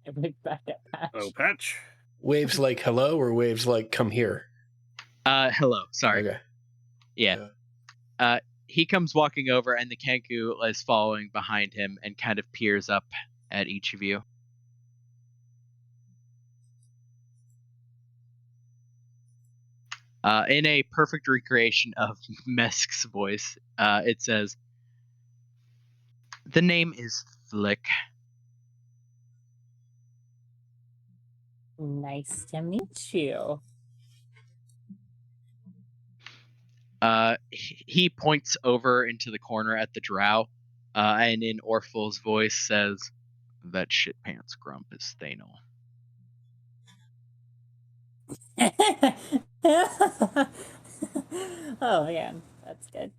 I went back at Patch. Oh, Patch. Waves like hello or waves like come here? Hello, sorry. Okay. Yeah. He comes walking over, and the Kenku is following behind him and kind of peers up at each of you. In a perfect recreation of Mesk's voice, it says, the name is Flick. Nice to meet you. He points over into the corner at the drow, and in Orful's voice says, that shit pants grump is Thanol. Oh man, that's good.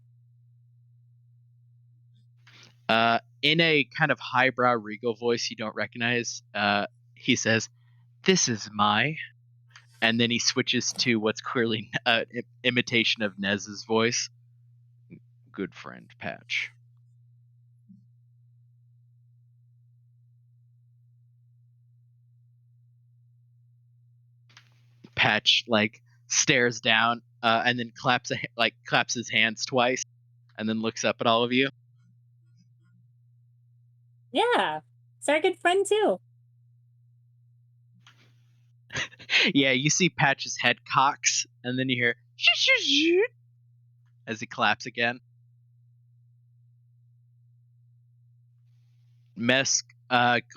In a kind of highbrow regal voice you don't recognize, he says, this is my... And then he switches to what's clearly an imitation of Nez's voice. Good friend, Patch. Patch stares down and then claps his hands twice, and then looks up at all of you. Yeah, it's our good friend too. Yeah, you see Patch's head cocks, and then you hear as he claps again. Mesk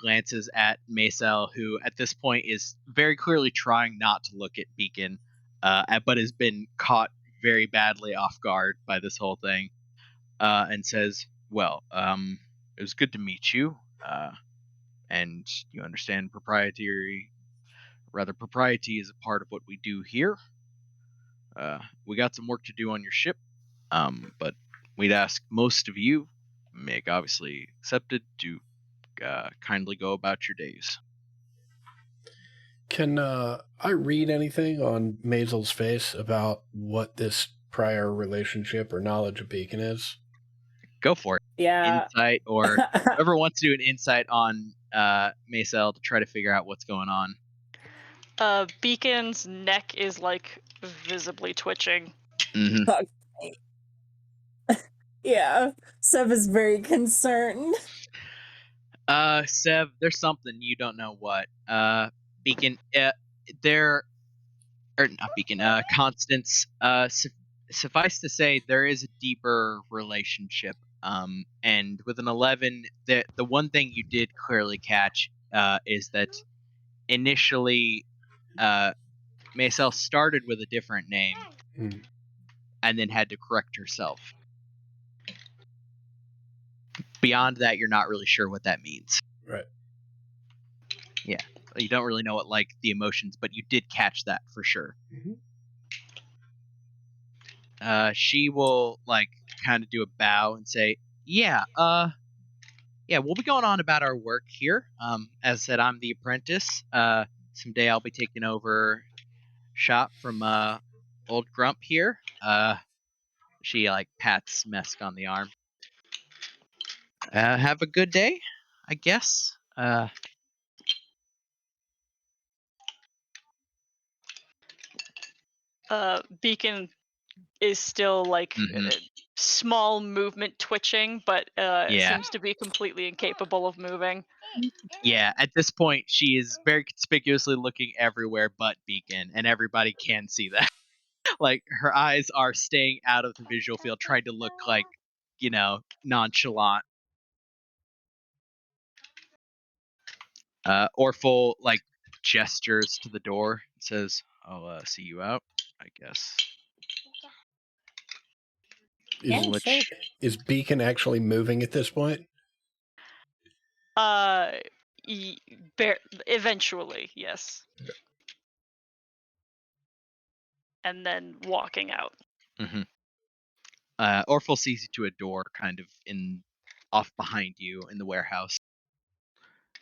glances at Maisel, who at this point is very clearly trying not to look at Beacon, but has been caught very badly off guard by this whole thing, and says, well, it was good to meet you. And you understand propriety is a part of what we do here. We got some work to do on your ship, but we'd ask most of you, Meg obviously accepted, to kindly go about your days. Can I read anything on Maisel's face about what this prior relationship or knowledge of Beacon is? Go for it. Yeah. Insight, or whoever wants to do an insight on Maisel to try to figure out what's going on. Beacon's neck is like visibly twitching. Mm-hmm. Yeah. Seb is very concerned. Sev, there's something you don't know what. Beacon, not Beacon, Constance, suffice to say, there is a deeper relationship. And with an 11, the one thing you did clearly catch is that initially, Maisel started with a different name and then had to correct herself. Beyond that, you're not really sure what that means. Right. Yeah. You don't really know what, like, the emotions, but you did catch that for sure. Mm-hmm. She will, like, kind of do a bow and say, yeah, we'll be going on about our work here. As I said, I'm the apprentice. Someday I'll be taking over shop from old Grump here. She, like, pats Mesk on the arm. Have a good day, I guess. Beacon is still like small movement twitching, but seems to be completely incapable of moving. Yeah, at this point, she is very conspicuously looking everywhere but Beacon, and everybody can see that. Like, her eyes are staying out of the visual field, trying to look like, nonchalant. Orphle, like, gestures to the door and says, I'll see you out, I guess. Is Beacon actually moving at this point? Eventually, yes. Okay. And then walking out. Mm-hmm. Orphle sees you to a door kind of off behind you in the warehouse.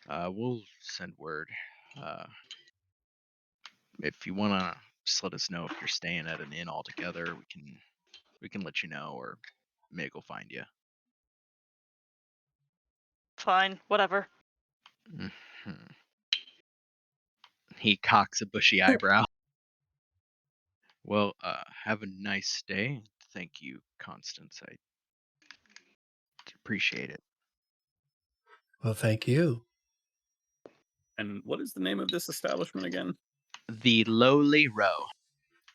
We'll send word. If you want to just let us know if you're staying at an inn altogether, we can let you know, or Meg will find you. Fine, whatever. Mm-hmm. He cocks a bushy eyebrow. Well, have a nice day. Thank you, Constance. I appreciate it. Well, thank you. And what is the name of this establishment again? The Lowly Row.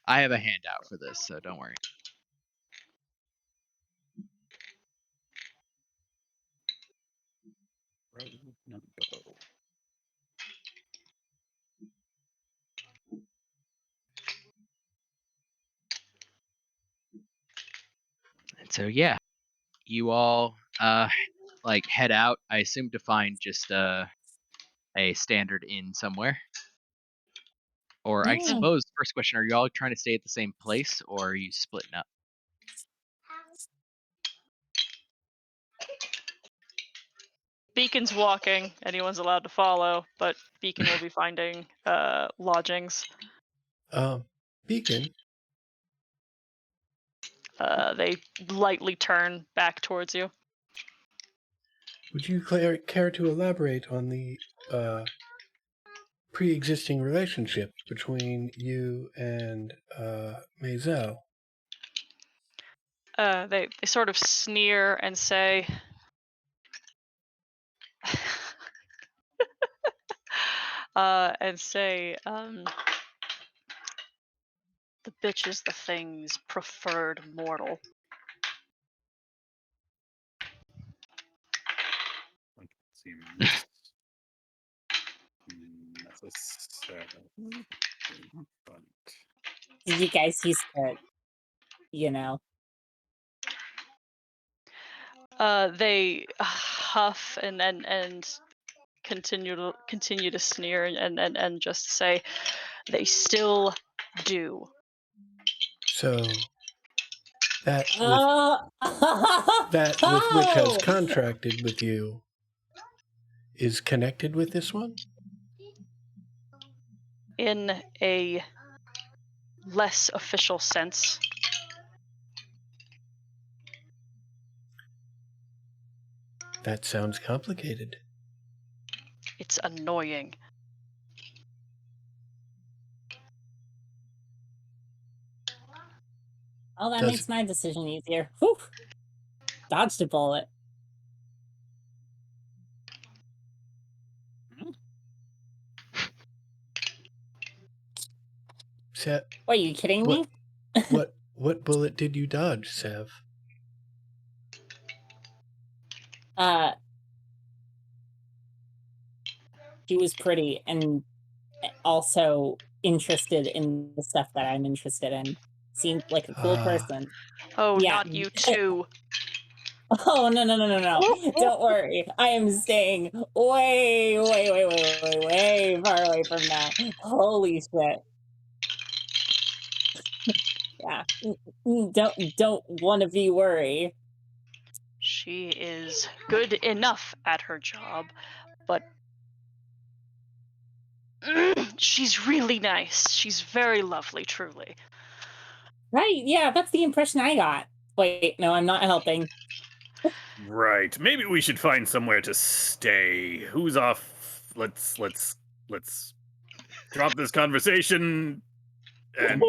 I have a handout for this, so don't worry. And so, yeah, you all like head out. I assume to find just a standard inn somewhere. Or I suppose, first question, are you all trying to stay at the same place, or are you splitting up? Beacon's walking. Anyone's allowed to follow, but Beacon will be finding lodgings. Beacon? They lightly turn back towards you. Would you care to elaborate on the pre-existing relationship between you and Maisel? They sort of sneer and say, the bitch is the thing's preferred mortal. Seems necessary. Did you guys use the, They huff and continue to sneer and just say, "They still do." So that with Oh! which has contracted with you is connected with this one? In a less official sense. That sounds complicated. It's annoying. Oh, that Does- makes my decision easier. Whew. Dodged a bullet. Sev, What, are you kidding me? what bullet did you dodge, Sev? She was pretty and also interested in the stuff that I'm interested in. Seemed like a cool Ah. person. Oh, Yeah. not you too. Oh, no. Don't worry. I am staying way far away from that. Holy shit. Yeah. Don't want to be worried. She is good enough at her job, but she's really nice. She's very lovely, truly. Right, yeah, that's the impression I got. Wait, no, I'm not helping. Right. Maybe we should find somewhere to stay. Who's off? Let's drop this conversation and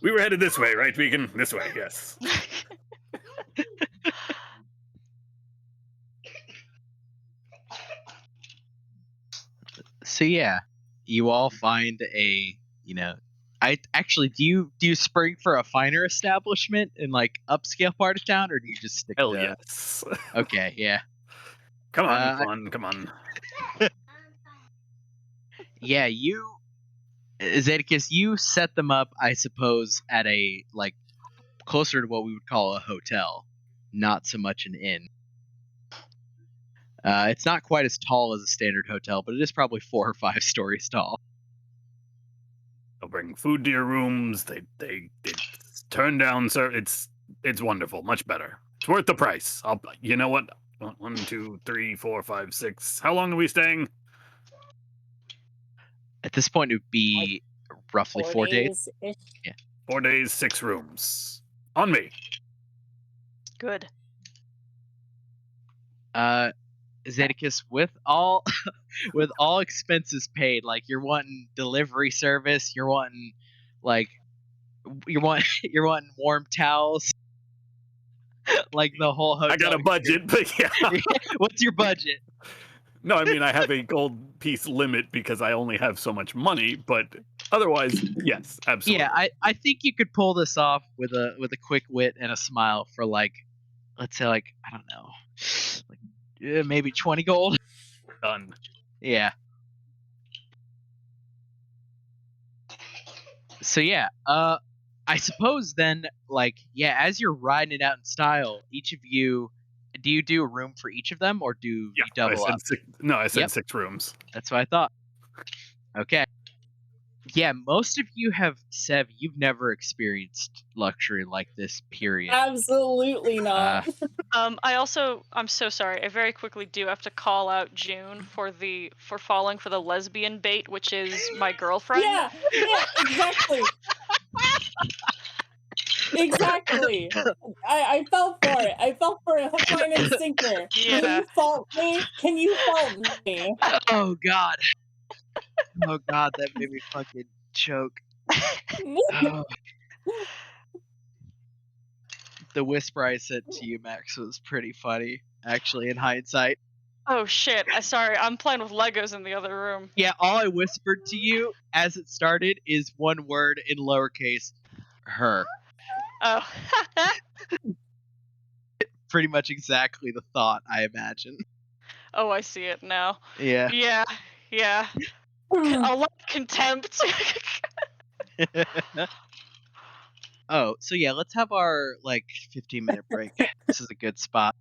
we were headed this way, right, Beacon? This way, yes. So yeah, you all find a, I actually, do you spring for a finer establishment in like upscale part of town, or do you just stick Hell to? yes. Okay, yeah, Come on, come on. yeah. You, Zedekiss, you set them up, I suppose, at a like closer to what we would call a hotel, not so much an inn. It's not quite as tall as a standard hotel, but it is probably 4 or 5 stories tall. They'll bring food to your rooms. They turn down, sir. It's wonderful. Much better. It's worth the price. You know what? 1, 2, 3, 4, 5, 6. How long are we staying? At this point, it would be roughly 4 days. 4 days, 6 rooms. On me. Good. Zedekiss, with all with all expenses paid, like you're wanting delivery service, you're wanting you're wanting warm towels, like the whole hotel. I got a budget, but yeah. What's your budget? No, I mean I have a gold piece limit because I only have so much money, but otherwise, yes, absolutely. Yeah, I think you could pull this off with a quick wit and a smile for like, let's say like, I don't know, like maybe 20 gold. Done. Yeah. So yeah, I suppose then, like, yeah, as you're riding it out in style, each of you, do you do a room for each of them, or do you double up? I said Yep. 6 rooms. That's what I thought. Okay. Yeah, most of you have, Sev, you've never experienced luxury like this, period. Absolutely not. I'm so sorry. I very quickly do have to call out June for falling for the lesbian bait, which is my girlfriend. Yeah, exactly. Exactly. I fell for it. I fell for it. Hook, line, and sinker. Yeah. Can you fault me? Can you fault me? Oh god. Oh god, that made me fucking choke. Oh. The whisper I said to you, Max, was pretty funny, actually, in hindsight. Oh shit! Sorry, I'm playing with Legos in the other room. Yeah, all I whispered to you as it started is one word in lowercase, her. Oh. Pretty much exactly the thought, I imagine. Oh, I see it now. Yeah. Yeah. A lot of contempt. Oh, so yeah, let's have our 15-minute break. This is a good spot.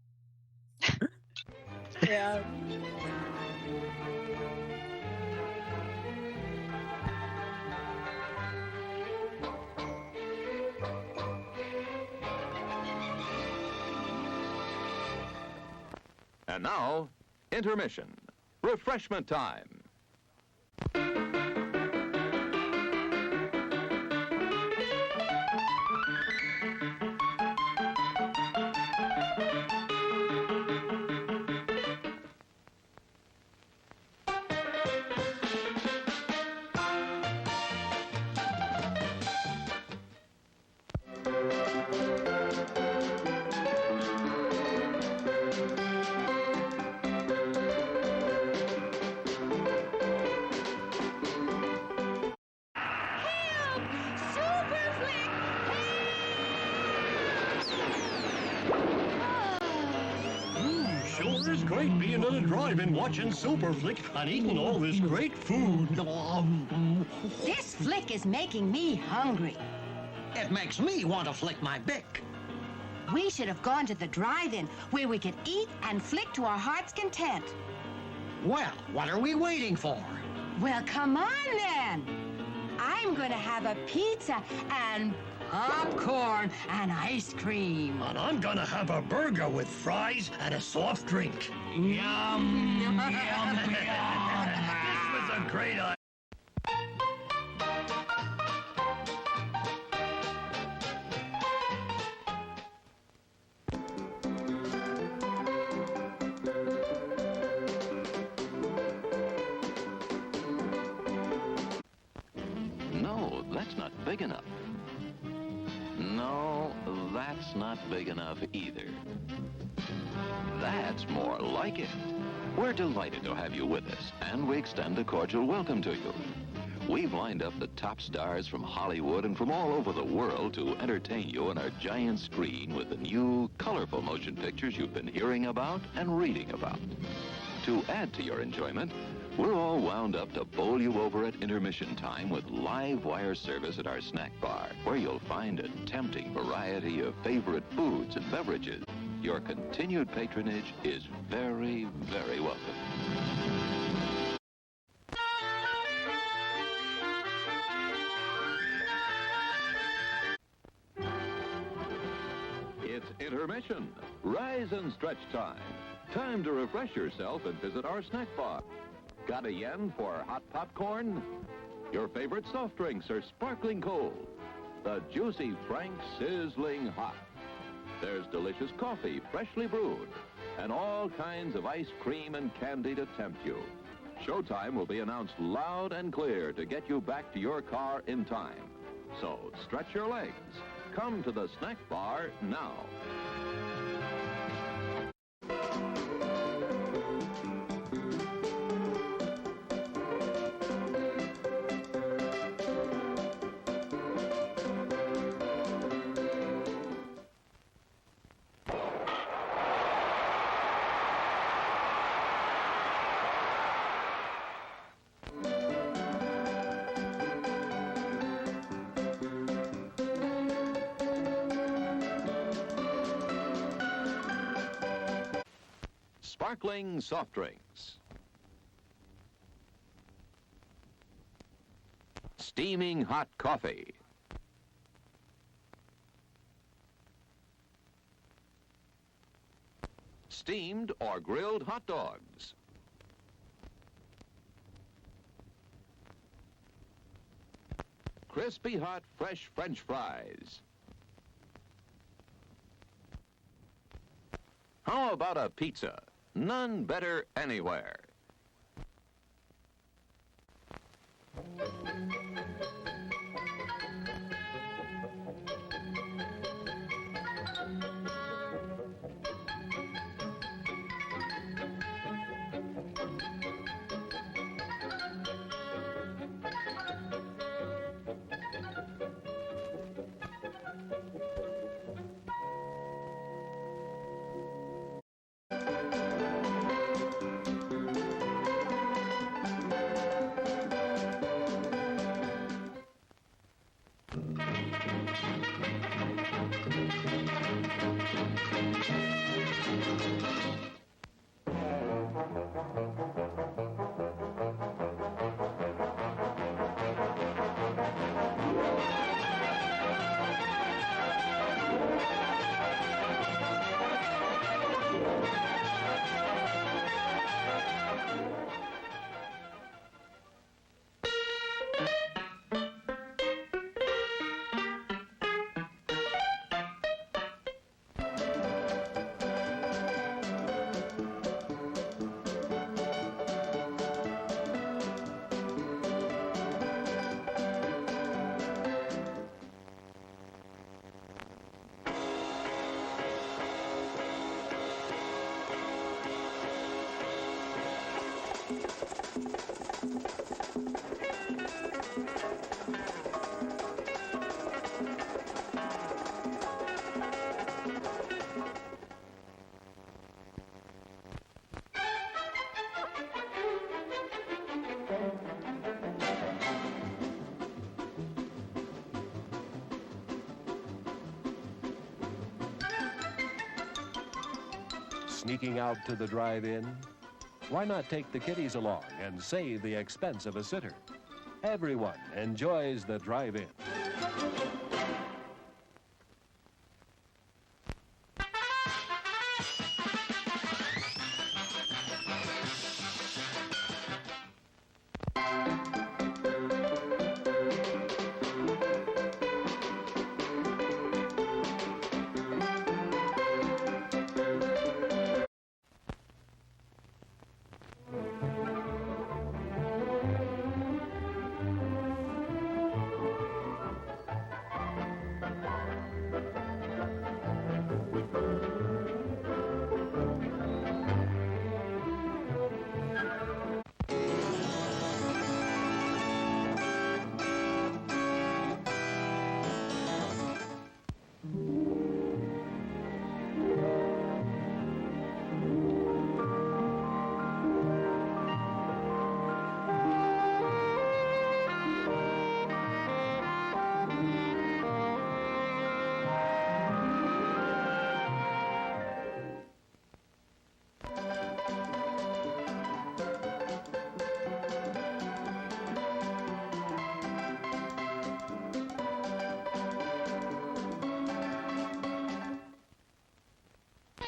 Yeah. And now, intermission. Refreshment time. Sure is great being on a drive-in watching Super Flick and eating all this great food. This flick is making me hungry. It makes me want to flick my bick. We should have gone to the drive-in where we could eat and flick to our heart's content. Well, what are we waiting for? Well, come on then. I'm going to have a pizza and popcorn and ice cream. And I'm gonna have a burger with fries and a soft drink. Yum, yum, yum. This was a great idea. No, that's not big enough. No, that's not big enough either. That's more like it. We're delighted to have you with us, and we extend a cordial welcome to you. We've lined up the top stars from Hollywood and from all over the world to entertain you on our giant screen with the new, colorful motion pictures you've been hearing about and reading about. To add to your enjoyment, we're all wound up to bowl you over at intermission time with live wire service at our snack bar, where you'll find a tempting variety of favorite foods and beverages. Your continued patronage is very, very welcome. It's intermission. Rise and stretch time. Time to refresh yourself and visit our snack bar. Got a yen for hot popcorn? Your favorite soft drinks are sparkling cold. The juicy Frank sizzling hot. There's delicious coffee, freshly brewed, and all kinds of ice cream and candy to tempt you. Showtime will be announced loud and clear to get you back to your car in time. So stretch your legs. Come to the snack bar now. Sparkling soft drinks. Steaming hot coffee. Steamed or grilled hot dogs. Crispy hot fresh French fries. How about a pizza? None better anywhere. sneaking out to the drive-in? Why not take the kiddies along and save the expense of a sitter? Everyone enjoys the drive-in.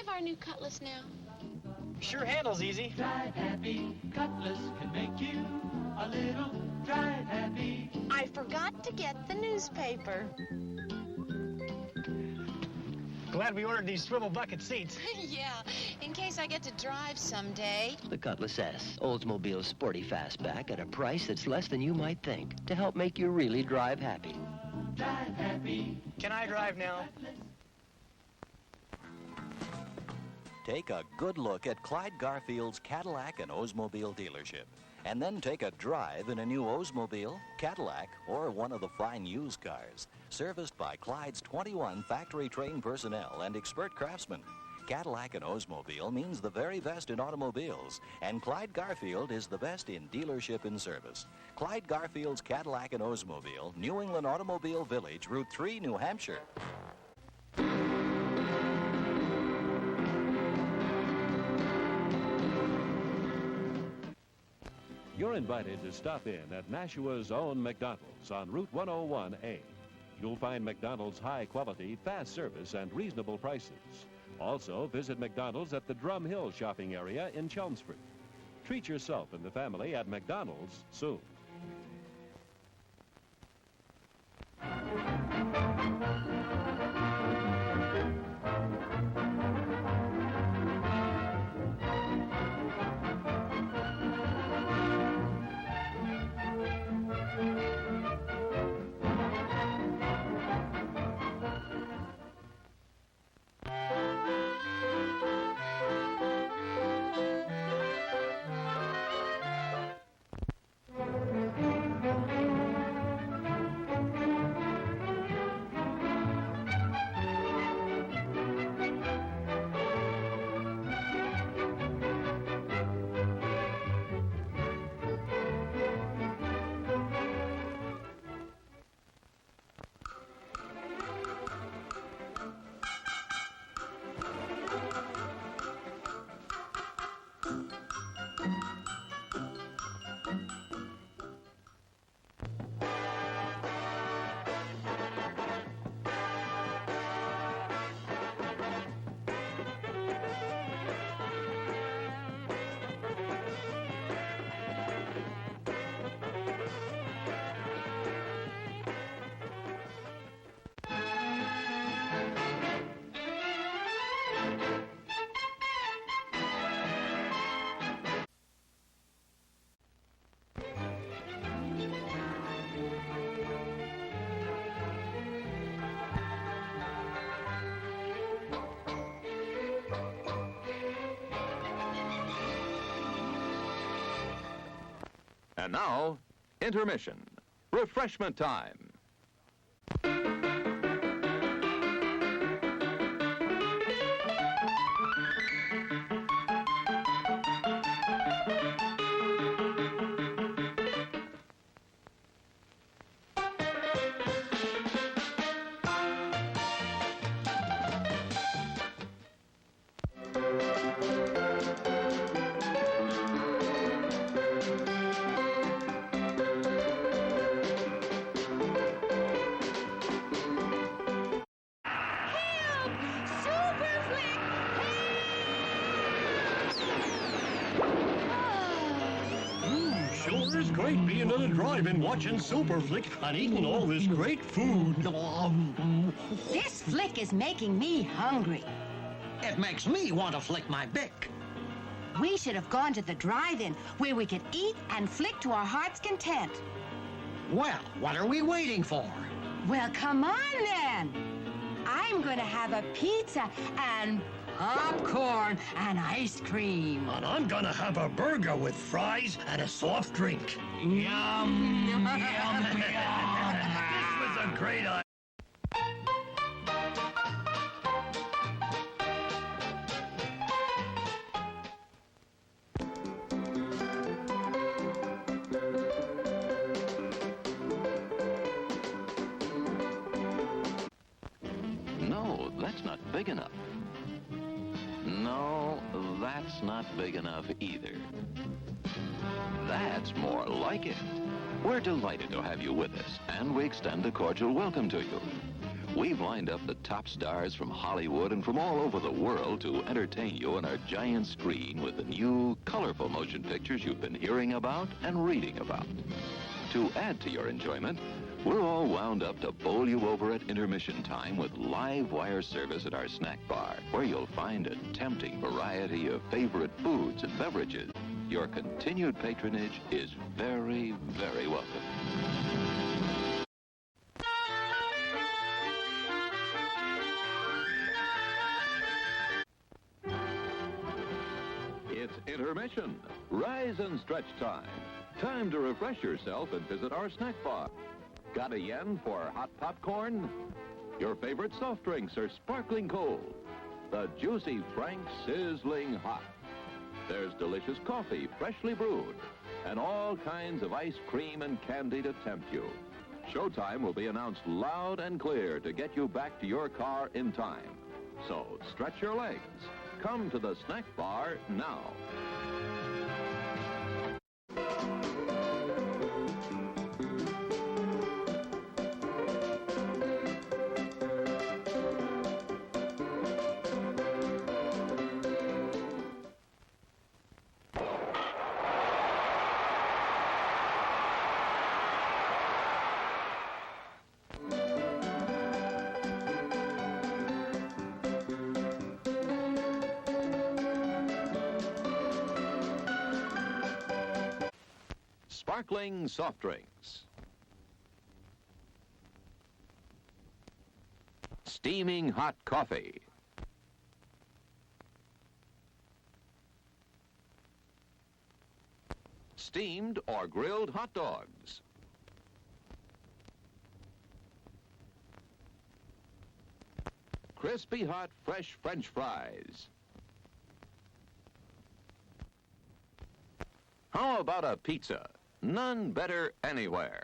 Our new Cutlass now. Sure handles easy. Drive happy. Cutlass can make you a little drive happy. I forgot to get the newspaper. Glad we ordered these swivel bucket seats. Yeah, in case I get to drive someday. The Cutlass S, Oldsmobile's sporty fastback at a price that's less than you might think to help make you really drive happy. Drive happy. Can I drive now? Take a good look at Clyde Garfield's Cadillac and Oldsmobile dealership, and then take a drive in a new Oldsmobile, Cadillac, or one of the fine used cars, serviced by Clyde's 21 factory-trained personnel and expert craftsmen. Cadillac and Oldsmobile means the very best in automobiles, and Clyde Garfield is the best in dealership and service. Clyde Garfield's Cadillac and Oldsmobile, New England Automobile Village, Route 3, New Hampshire. You're invited to stop in at Nashua's own McDonald's on Route 101A. You'll find McDonald's high quality, fast service, and reasonable prices. Also, visit McDonald's at the Drum Hill shopping area in Chelmsford. Treat yourself and the family at McDonald's soon. And now, intermission. Refreshment time. great being at a drive-in watching Super Flick and eating all this great food. This flick is making me hungry. It makes me want to flick my bick. We should have gone to the drive-in where we could eat and flick to our heart's content. Well, what are we waiting for? Well, come on then. I'm going to have a pizza and popcorn and ice cream. And I'm gonna have a burger with fries and a soft drink. Yum, yum, yum. This was a great idea. No, that's not big enough. No, that's not big enough either. That's more like it. We're delighted to have you with us, and we extend a cordial welcome to you. We've lined up the top stars from Hollywood and from all over the world to entertain you on our giant screen with the new, colorful motion pictures you've been hearing about and reading about. To add to your enjoyment, we're all wound up to bowl you over at intermission time with live wire service at our snack bar, where you'll find a tempting variety of favorite foods and beverages. Your continued patronage is very, very welcome. It's intermission. Rise and stretch time. Time to refresh yourself and visit our snack bar. Got a yen for hot popcorn? Your favorite soft drinks are sparkling cold. The juicy Frank sizzling hot. There's delicious coffee, freshly brewed, and all kinds of ice cream and candy to tempt you. Showtime will be announced loud and clear to get you back to your car in time. So stretch your legs. Come to the snack bar now. Sparkling soft drinks. Steaming hot coffee. Steamed or grilled hot dogs. Crispy hot fresh French fries. How about a pizza? None better anywhere.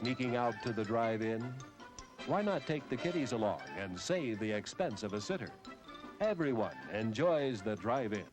sneaking out to the drive-in? Why not take the kiddies along and save the expense of a sitter? Everyone enjoys the drive-in.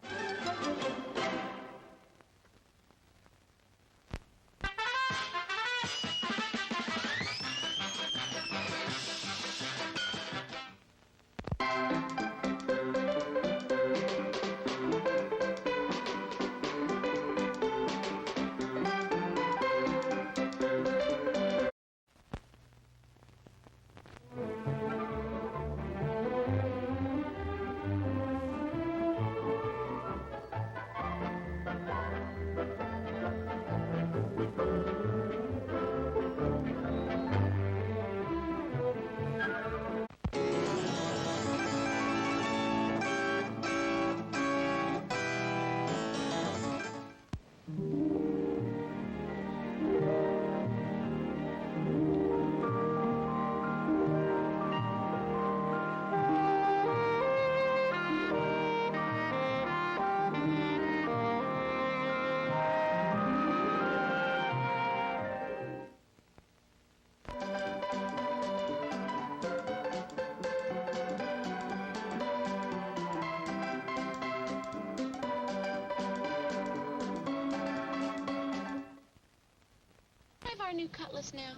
Our new Cutlass now.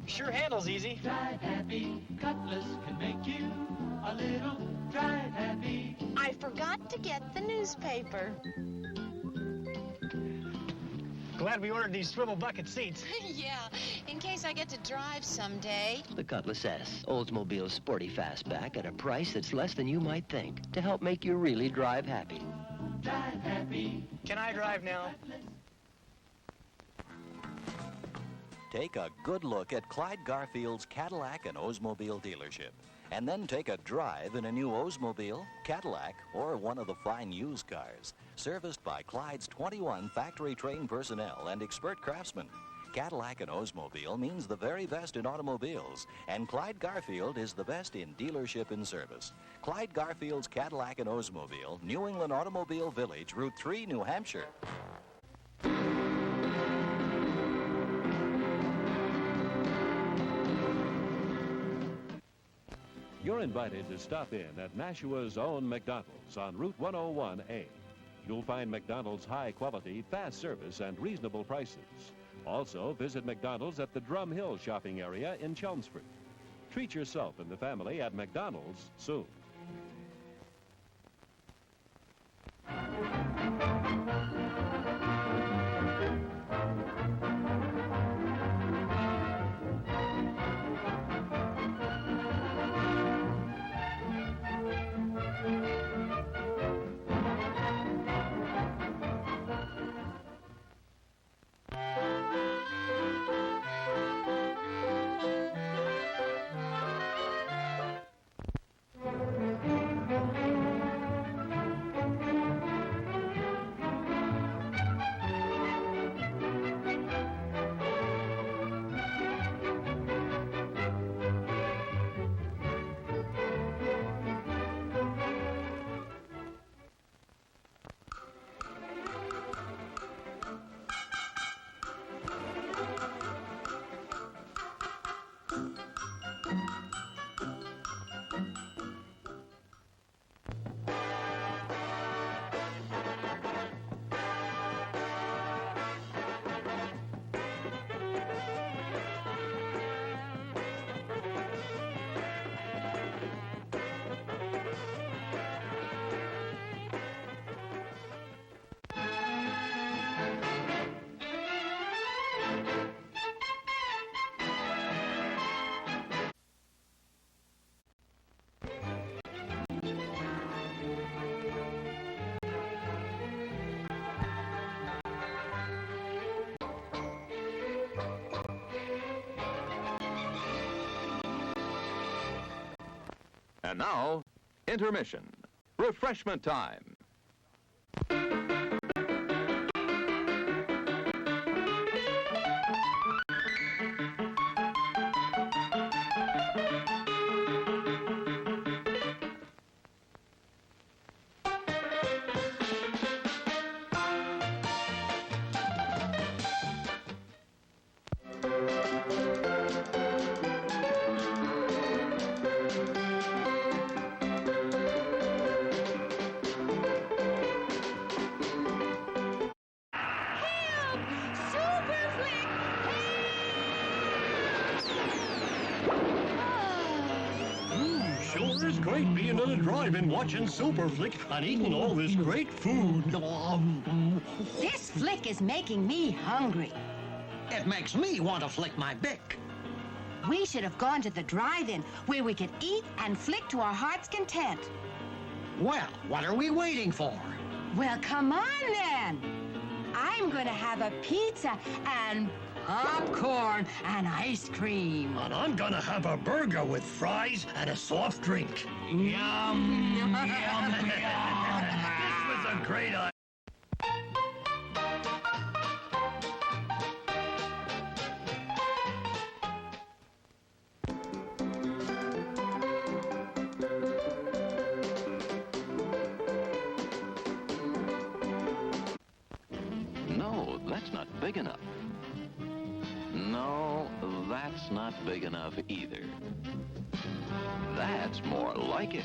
Sure handles easy. Drive happy, Cutlass can make you a little drive happy. I forgot to get the newspaper. Glad we ordered these swivel bucket seats. Yeah, in case I get to drive someday. The Cutlass S, Oldsmobile's sporty fastback at a price that's less than you might think to help make you really drive happy. Drive happy. Can I drive now? Take a good look at Clyde Garfield's Cadillac and Oldsmobile dealership. And then take a drive in a new Oldsmobile, Cadillac, or one of the fine used cars. Serviced by Clyde's 21 factory-trained personnel and expert craftsmen. Cadillac and Oldsmobile means the very best in automobiles. And Clyde Garfield is the best in dealership and service. Clyde Garfield's Cadillac and Oldsmobile, New England Automobile Village, Route 3, New Hampshire. You're invited to stop in at Nashua's own McDonald's on Route 101A. You'll find McDonald's high-quality, fast service, and reasonable prices. Also, visit McDonald's at the Drum Hill shopping area in Chelmsford. Treat yourself and the family at McDonald's soon. And now, intermission. Refreshment time. Sure is great being on a drive-in watching Super Flick and eating all this great food. This flick is making me hungry. It makes me want to flick my bick. We should have gone to the drive-in where we could eat and flick to our heart's content. Well, what are we waiting for? Well, come on then. I'm going to have a pizza and popcorn and ice cream. And I'm gonna have a burger with fries and a soft drink. Yum, yum, yum. This was a great idea. No, that's not big enough. No, that's not big enough either. That's more like it.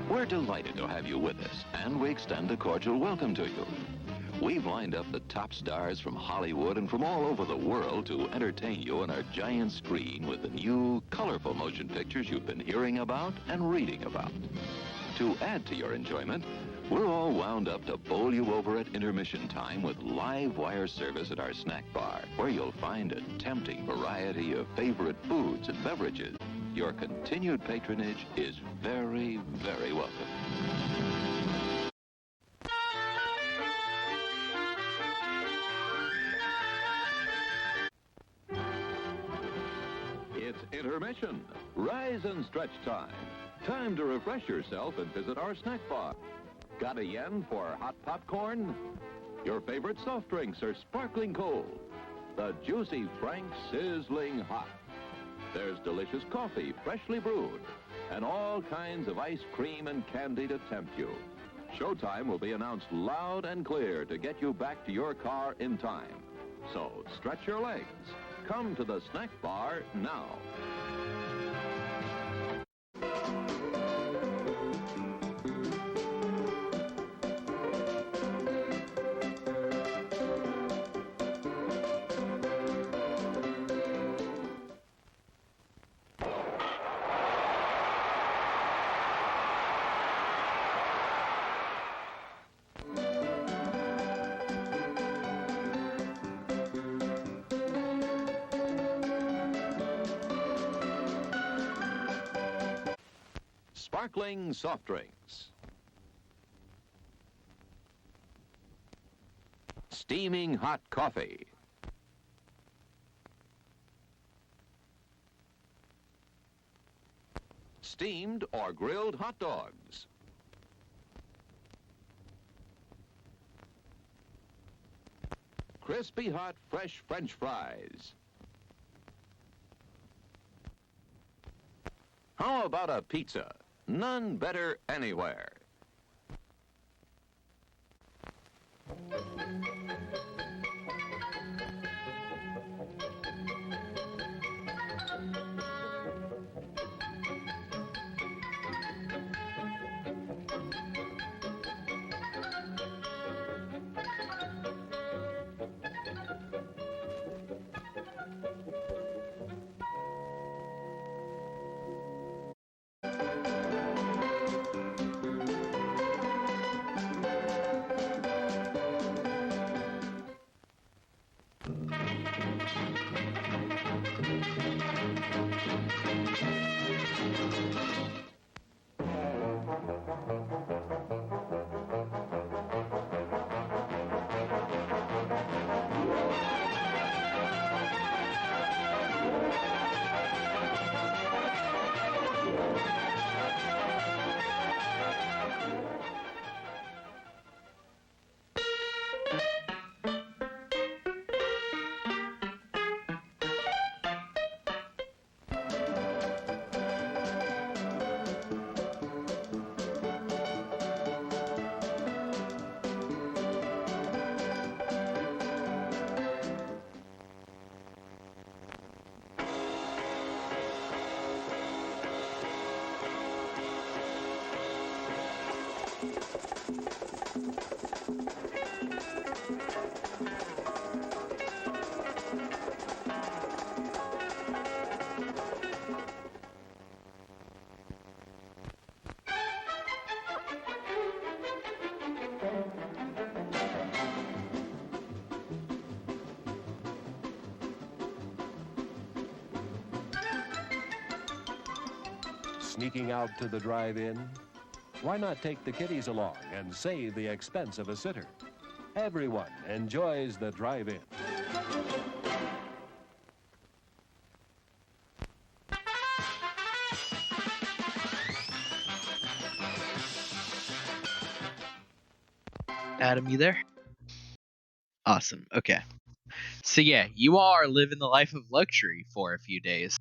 We're delighted to have you with us, and we extend a cordial welcome to you. We've lined up the top stars from Hollywood and from all over the world to entertain you on our giant screen with the new, colorful motion pictures you've been hearing about and reading about. To add to your enjoyment, we're all wound up to bowl you over at intermission time with live wire service at our snack bar, where you'll find a tempting variety of favorite foods and beverages. Your continued patronage is very, very welcome. It's intermission. Rise and stretch time. Time to refresh yourself and visit our snack bar. Got a yen for hot popcorn? Your favorite soft drinks are sparkling cold. The juicy Frank sizzling hot. There's delicious coffee, freshly brewed, and all kinds of ice cream and candy to tempt you. Showtime will be announced loud and clear to get you back to your car in time. So stretch your legs. Come to the snack bar now. Sparkling soft drinks. Steaming hot coffee. Steamed or grilled hot dogs. Crispy hot fresh French fries. How about a pizza? None better anywhere. sneaking out to the drive-in? Why not take the kiddies along and save the expense of a sitter? Everyone enjoys the drive-in. Adam, you there? Awesome. Okay. So yeah, you all are living the life of luxury for a few days.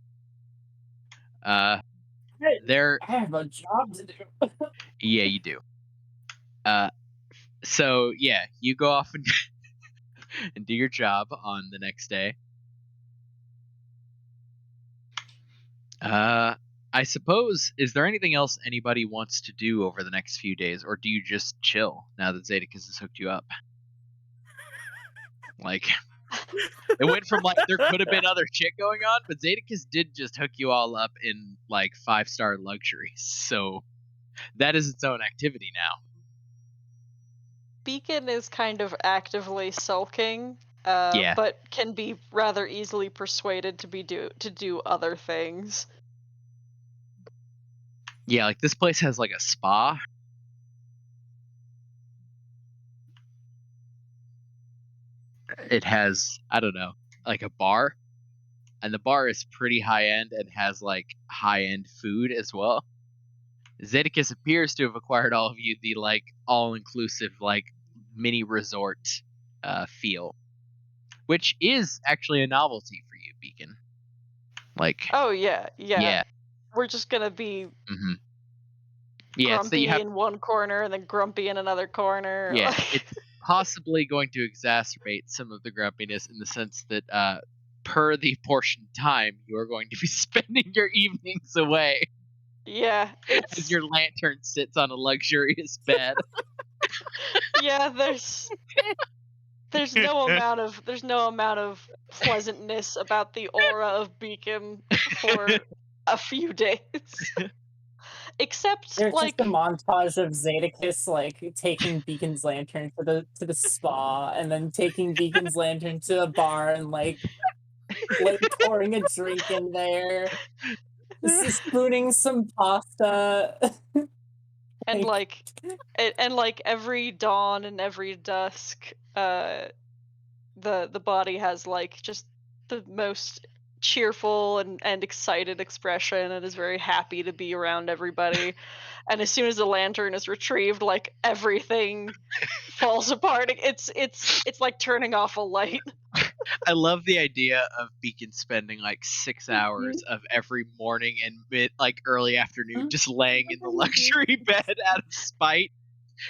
There. I have a job to do. Yeah, you do. So yeah, you go off and and do your job on the next day. I suppose, is there anything else anybody wants to do over the next few days, or do you just chill now that Zedekus has hooked you up? Like, it went from like there could have been other shit going on, but Zedekus did just hook you all up in like 5-star luxury, so that is its own activity now. Beacon is kind of actively sulking, Yeah. but can be rather easily persuaded to do other things. Yeah, like this place has like a spa. It has, I don't know, like a bar. And the bar is pretty high end and has like high end food as well. Zedekus appears to have acquired all of you the like all inclusive like mini resort feel, which is actually a novelty for you, Beacon. Like, Oh yeah. yeah. We're just gonna be Mm-hmm. Yeah, it's that grumpy you have, in one corner and then grumpy in another corner. yeah, like- it's possibly going to exacerbate some of the grumpiness in the sense that per the portion time, you are going to be spending your evenings away yeah, as your lantern sits on a luxurious bed. yeah. There's no amount of pleasantness about the aura of Beacon for a few days. Except There's like just a montage of Zedekus like taking Beacon's lantern to the spa, and then taking Beacon's lantern to the bar and like pouring a drink in there, spooning some pasta. and like every dawn and every dusk, the body has like just the most cheerful and excited expression and is very happy to be around everybody. And as soon as the lantern is retrieved, like everything falls apart. It's like turning off a light. I love the idea of Beacon spending like 6 hours of every morning and early afternoon just laying in the luxury bed out of spite.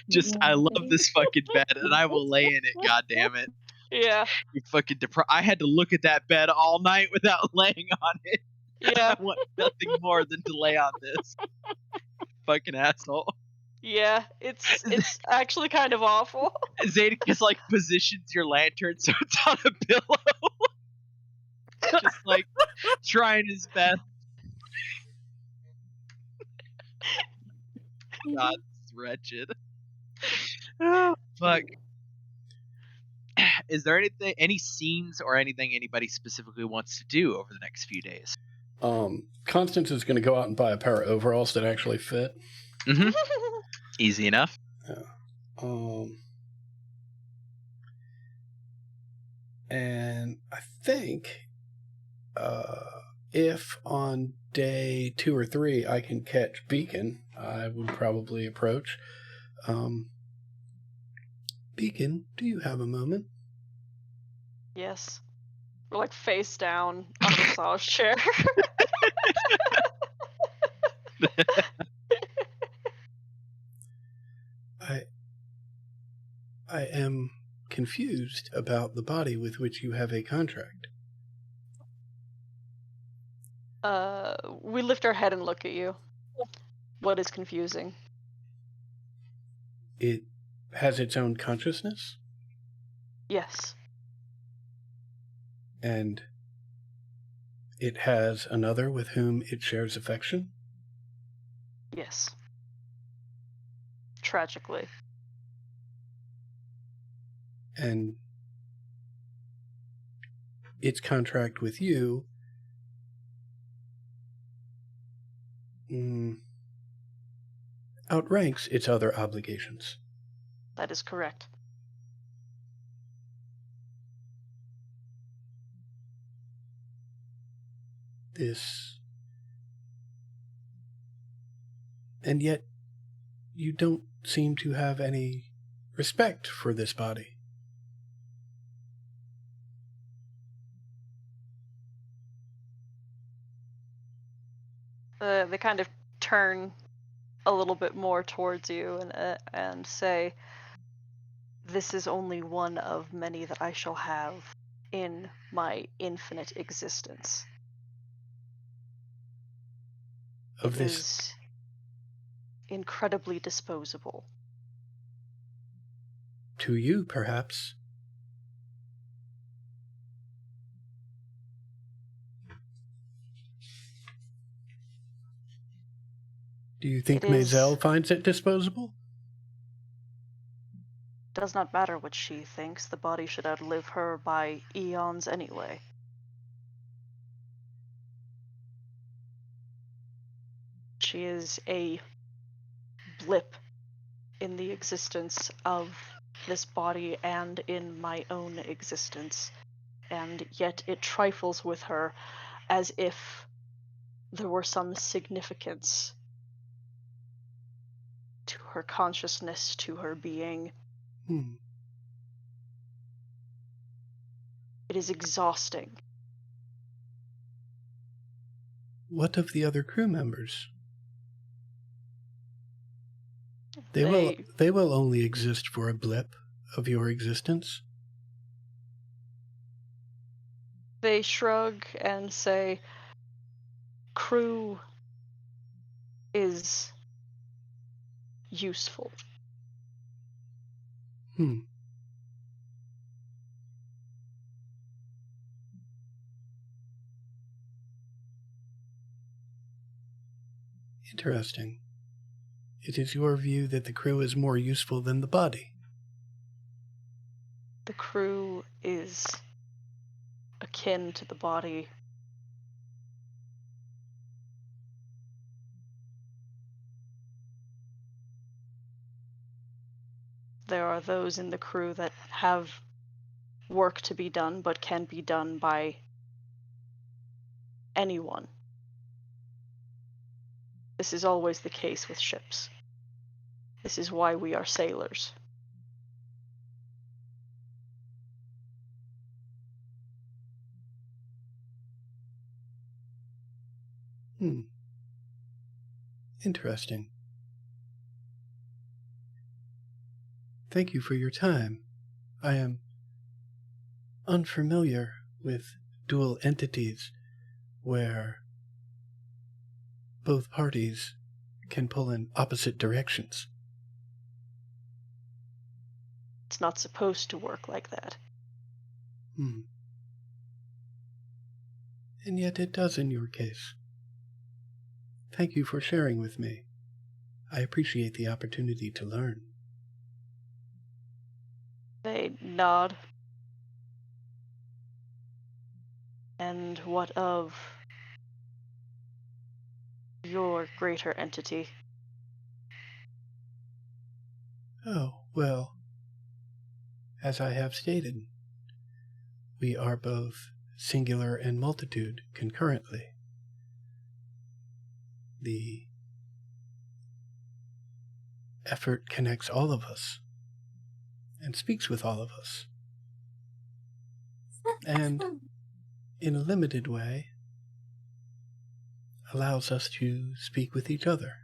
Just, I love this fucking bed and I will lay in it, god damn it. Yeah. You fucking I had to look at that bed all night without laying on it. Yeah. I want nothing more than to lay on this. Fucking asshole. Yeah, it's actually kind of awful. Zedekus like positions your lantern so it's on a pillow. Just like trying his best. God, this is wretched. Oh, fuck. Is there any scenes or anything anybody specifically wants to do over the next few days? Constance is going to go out and buy a pair of overalls that actually fit. Mm-hmm. Easy enough. Yeah. And I think if on day 2 or 3 I can catch Beacon, I would probably approach. Beacon, do you have a moment? Yes. We're like face down on the massage chair. I am confused about the body with which you have a contract. We lift our head and look at you. What is confusing? It has its own consciousness? Yes. And it has another with whom it shares affection? Yes. Tragically. And its contract with you outranks its other obligations. That is correct. And yet, you don't seem to have any respect for this body. They kind of turn a little bit more towards you and say, "This is only one of many that I shall have in my infinite existence." Of It this is incredibly disposable. to you, perhaps. Do you think It is- Maisel finds it disposable? Does not matter what she thinks. The body should outlive her by eons anyway. She is a blip in the existence of this body and in my own existence, and yet it trifles with her as if there were some significance to her consciousness, to her being. It is exhausting. What of the other crew members? They will only exist for a blip of your existence. They shrug and say, "Crew is useful." Interesting. It is your view that the crew is more useful than the body. The crew is akin to the body. There are those in the crew that have work to be done, but can be done by anyone. This is always the case with ships. This is why we are sailors. Interesting. Thank you for your time. I am unfamiliar with dual entities where both parties can pull in opposite directions. It's not supposed to work like that. And yet it does in your case. Thank you for sharing with me. I appreciate the opportunity to learn. They nod. And what of your greater entity? Oh, well, as I have stated, we are both singular and multitude concurrently. The effort connects all of us and speaks with all of us. And in a limited way, allows us to speak with each other.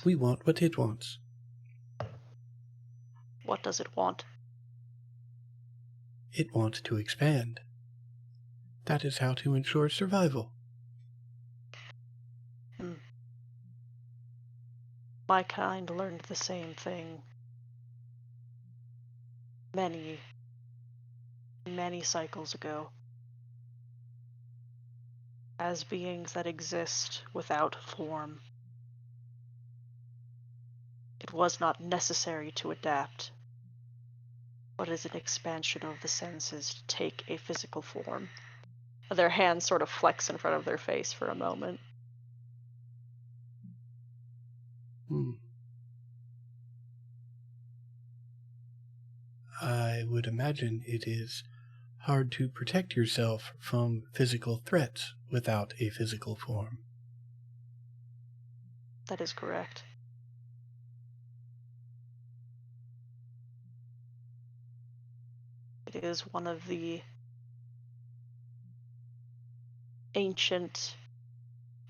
We want what it wants. What does it want? It wants to expand. That is how to ensure survival. My kind learned the same thing many, many cycles ago. As beings that exist without form, it was not necessary to adapt, but is an expansion of the senses to take a physical form. Their hands sort of flex in front of their face for a moment. I would imagine it is hard to protect yourself from physical threats without a physical form. That is correct. It is one of the ancient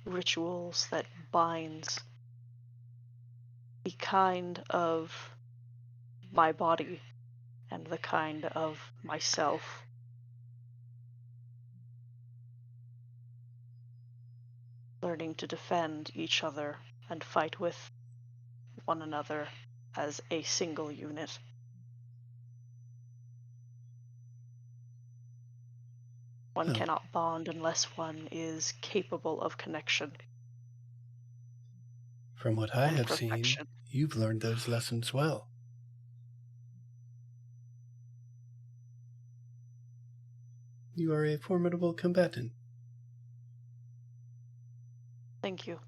rituals that binds the kind of my body and the kind of myself. Learning to defend each other and fight with one another as a single unit. One cannot bond unless one is capable of connection. From what I and have seen, perfection. you've learned those lessons well. You are a formidable combatant. Thank you.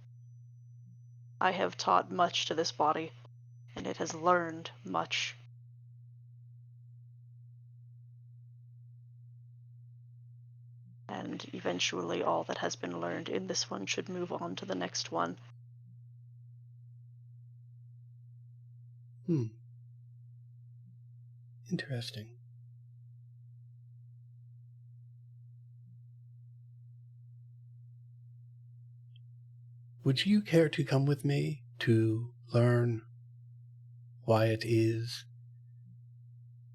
I have taught much to this body, and it has learned much. And eventually all that has been learned in this one should move on to the next one. Interesting. Would you care to come with me to learn why it is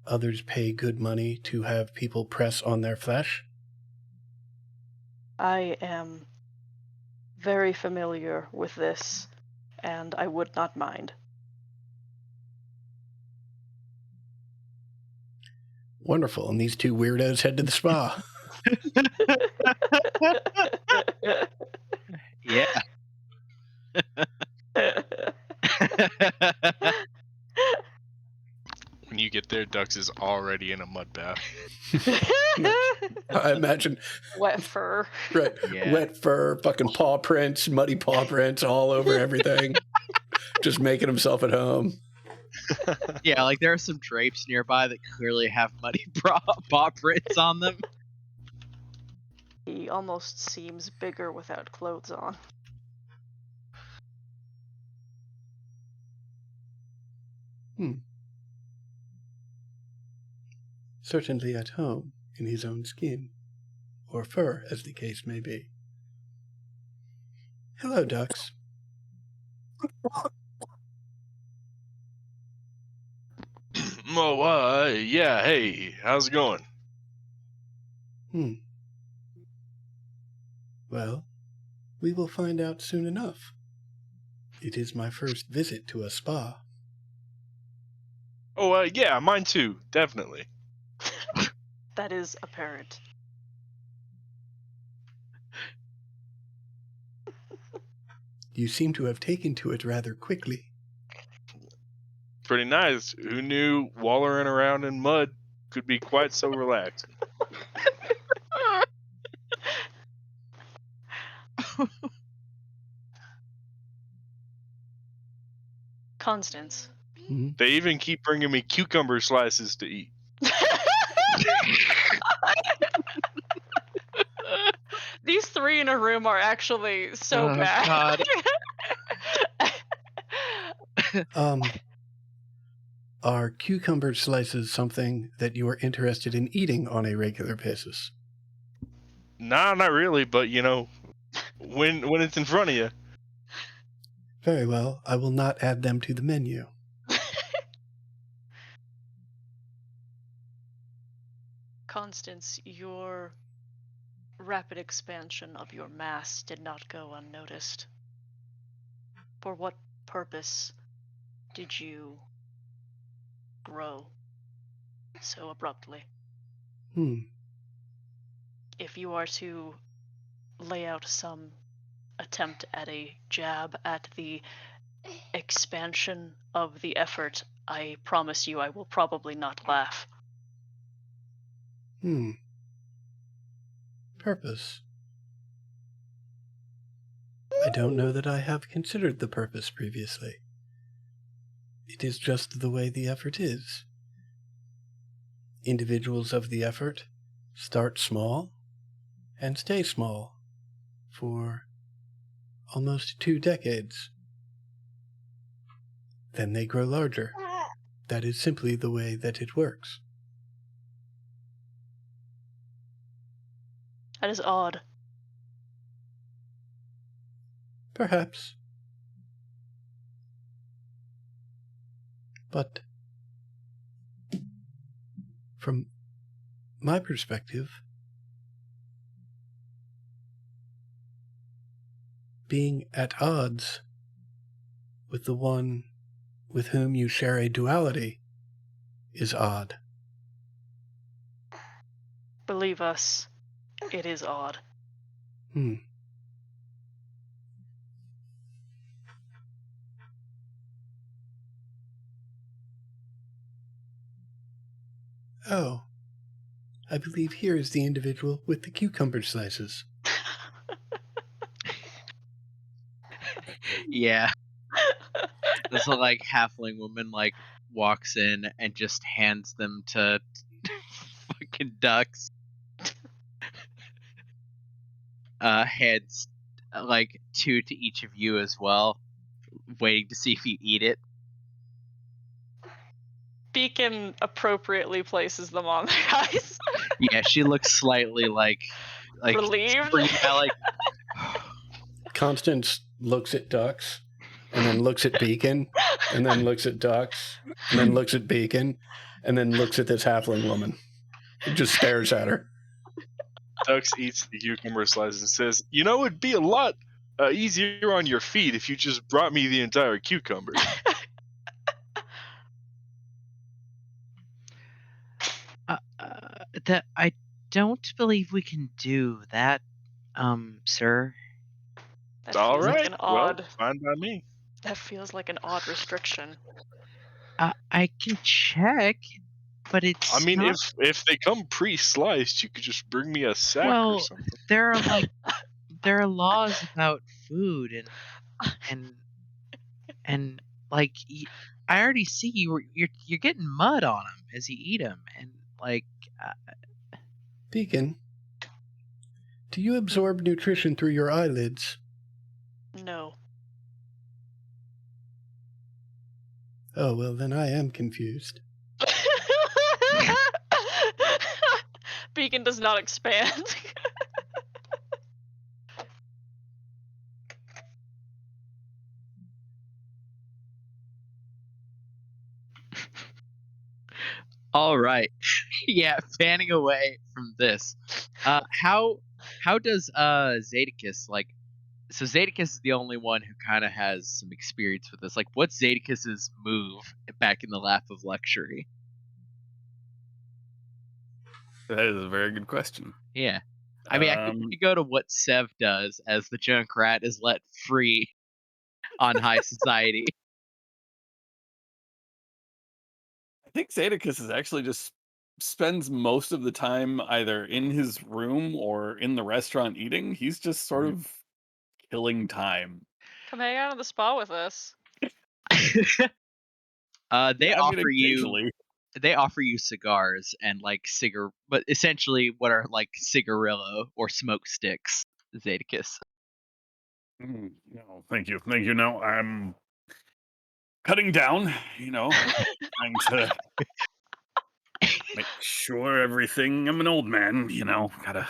others pay good money to have people press on their flesh? I am very familiar with this, and I would not mind. Wonderful. And these two weirdos head to the spa. Yeah. When you get there, Dux is already in a mud bath. I imagine. Wet fur. Right. Yeah. Wet fur, fucking paw prints, muddy paw prints all over everything. Just making himself at home. Yeah, like there are some drapes nearby that clearly have muddy paw prints on them. He almost seems bigger without clothes on. Certainly at home in his own skin, or fur, as the case may be. Hello, Dux. Oh, yeah, hey, how's it going? Well, we will find out soon enough. It is my first visit to a spa. Oh, yeah, mine too, definitely. That is apparent. You seem to have taken to it rather quickly. Pretty nice. Who knew wallowing around in mud could be quite so relaxing? Constance. They even keep bringing me cucumber slices to eat. These three in a room are actually so bad. God. Are cucumber slices something that you are interested in eating on a regular basis? Nah, not really, but you know, when it's in front of you. Very well, I will not add them to the menu. Constance, your rapid expansion of your mass did not go unnoticed. For what purpose did you grow so abruptly? If you are to lay out some attempt at a jab at the expansion of the effort, I promise you I will probably not laugh. purpose. I don't know that I have considered the purpose previously. It is just the way the effort is. Individuals of the effort start small and stay small for almost 2 decades. Then they grow larger. That is simply the way that it works. That is odd. Perhaps. But from my perspective, being at odds with the one with whom you share a duality is odd. Believe us, it is odd. Oh, I believe here is the individual with the cucumber slices. Yeah. This like halfling woman like walks in and just hands them to fucking ducks. Hands like 2 to each of you as well, waiting to see if you eat it. Beacon appropriately places them on their eyes. Yeah, she looks slightly like relieved. Like Constance looks at ducks, and then looks at Beacon, and then looks at ducks, and then looks at Beacon, and then looks at this halfling woman. It just stares at her. Ducks eats the cucumber slice and says, "You know, it'd be a lot easier on your feet if you just brought me the entire cucumber." That I don't believe we can do that, sir. That All feels like right. an odd. Well, fine by me. That feels like an odd restriction. I can check, but it's. I mean, not... if they come pre-sliced, you could just bring me a sack or something. There are there are laws about food and like I already see you're getting mud on them as you eat them, and like. Beacon, do you absorb nutrition through your eyelids? No. Oh, well, then I am confused. Beacon does not expand. All right. Yeah, fanning away from this. How does Zadicus like? So Zadicus is the only one who kind of has some experience with this. Like, what's Zadicus's move back in the lap of luxury? That is a very good question. Yeah, I mean, I could go to what Sev does as the Junkrat is let free on high society. I think Zadicus is actually just spends most of the time either in his room or in the restaurant eating. He's just sort of killing time. Come hang out at the spa with us. They offer you occasionally. they offer you cigars and like but essentially what are like cigarillo or smoke sticks, Zadicus. No, thank you. Thank you. No, I'm cutting down, trying to make sure everything. I'm an old man, gotta.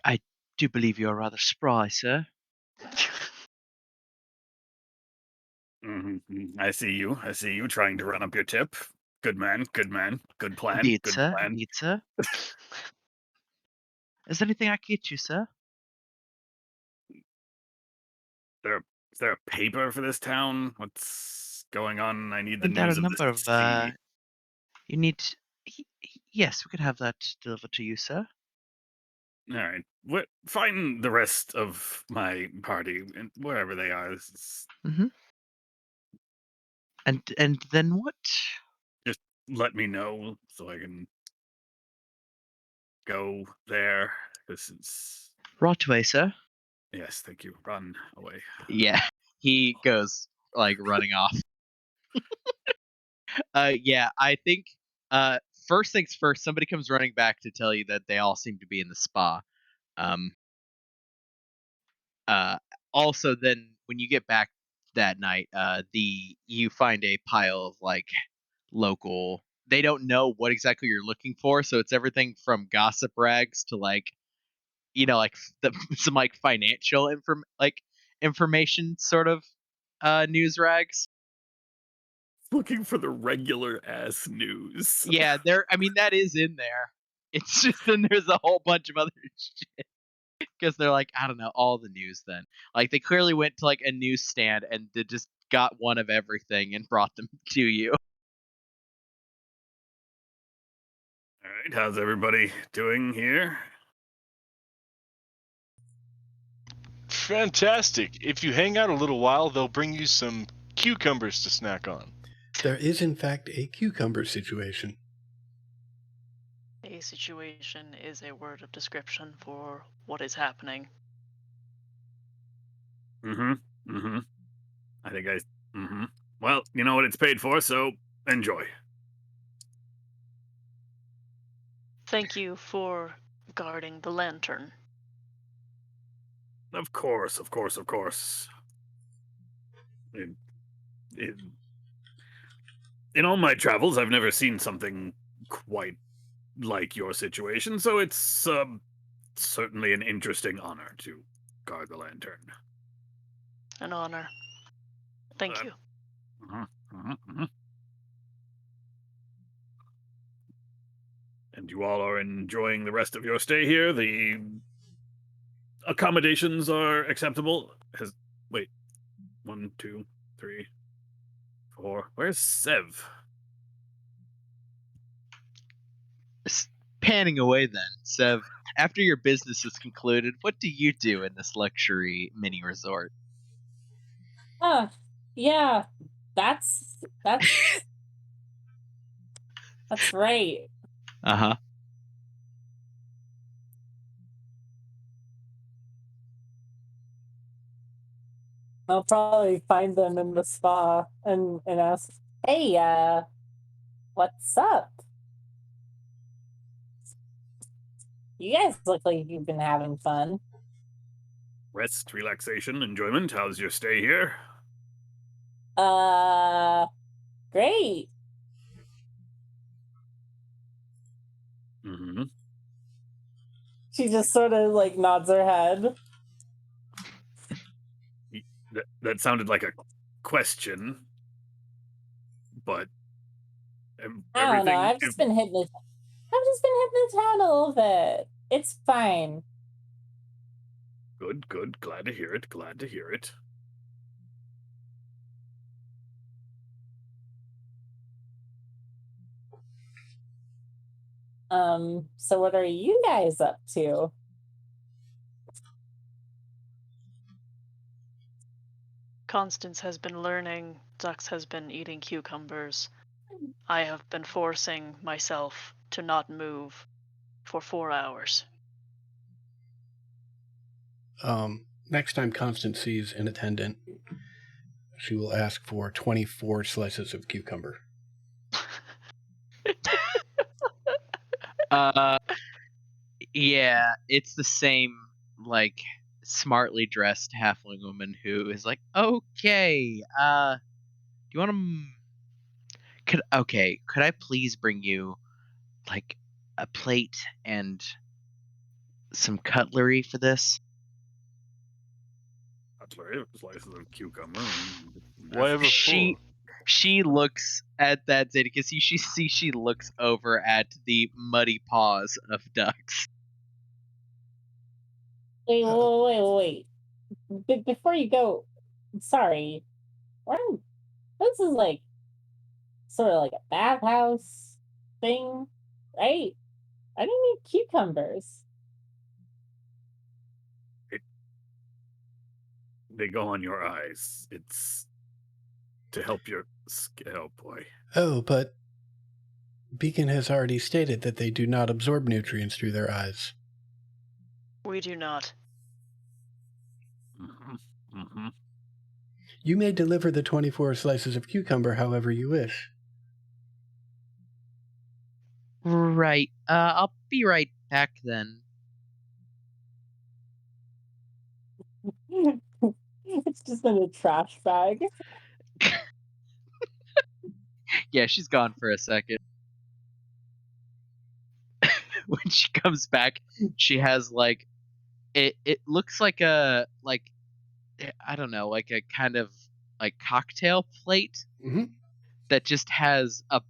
I do believe you're rather spry, sir. I see you. I see you trying to run up your tip. Good man. Good man. Good plan. Indeed, good sir. plan. Indeed, sir. Is there anything I can get you, sir? Is there a paper for this town? What's going on? I need the There are news a of number this. of you need. Yes, we could have that delivered to you, sir. All right. Find the rest of my party and wherever they are. Mm-hmm. And then what? Just let me know so I can go there. This is Right away, sir. yes, thank you. Run away. Yeah, he goes like running off. Yeah, I think first things first, somebody comes running back to tell you that they all seem to be in the spa. Um, uh, Also, then when you get back that night, you find a pile of like local. They don't know what exactly you're looking for, so it's everything from gossip rags to like like some like financial information sort of news rags. Looking for the regular ass news. Yeah, I mean that is in there. It's just then there's a whole bunch of other shit because they're like I don't know all the news. Then like they clearly went to like a newsstand and they just got one of everything and brought them to you. All right, how's everybody doing here? Fantastic. If you hang out a little while, they'll bring you some cucumbers to snack on. There is, in fact, a cucumber situation. A situation is a word of description for what is happening. I think Well, you know what it's paid for, so enjoy. Thank you for guarding the lantern. Of course. In all my travels, I've never seen something quite like your situation, so it's certainly an interesting honor to guard the lantern. An honor. Thank you. And you all are enjoying the rest of your stay here? The accommodations are acceptable? Wait. 1, 2, 3, 4. Where's Sev? Panning away then, Sev. After your business is concluded, what do you do in this luxury mini resort? Yeah, that's right. Uh-huh. I'll probably find them in the spa and ask, "Hey, what's up? You guys look like you've been having fun." Rest, relaxation, enjoyment. How's your stay here? Great. She just sort of like nods her head. That sounded like a question, but I don't know. I've just been hitting the town a little bit. It's fine. Good. Glad to hear it. So what are you guys up to? Constance has been learning. Zux has been eating cucumbers. I have been forcing myself to not move for 4 hours. Next time Constance sees an attendant, she will ask for 24 slices of cucumber. Yeah, it's the same like smartly dressed halfling woman who is like, "Okay, do you want to could I please bring you like a plate and some cutlery for this?" Cutlery, slices of cucumber. Whatever. She looks at that Zeta because she looks over at the muddy paws of ducks. Wait. Before you go, sorry. This is like sort of like a bathhouse thing, right? I didn't need cucumbers. They go on your eyes. It's to help your skin. Oh boy. Oh, but Beacon has already stated that they do not absorb nutrients through their eyes. We do not. You may deliver the 24 slices of cucumber however you wish. Right. I'll be right back then. It's just in a trash bag. Yeah, she's gone for a second. When she comes back, she has like it looks like a I don't know, like a kind of like cocktail plate that just has a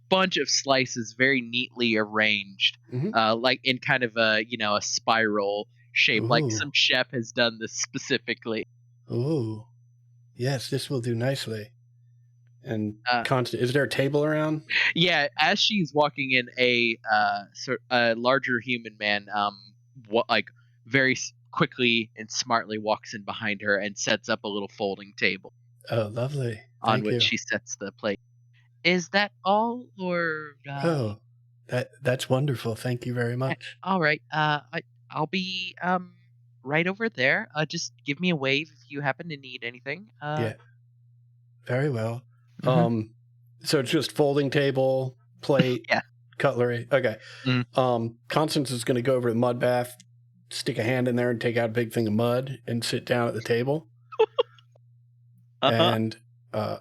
bunch of slices very neatly arranged, like in kind of a a spiral shape. Like Ooh. some chef has done this specifically. Ooh. Yes, this will do nicely. And is there a table around? Yeah, as she's walking in, a larger human man, very quickly and smartly walks in behind her and sets up a little folding table. Oh, lovely. On Thank which you. she sets the plate. Is that all, or? Oh, that's wonderful. Thank you very much. All right. I'll be right over there. Just give me a wave if you happen to need anything. Yeah. Very well. So it's just folding table, plate, cutlery. Okay. Constance is going to go over to the mud bath, stick a hand in there and take out a big thing of mud and sit down at the table. And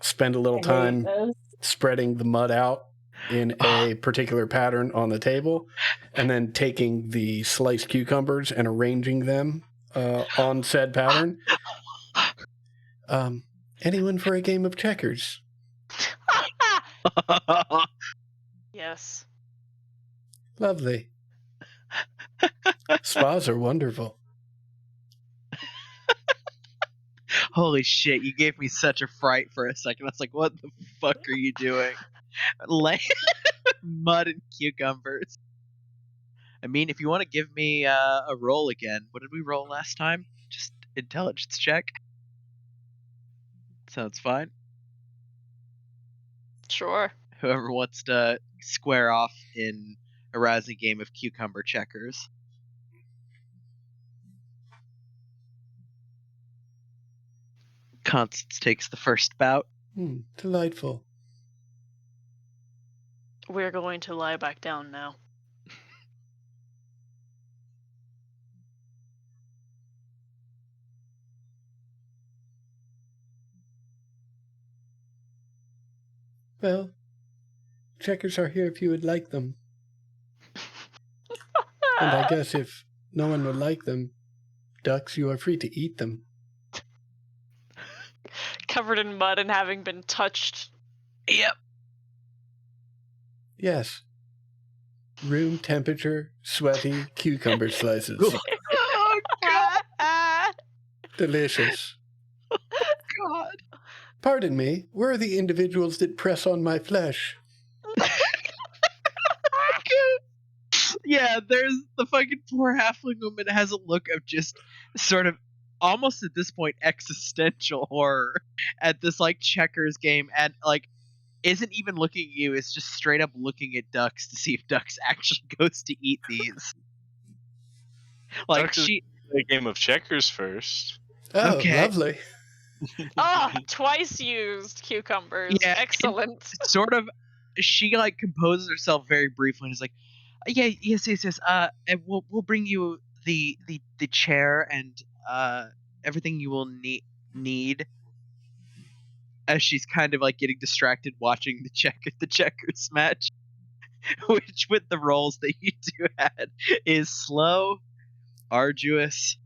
spend a little time spreading the mud out in a particular pattern on the table, and then taking the sliced cucumbers and arranging them on said pattern. Anyone for a game of checkers? Yes. Lovely. Spas are wonderful. Holy shit, you gave me such a fright for a second. I was like, what the fuck are you doing? Mud and cucumbers. I mean, if you want to give me a roll again, what did we roll last time? Just intelligence check. Sounds fine. Sure. Whoever wants to square off in a rousing game of cucumber checkers. Constance takes the first bout. Delightful. We're going to lie back down now. Well, checkers are here if you would like them. And I guess if no one would like them, ducks, you are free to eat them. Covered in mud and having been touched. Yep. Yes. Room temperature, sweaty cucumber slices. Oh, God. Delicious. Oh, God. Pardon me, where are the individuals that press on my flesh? Yeah, there's the fucking poor halfling woman has a look of just sort of almost at this point existential horror at this like checkers game, and like isn't even looking at you, it's just straight up looking at ducks to see if ducks actually goes to eat these. Like Ducks is a game of checkers first. Oh, lovely. Twice used cucumbers. Yeah, Excellent. Sort of, she like composes herself very briefly and is like, "Yeah, yes. And we'll bring you the chair and everything you will need." As she's kind of like getting distracted watching the checkers match, which with the rolls that you do had is slow, arduous.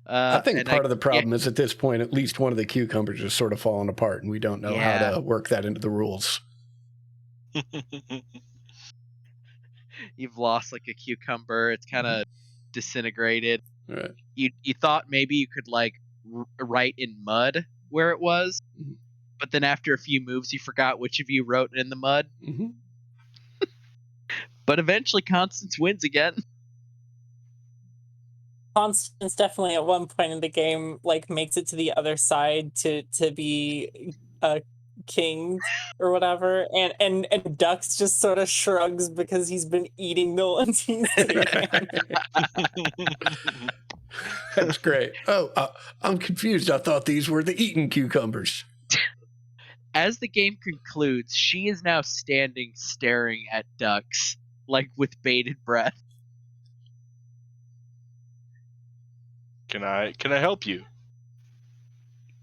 I think part of the problem is at this point, at least one of the cucumbers is sort of falling apart, and we don't know how to work that into the rules. You've lost like a cucumber. It's kind of disintegrated. Right. You thought maybe you could like write in mud where it was, but then after a few moves, you forgot which of you wrote in the mud. But eventually, Constance wins again. Constance definitely at one point in the game like makes it to the other side to be king or whatever, and Dux just sort of shrugs because he's been eating the ones he's saving. That's great. Oh, I'm confused. I thought these were the eaten cucumbers. As the game concludes, she is now standing staring at Dux, like with bated breath. Can I help you?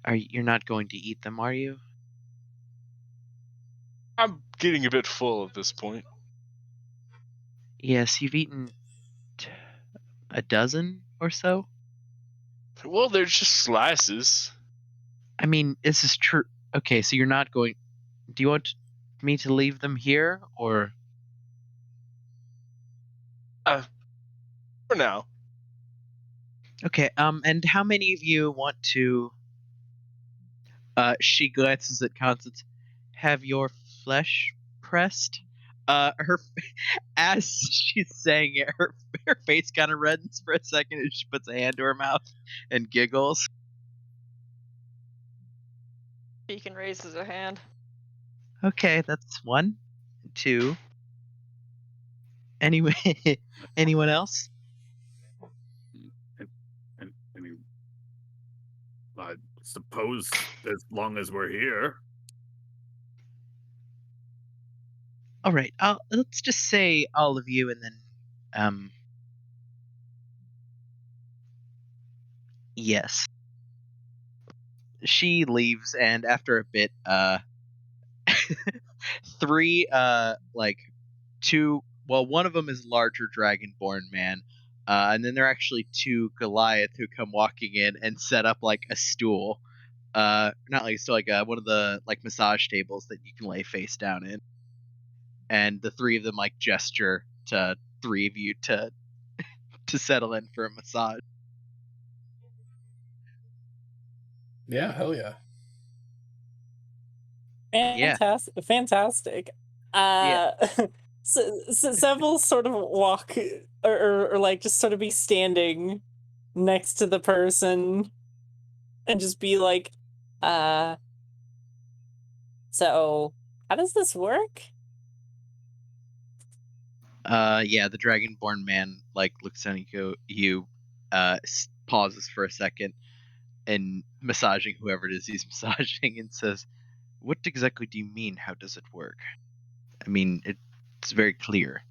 You're not going to eat them, are you? I'm getting a bit full at this point. Yes, you've eaten a dozen or so. Well, they're just slices. I mean, this is true. Okay, so you're not going. Do you want me to leave them here, or? For now. Okay. And how many of you want to? She glances at Constance. Have your flesh pressed? Her as she's saying it, her face kind of reddens for a second, and she puts a hand to her mouth and giggles. Beacon raises her hand. Okay, that's 1, 2. Anyway, anyone else? I suppose as long as we're here. All right. Let's just say all of you, and then yes. She leaves, and after a bit, 3, like 2. Well, one of them is larger dragonborn man, and then there are actually 2 Goliath who come walking in and set up like a stool, not like so like one of the like massage tables that you can lay face down in, and the 3 of them like gesture to 3 of you to settle in for a massage. Yeah, hell yeah. Fantastic. So Sev sort of walk or like just sort of be standing next to the person and just be like, so how does this work? Yeah, the dragonborn man like looks at you, pauses for a second, and massaging whoever it is he's massaging, and says, "What exactly do you mean? How does it work? I mean, it's very clear."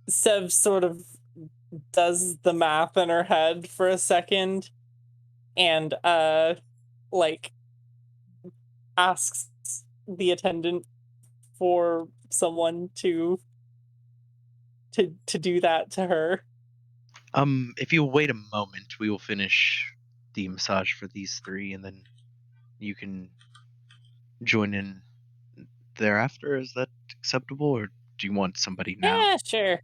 Sev sort of does the math in her head for a second, and like asks the attendant for someone to do that to her. If you'll wait a moment, we will finish the massage for these 3, and then you can join in thereafter. Is that acceptable, or do you want somebody now? Yeah, sure.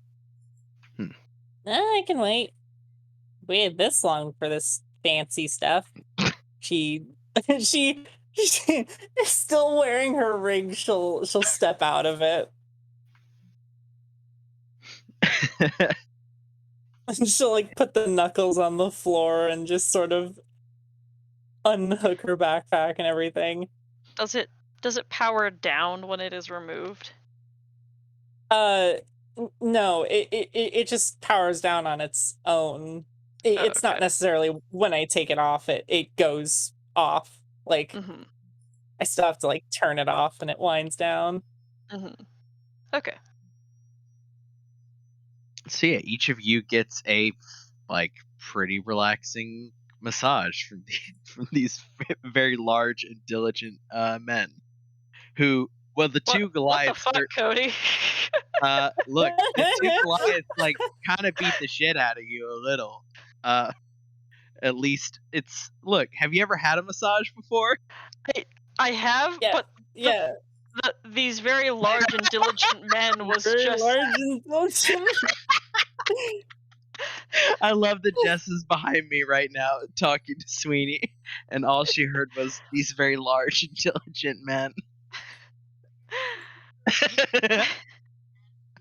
I can wait. Waited this long for this fancy stuff. She is still wearing her ring. She'll step out of it. She'll like put the knuckles on the floor and just sort of unhook her backpack and everything. Does it power down when it is removed? No, it just powers down on its own. It's not necessarily when I take it off, it goes off. Like I still have to like turn it off and it winds down. Okay. So yeah, each of you gets a like pretty relaxing massage from these very large and diligent men, who, well, the 2 Goliaths. What the fuck, Cody? Look, the 2 Goliaths like kind of beat the shit out of you a little. At least it's. Look, have you ever had a massage before? I have, but yeah. These very large and diligent men was very just large and diligent. I love that Jess is behind me right now talking to Sweeney, and all she heard was these very large and diligent men.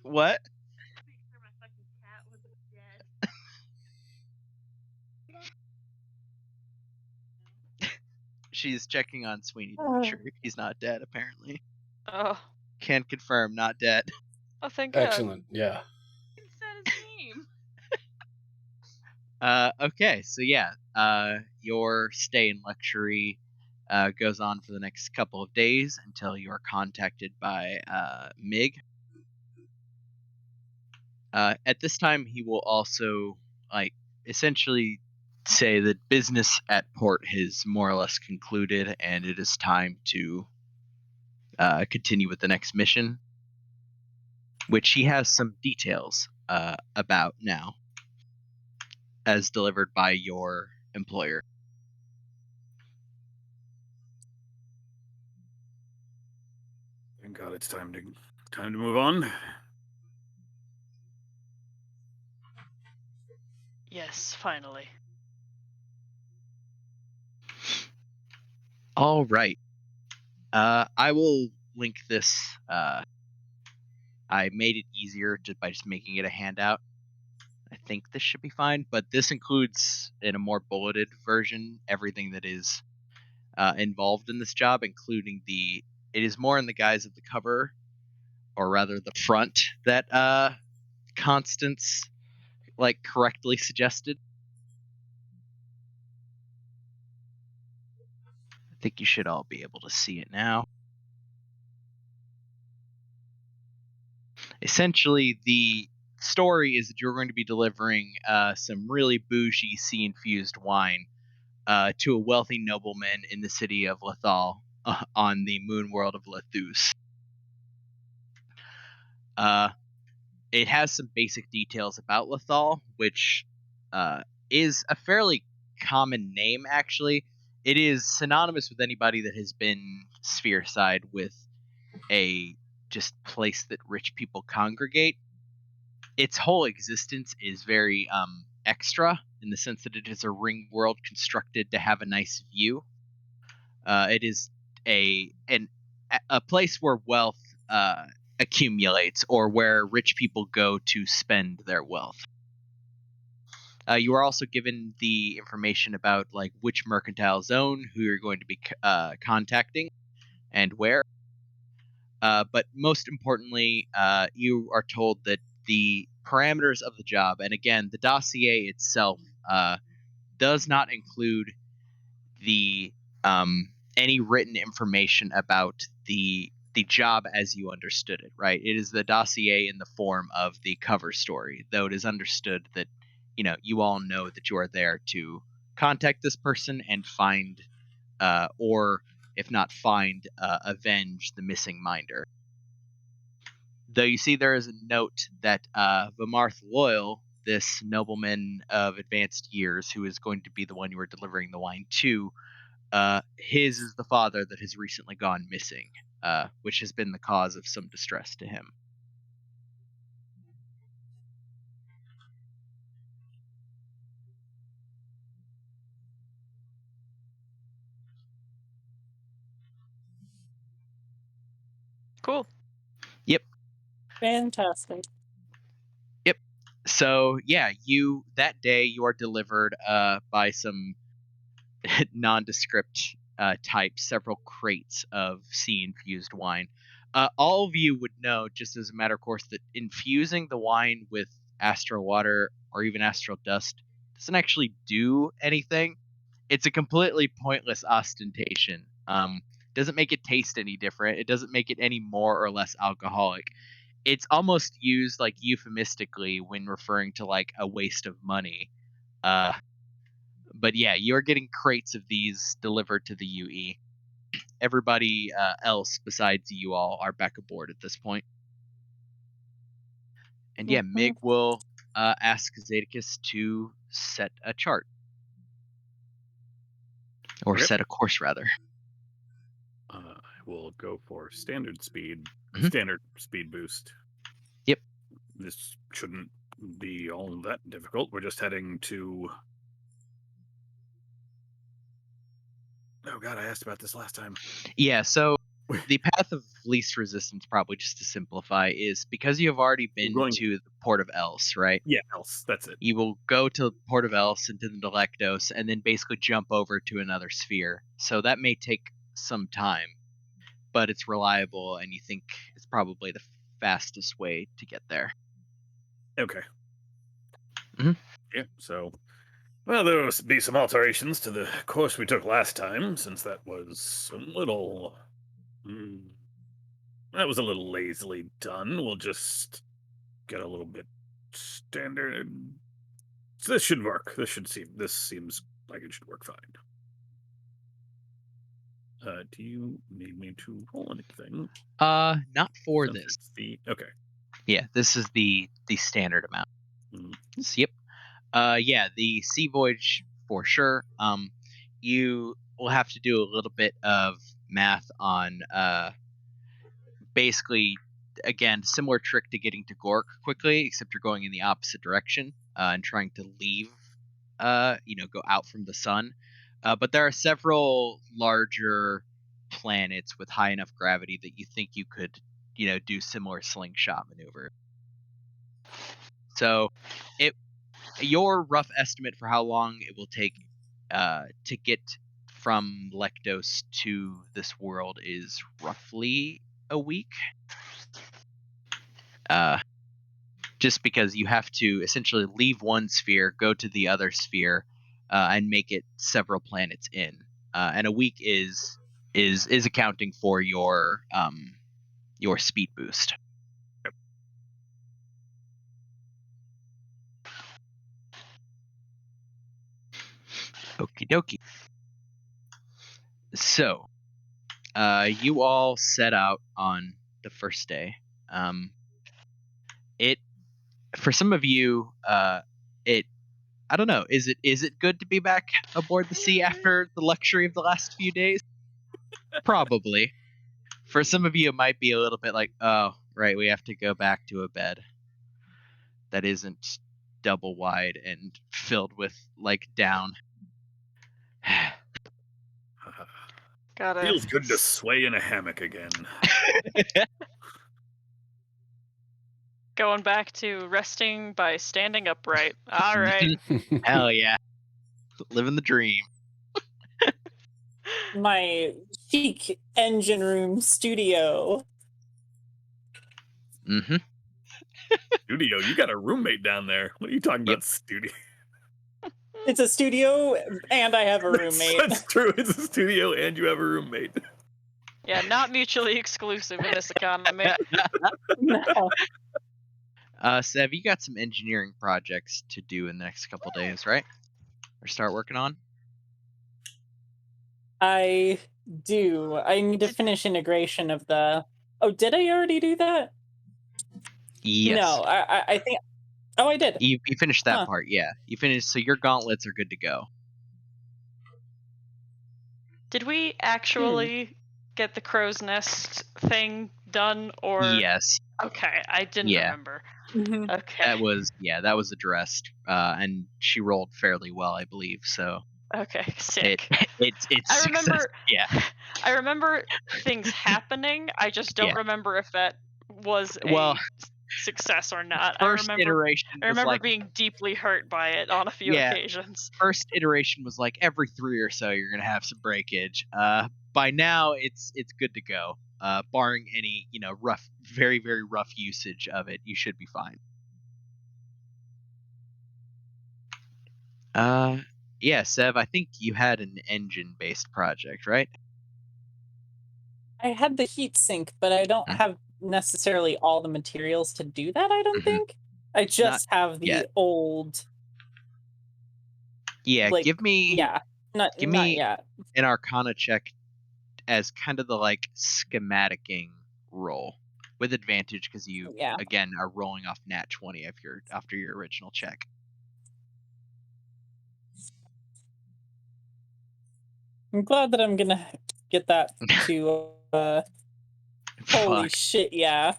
What? She's checking on Sweeney to make sure he's not dead, apparently. Oh, Can confirm, not dead. oh, thank God. Excellent. Yeah. Okay, so yeah, your stay in luxury goes on for the next couple of days until you are contacted by Mig. At this time, he will also essentially say that business at port has more or less concluded, and it is time to continue with the next mission, which he has some details about now, as delivered by your employer. Thank God it's time to move on. Yes, finally. All right. I will link this. I made it easier by just making it a handout. I think this should be fine, but this includes, in a more bulleted version, everything that is involved in this job, including it is more in the guise of the cover, or rather the front, that Constance correctly suggested. I think you should all be able to see it now. Essentially, the story is that you're going to be delivering some really bougie sea-infused wine to a wealthy nobleman in the city of Lethal on the moon world of Lethus. It has some basic details about Lethal, which is a fairly common name, actually. It is synonymous with anybody that has been sphere-side with a just place that rich people congregate. Its whole existence is very extra, in the sense that it is a ring world constructed to have a nice view. It is a place where wealth accumulates, or where rich people go to spend their wealth. You are also given the information about which mercantile zone, who you're going to be contacting, and where. But most importantly, you are told that the parameters of the job, and again, the dossier itself does not include the any written information about the job as you understood it, right? It is the dossier in the form of the cover story, though it is understood that you all know that you are there to contact this person and find, or if not find, avenge the missing minder. Though you see there is a note that Vimarth Loyal, this nobleman of advanced years who is going to be the one you are delivering the wine to, his is the father that has recently gone missing, which has been the cause of some distress to him. Cool. Yep. Fantastic. Yep. So yeah, that day you are delivered by some nondescript types, several crates of sea-infused wine. All of you would know, just as a matter of course, that infusing the wine with astral water or even astral dust doesn't actually do anything. It's a completely pointless ostentation. Doesn't make it taste any different. It doesn't make it any more or less alcoholic. It's almost used euphemistically when referring to a waste of money. But yeah, you're getting crates of these delivered to the UE. Everybody else besides you all are back aboard at this point. And yeah, Mig will ask Zadicus to set a chart. Or set a course, rather. I will go for standard speed boost. Yep. This shouldn't be all that difficult. We're just heading to... Oh god, I asked about this last time. Yeah, so the path of least resistance, probably just to simplify, is because you have already been going- to the Port of Else, right? Yeah, else. That's it. You will go to Port of Else into the Delectos and then basically jump over to another sphere. So that may take some time, but it's reliable and you think it's probably the fastest way to get there. Okay. Mhm. Yeah, so. Well, there will be some alterations to the course we took last time, since that was a little. That was a little lazily done. We'll just get a little bit standard. So this should work. This seems like it should work fine. Do you need me to roll anything? Not for Since this. it's okay. Yeah, this is the standard amount. Yep. Yeah, the sea voyage for sure. You will have to do a little bit of math on basically, again, similar trick to getting to Gork quickly, except you're going in the opposite direction and trying to leave, go out from the sun. But there are several larger planets with high enough gravity that you think you could, do similar slingshot maneuver. So, your rough estimate for how long it will take to get from Lectos to this world is roughly a week. Just because you have to essentially leave one sphere, go to the other sphere, and make it several planets in. And a week is accounting for your speed boost. Okie dokie. So, you all set out on the first day. For some of you, I don't know. Is it good to be back aboard the sea after the luxury of the last few days? Probably. For some of you, it might be a little bit like, oh, right, we have to go back to a bed that isn't double wide and filled with down. Feels good to sway in a hammock again. Going back to resting by standing upright. All right. Hell yeah. Living the dream. My chic engine room studio. Mm-hmm. Studio? You got a roommate down there. What are you talking about, studio? It's a studio, and I have a roommate. That's true. It's a studio, and you have a roommate. Yeah, not mutually exclusive in this economy. No. Sev, you got some engineering projects to do in the next couple days, right? Or start working on? I do. I need to finish integration of the... Oh, did I already do that? Yes. No, I think... Oh, I did. You finished that part, yeah. You finished, so your gauntlets are good to go. Did we actually get the crow's nest thing done, or... Yes. Okay, I didn't remember. Okay. That was addressed, and she rolled fairly well, I believe. So Okay, sick. It's I remember. success. Yeah. I remember things happening. I just don't remember if that was a success or not. First iteration I remember was being deeply hurt by it on a few occasions. First iteration was like every 3 or so you're gonna have some breakage. By now it's good to go. Barring any rough, very very rough usage of it, you should be fine. Yeah, Sev, I think you had an engine-based project, right? I had the heat sink, but I don't have necessarily all the materials to do that, I don't think. I just have the old... Yeah, give me... Yeah, not yet. An Arcana check as kind of the, schematicking roll. With advantage, because you, again, are rolling off nat 20 after your original check. I'm glad that I'm gonna get that to holy shit, yeah.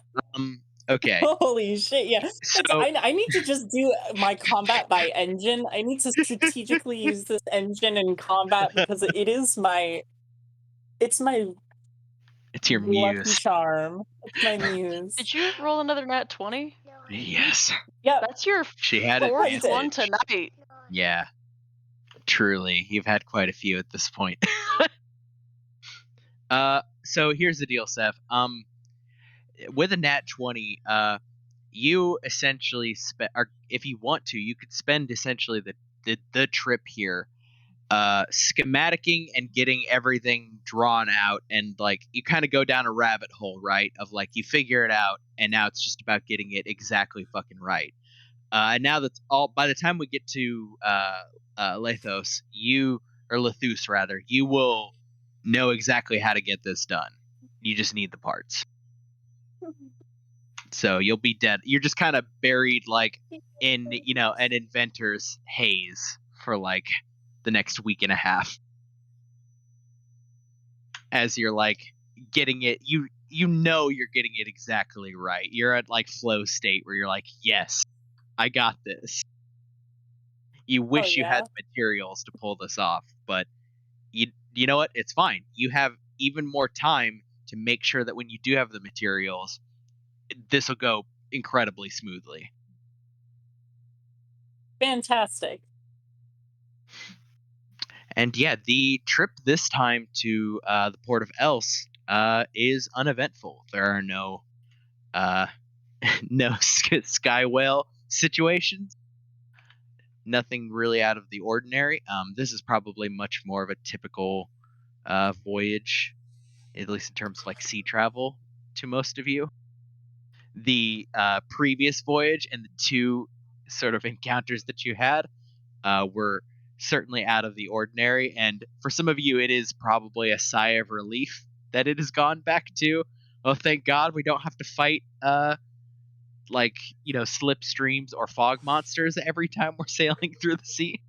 Okay. Holy shit, yeah. So, I need to just do my combat by engine. I need to strategically use this engine in combat because it's my It's your Lucky muse. charm. It's my muse. Did you roll another nat 20? Yes. Yep. That's your She had fourth one advantage. tonight. Yeah. Truly, you've had quite a few at this point. So here's the deal, Seth. With a nat 20, you essentially if you want to, you could spend essentially the trip here, schematicking and getting everything drawn out, and like you kind of go down a rabbit hole, right? Of like you figure it out, and now it's just about getting it exactly fucking right. And now that's all. By the time we get to Lethos, Lethus rather, you will know exactly how to get this done. You just need the parts. So you'll be dead. You're just kind of buried like in, an inventor's haze for like the next week and a half. As you're like getting it, you know you're getting it exactly right. You're at like flow state where you're like, yes, I got this. You wish you had the materials to pull this off, but you know what? It's fine. You have even more time to make sure that when you do have the materials, this will go incredibly smoothly. Fantastic. And yeah, the trip this time to the port of Else is uneventful. There are no no sky whale situations. Nothing really out of the ordinary. This is probably much more of a typical voyage, at least in terms of like sea travel to most of you. The previous voyage and the two sort of encounters that you had were certainly out of the ordinary, and for some of you it is probably a sigh of relief that it has gone back to, oh thank God we don't have to fight slipstreams or fog monsters every time we're sailing through the sea.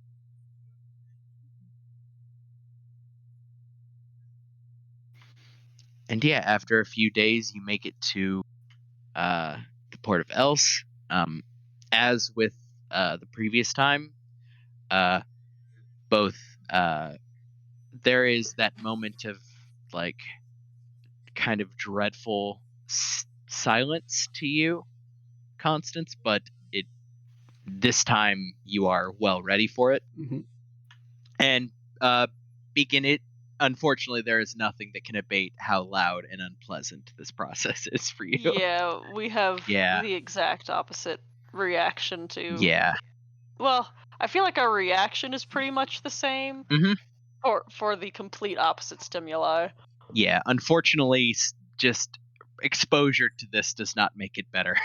And yeah, after a few days you make it to the port of Else. As with the previous time, both there is that moment of like kind of dreadful silence to you, Constance, but this time you are well ready for it. Mm-hmm. And begin it. Unfortunately, there is nothing that can abate how loud and unpleasant this process is for you. Yeah, we have the exact opposite reaction to. Yeah. Well, I feel like our reaction is pretty much the same for the complete opposite stimuli. Yeah, unfortunately, just exposure to this does not make it better.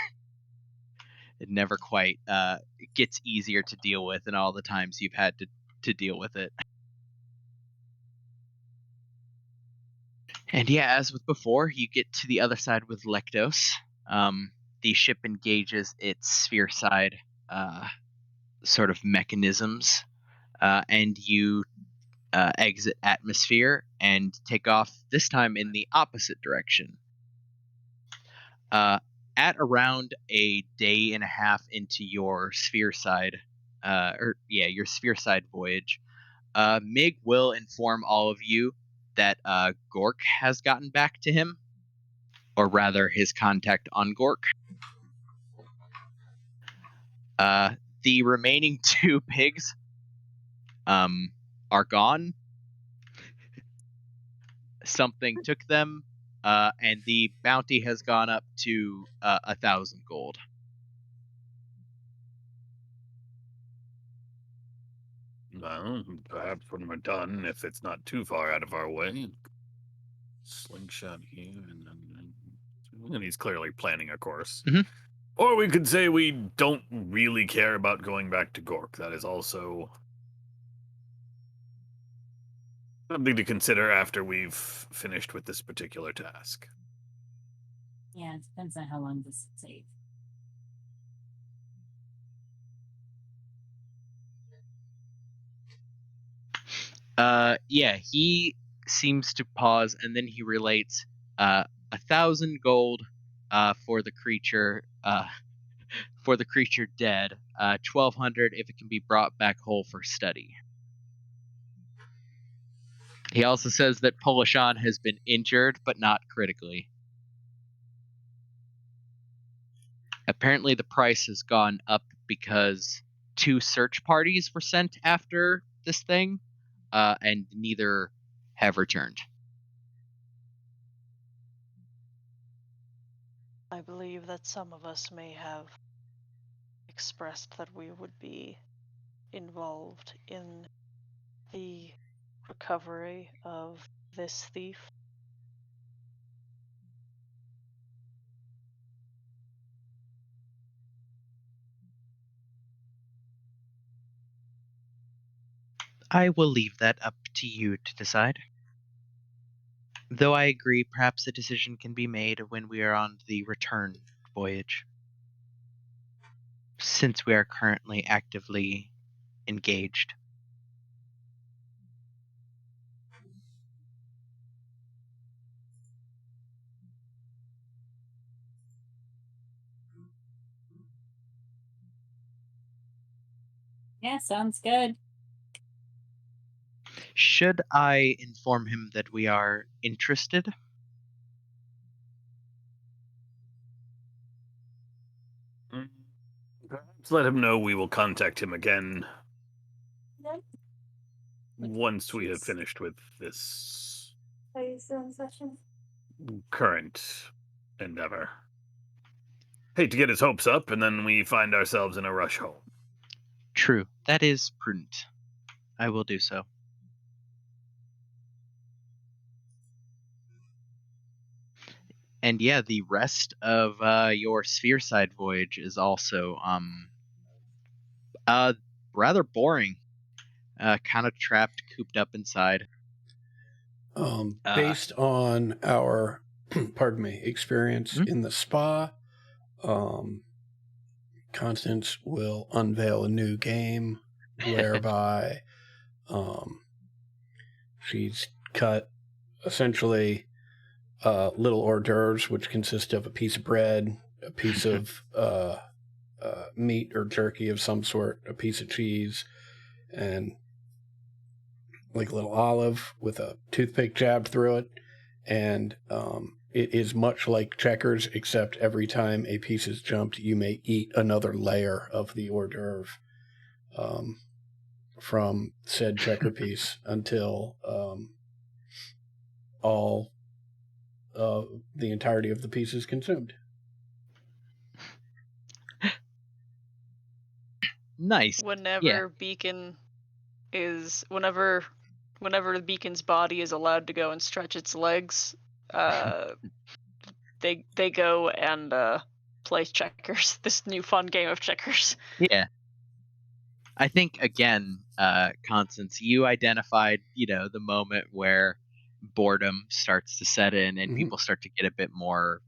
It never quite gets easier to deal with in all the times you've had to deal with it. And yeah, as with before, you get to the other side with Lektos. The ship engages its sphere side sort of mechanisms, and you exit atmosphere and take off, this time in the opposite direction. At around a day and a half into your sphere side, your sphere side voyage, Mig will inform all of you that Gork has gotten back to him, or rather his contact on Gork. The remaining two pigs are gone. Something took them, and the bounty has gone up to 1,000 gold. Well, perhaps when we're done, if it's not too far out of our way, slingshot here, and he's clearly planning a course. Mm-hmm. Or we could say we don't really care about going back to Gork. That is also something to consider after we've finished with this particular task. Yeah, it depends on how long this takes. Yeah, he seems to pause, and then he relates 1,000 gold for the creature dead, 1,200 if it can be brought back whole for study. He also says that Polishon has been injured, but not critically. Apparently the price has gone up because 2 search parties were sent after this thing, and neither have returned. I believe that some of us may have expressed that we would be involved in the recovery of this thief. I will leave that up to you to decide. Though I agree, perhaps a decision can be made when we are on the return voyage. Since we are currently actively engaged. Yeah, sounds good. Should I inform him that we are interested? Perhaps let him know we will contact him again once we have finished with this Are you still in session? current endeavor. Hate to get his hopes up, and then we find ourselves in a rush home. True. That is prudent. I will do so. And yeah, the rest of your sphere side voyage is also rather boring. Kind of trapped, cooped up inside. Based on our pardon me, experience in the spa, Constance will unveil a new game whereby she's cut essentially little hors d'oeuvres, which consist of a piece of bread, a piece of meat or jerky of some sort, a piece of cheese, and like a little olive with a toothpick jabbed through it. And it is much like checkers, except every time a piece is jumped, you may eat another layer of the hors d'oeuvre from said checker piece until all the entirety of the piece is consumed. Nice. Whenever Beacon is whenever the Beacon's body is allowed to go and stretch its legs, they go and play checkers. This new fun game of checkers. Yeah. I think again, Constance, you identified, the moment where boredom starts to set in and people start to get a bit more,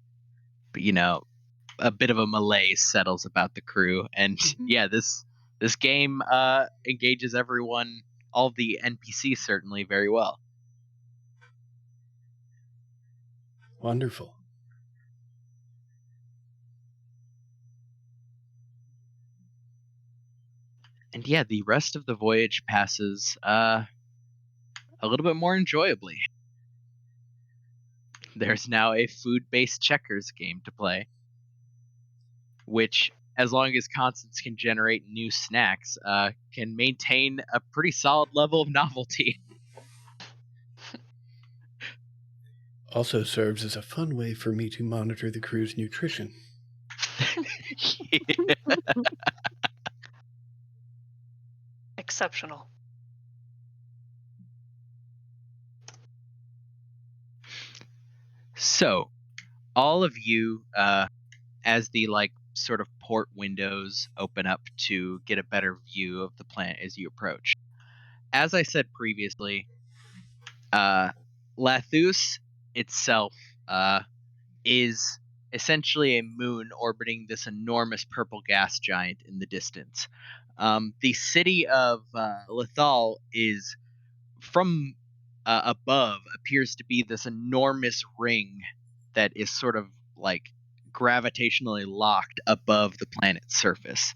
a bit of a malaise settles about the crew. And yeah, this game engages everyone, all the NPCs certainly, very well. Wonderful. And yeah, the rest of the voyage passes a little bit more enjoyably. There's now a food-based checkers game to play, which, as long as Constance can generate new snacks, can maintain a pretty solid level of novelty. Also serves as a fun way for me to monitor the crew's nutrition. Exceptional. So, all of you, as the sort of port windows open up to get a better view of the planet as you approach. As I said previously, Lathus itself is essentially a moon orbiting this enormous purple gas giant in the distance. The city of Lethal is, from above, appears to be this enormous ring that is sort of gravitationally locked above the planet's surface.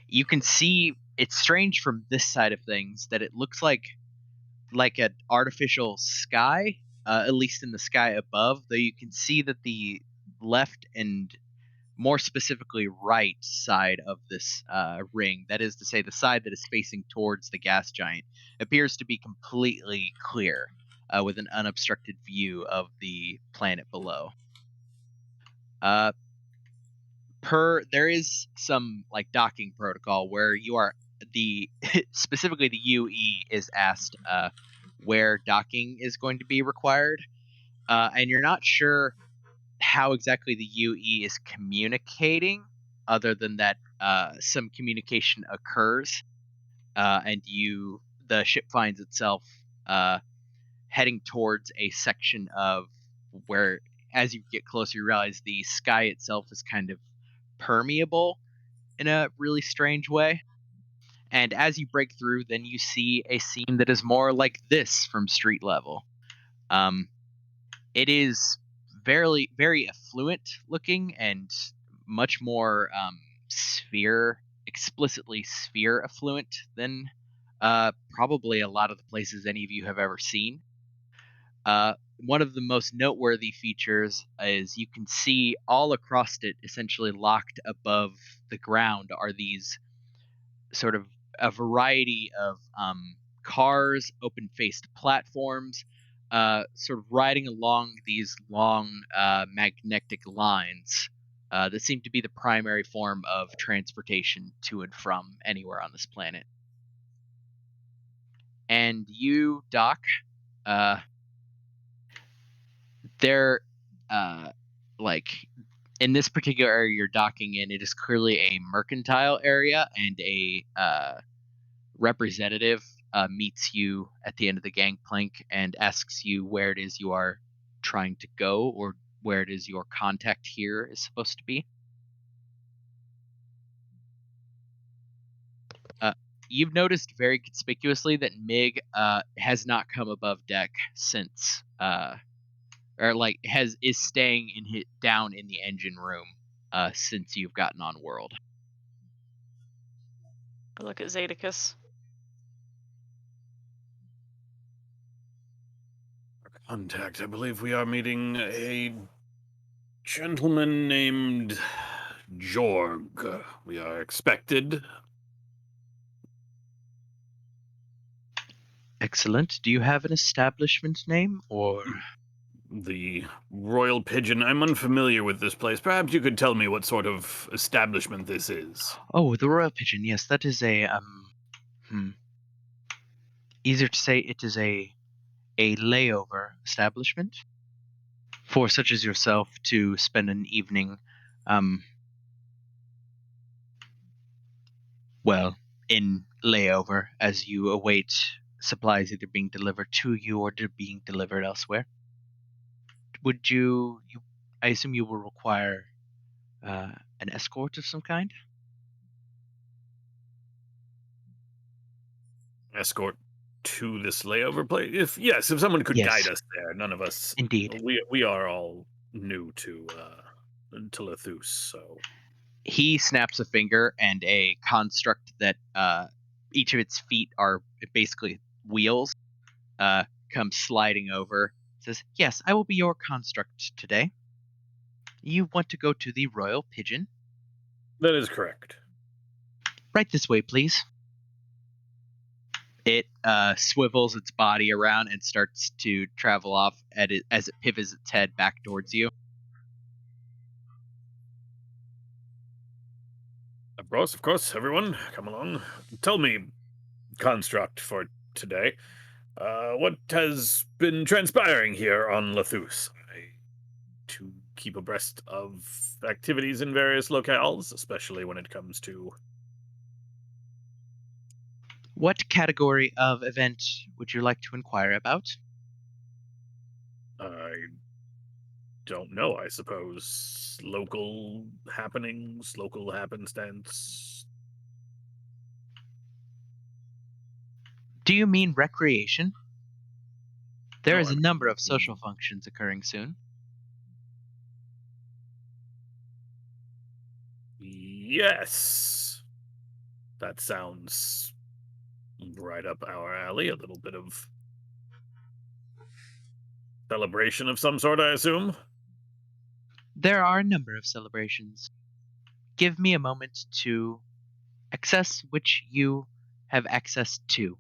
You can see, it's strange from this side of things that it looks like like an artificial sky, at least in the sky above, though you can see that the left and more specifically right side of this ring, that is to say the side that is facing towards the gas giant, appears to be completely clear, with an unobstructed view of the planet below. There is some like docking protocol where you are specifically the UE is asked where docking is going to be required, and you're not sure how exactly the UE is communicating, other than that some communication occurs, and the ship finds itself heading towards a section of where, as you get closer, you realize the sky itself is kind of permeable in a really strange way. And as you break through, then you see a scene that is more like this from street level. It is very, very affluent looking and much more explicitly sphere affluent than probably a lot of the places any of you have ever seen. One of the most noteworthy features is you can see all across it, essentially locked above the ground, are these sort of a variety of cars, open-faced platforms, sort of riding along these long magnetic lines that seem to be the primary form of transportation to and from anywhere on this planet. And you, Doc, they're like in this particular area you're docking in, it is clearly a mercantile area, and a representative meets you at the end of the gangplank and asks you where it is you are trying to go, or where it is your contact here is supposed to be. You've noticed very conspicuously that Mig has not come above deck since, or like is staying down in the engine room since you've gotten on world. I look at Zadicus. Contact, I believe we are meeting a gentleman named Jorg. We are expected. Excellent. Do you have an establishment name, or? The Royal Pigeon. I'm unfamiliar with this place. Perhaps you could tell me what sort of establishment this is. Oh, the Royal Pigeon. Yes, that is a easier to say. It is a layover establishment for such as yourself to spend an evening, well, in layover as you await supplies either being delivered to you or being delivered elsewhere. Would you I assume you will require an escort of some kind? Escort to this layover place? If someone could guide us there. None of us. Indeed. We are all new to Lethus, so. He snaps a finger, and a construct that each of its feet are basically wheels comes sliding over. Says, "Yes, I will be your construct today. You want to go to the Royal Pigeon?" That is correct. Right this way, please. It swivels its body around and starts to travel off as it pivots its head back towards you. Of course, everyone, come along. Tell me, construct for today, what has been transpiring here on Lethus? To keep abreast of activities in various locales, especially when it comes to... What category of event would you like to inquire about? I don't know, I suppose. Local happenings, local happenstance. Do you mean recreation? There is a number of social functions occurring soon. Yes. That sounds right up our alley. A little bit of celebration of some sort, I assume? There are a number of celebrations. Give me a moment to access which you have access to.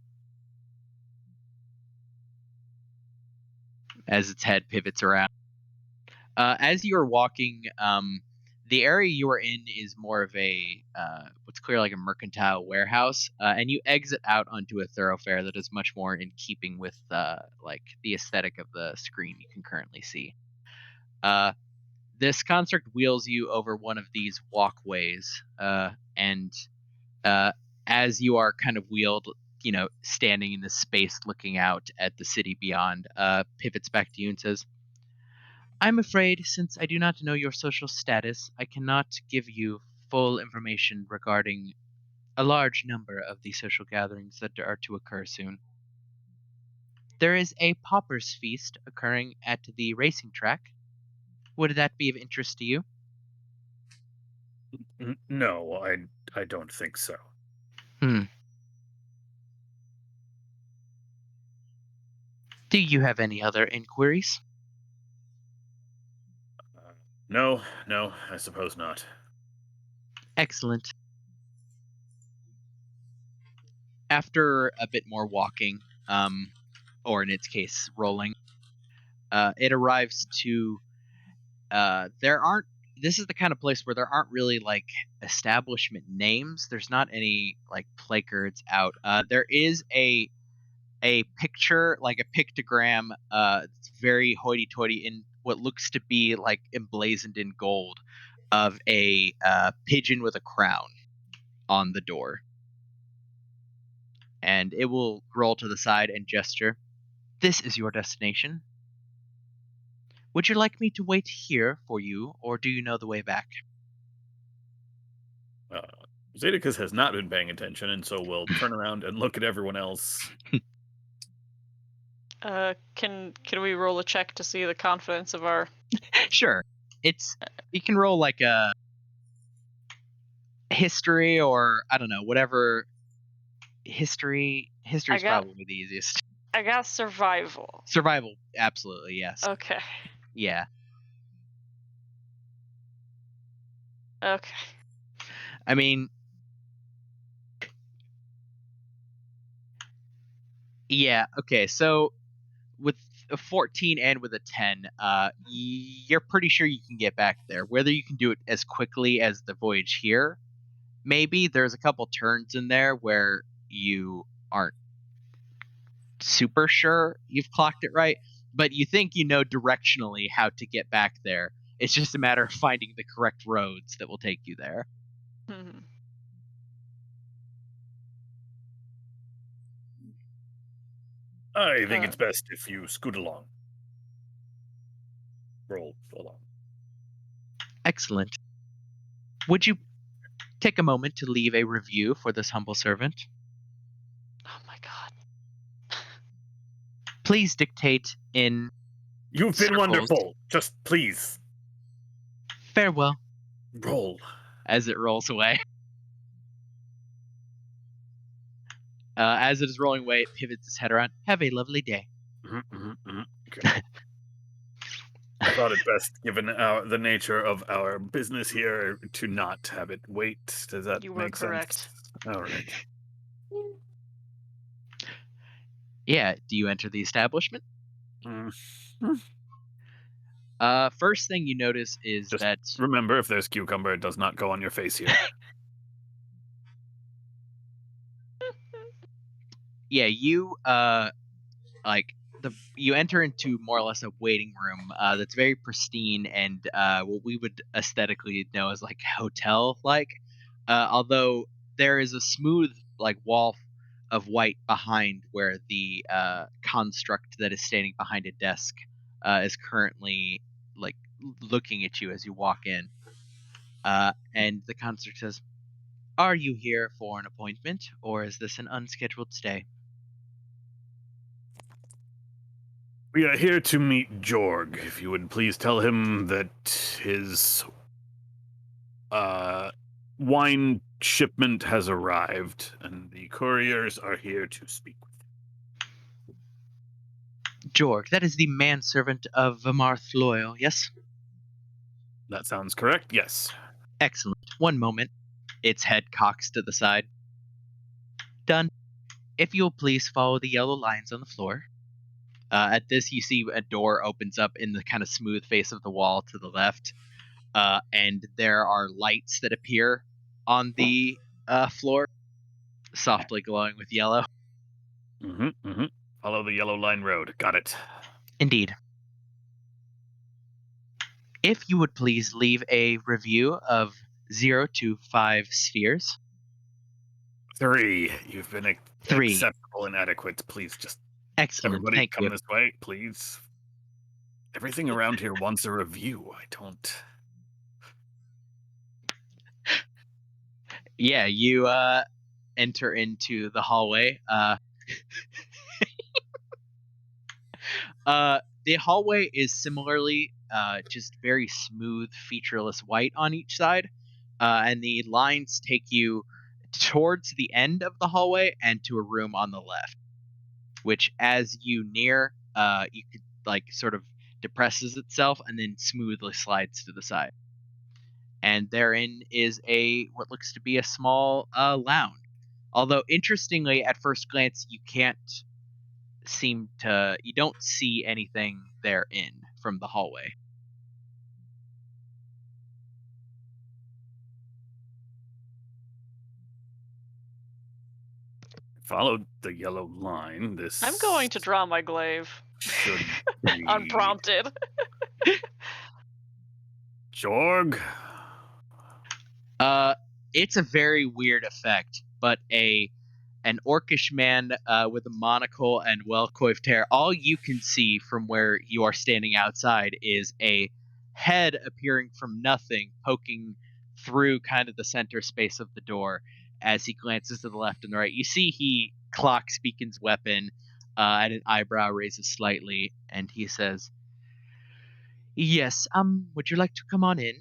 As its head pivots around. As you are walking, the area you are in is more of a what's clear like a mercantile warehouse, and you exit out onto a thoroughfare that is much more in keeping with like the aesthetic of the screen you can currently see. This construct wheels you over one of these walkways, and as you are kind of wheeled, standing in this space looking out at the city beyond, pivots back to you and says, I'm afraid, since I do not know your social status, I cannot give you full information regarding a large number of the social gatherings that are to occur soon. There is a Pauper's Feast occurring at the racing track. Would that be of interest to you? No, I don't think so. Do you have any other inquiries? No, I suppose not. Excellent. After a bit more walking, or in its case, rolling, it arrives to, this is the kind of place where there aren't really like establishment names. There's not any like placards out. There is a picture, like a pictogram, it's very hoity-toity in what looks to be like emblazoned in gold of a pigeon with a crown on the door. And it will roll to the side and gesture. This is your destination. Would you like me to wait here for you, or do you know the way back? Zedicus has not been paying attention, and so will turn around and look at everyone else. Can we roll a check to see the confidence of our? Sure. You can roll like a history, or I don't know, whatever. History is probably the easiest. I got survival. Survival, absolutely, yes. Okay. Yeah. Okay. I mean, yeah, okay, so with a 14 and with a 10, you're pretty sure you can get back there. Whether you can do it as quickly as the voyage here, maybe. There's a couple turns in there where you aren't super sure you've clocked it right, but you think you know directionally how to get back there. It's just a matter of finding the correct roads that will take you there. Mm-hmm. I think it's best if you scoot along. Roll along. Excellent. Would you take a moment to leave a review for this humble servant? Oh my god. Please dictate in You've been circles. wonderful. Just please. Farewell. Roll. As it rolls away. As it is rolling away, it pivots its head around. Have a lovely day. Okay. I thought it best, given the nature of our business here, to not have it wait. Does that You were make correct. sense? All right. Yeah, do you enter the establishment? Mm. First thing you notice is Just that... remember, if there's cucumber, it does not go on your face here. Yeah, you you enter into more or less a waiting room that's very pristine and what we would aesthetically know as like hotel like. Although there is a smooth like wall of white behind where the construct that is standing behind a desk is currently like looking at you as you walk in. And the construct says, "Are you here for an appointment, or is this an unscheduled stay?" We are here to meet Jorg. If you would please tell him that his wine shipment has arrived, and the couriers are here to speak with him. Jorg, that is the manservant of Vamarth Loyal, yes? That sounds correct. Yes. Excellent. One moment. Its head cocks to the side. Done. If you'll please follow the yellow lines on the floor. At this, you see a door opens up in the kind of smooth face of the wall to the left. And there are lights that appear on the floor, softly glowing with yellow. Follow the yellow line road. Got it. Indeed. If you would please leave a review of 0 to 5 spheres. 3. You've been 3. acceptable and adequate. Please just Excellent. everybody Thank come you. this way, please. Everything around here wants a review. I don't. Yeah, you enter into the hallway. The hallway is similarly just very smooth, featureless white on each side, and the lines take you towards the end of the hallway and to a room on the left, which as you near, you could like sort of depresses itself and then smoothly slides to the side. And therein is what looks to be a small lounge. Although interestingly, at first glance, you don't see anything therein from the hallway. Followed the yellow line. I'm going to draw my glaive. Should be Unprompted. Jorg. It's a very weird effect, but an orcish man with a monocle and well-coiffed hair. All you can see from where you are standing outside is a head appearing from nothing, poking through kind of the center space of the door. As he glances to the left and the right, you see he clocks Beacon's weapon, and an eyebrow raises slightly, and he says, "Yes, would you like to come on in?"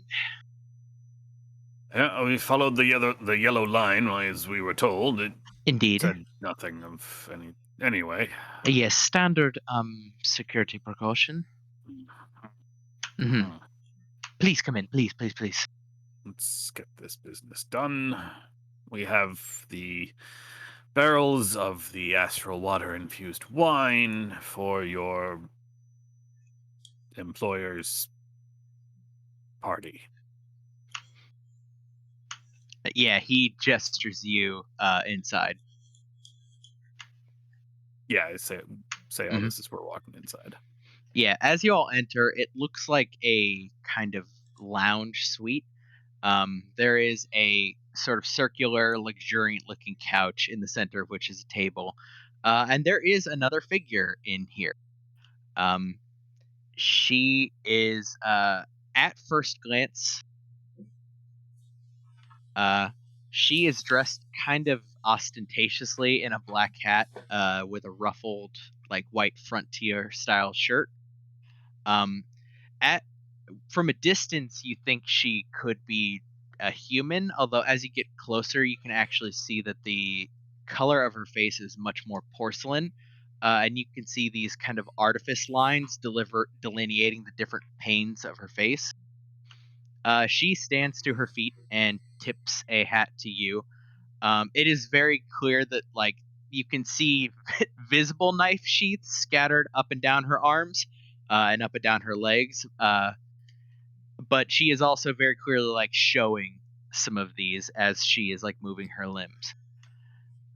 Yeah, we followed the yellow line as we were told. It Indeed. said nothing of any. Anyway. Yes, standard security precaution. Mm-hmm. Please come in, please. Let's get this business done. We have the barrels of the astral water infused wine for your employer's party. Yeah, he gestures you inside. Yeah, I say all this as we're walking inside. Yeah, as you all enter, it looks like a kind of lounge suite. There is a sort of circular, luxuriant-looking couch in the center of which is a table. And there is another figure in here. She is, at first glance, she is dressed kind of ostentatiously in a black hat with a ruffled, like white frontier-style shirt. From a distance, you think she could be a human, although as you get closer, you can actually see that the color of her face is much more porcelain, and you can see these kind of artifice lines delineating the different panes of her face. She stands to her feet and tips a hat to you. It is very clear that, like, you can see visible knife sheaths scattered up and down her arms and up and down her legs. But she is also very clearly, like, showing some of these as she is, like, moving her limbs.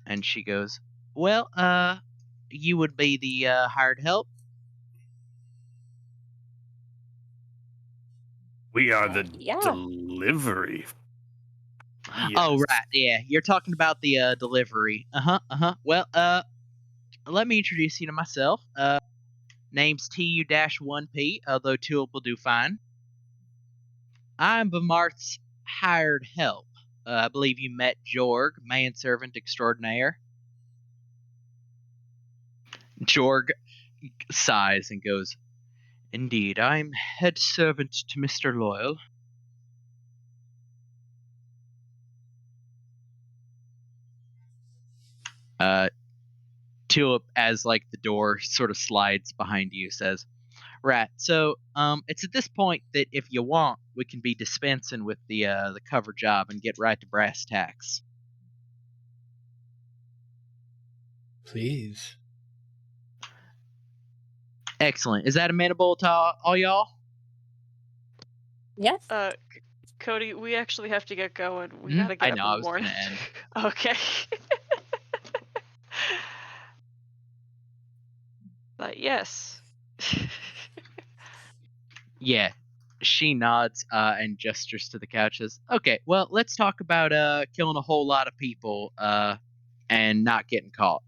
And she goes, "Well, you would be the hired help?" We are the delivery. Yes. Oh, right. Yeah, you're talking about the delivery. Well, let me introduce you to myself. Name's TU-1P, although 2 will do fine. I'm Vamarth's hired help. I believe you met Jorg, manservant extraordinaire. Jorg sighs and goes, "Indeed, I'm head servant to Mr. Loyal." Tulip, as like the door sort of slides behind you, says, "Right. So, it's at this point that if you want, we can be dispensing with the cover job and get right to brass tacks." Please. Excellent. Is that amenable to all y'all? Yes. Cody, we actually have to get going. We Mhm. gotta get I up know, in I the was morning. gonna end. Okay. But yes. Yeah. She nods and gestures to the couches. Okay, well, let's talk about killing a whole lot of people and not getting caught.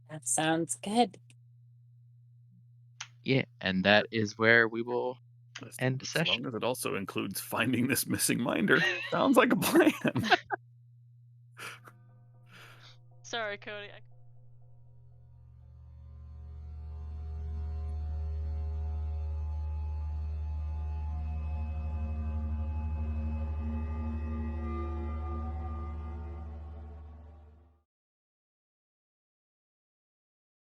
That sounds good. Yeah, and that is where we will end the As session. long as it also includes finding this missing minder. Sounds like a plan. Sorry, Cody.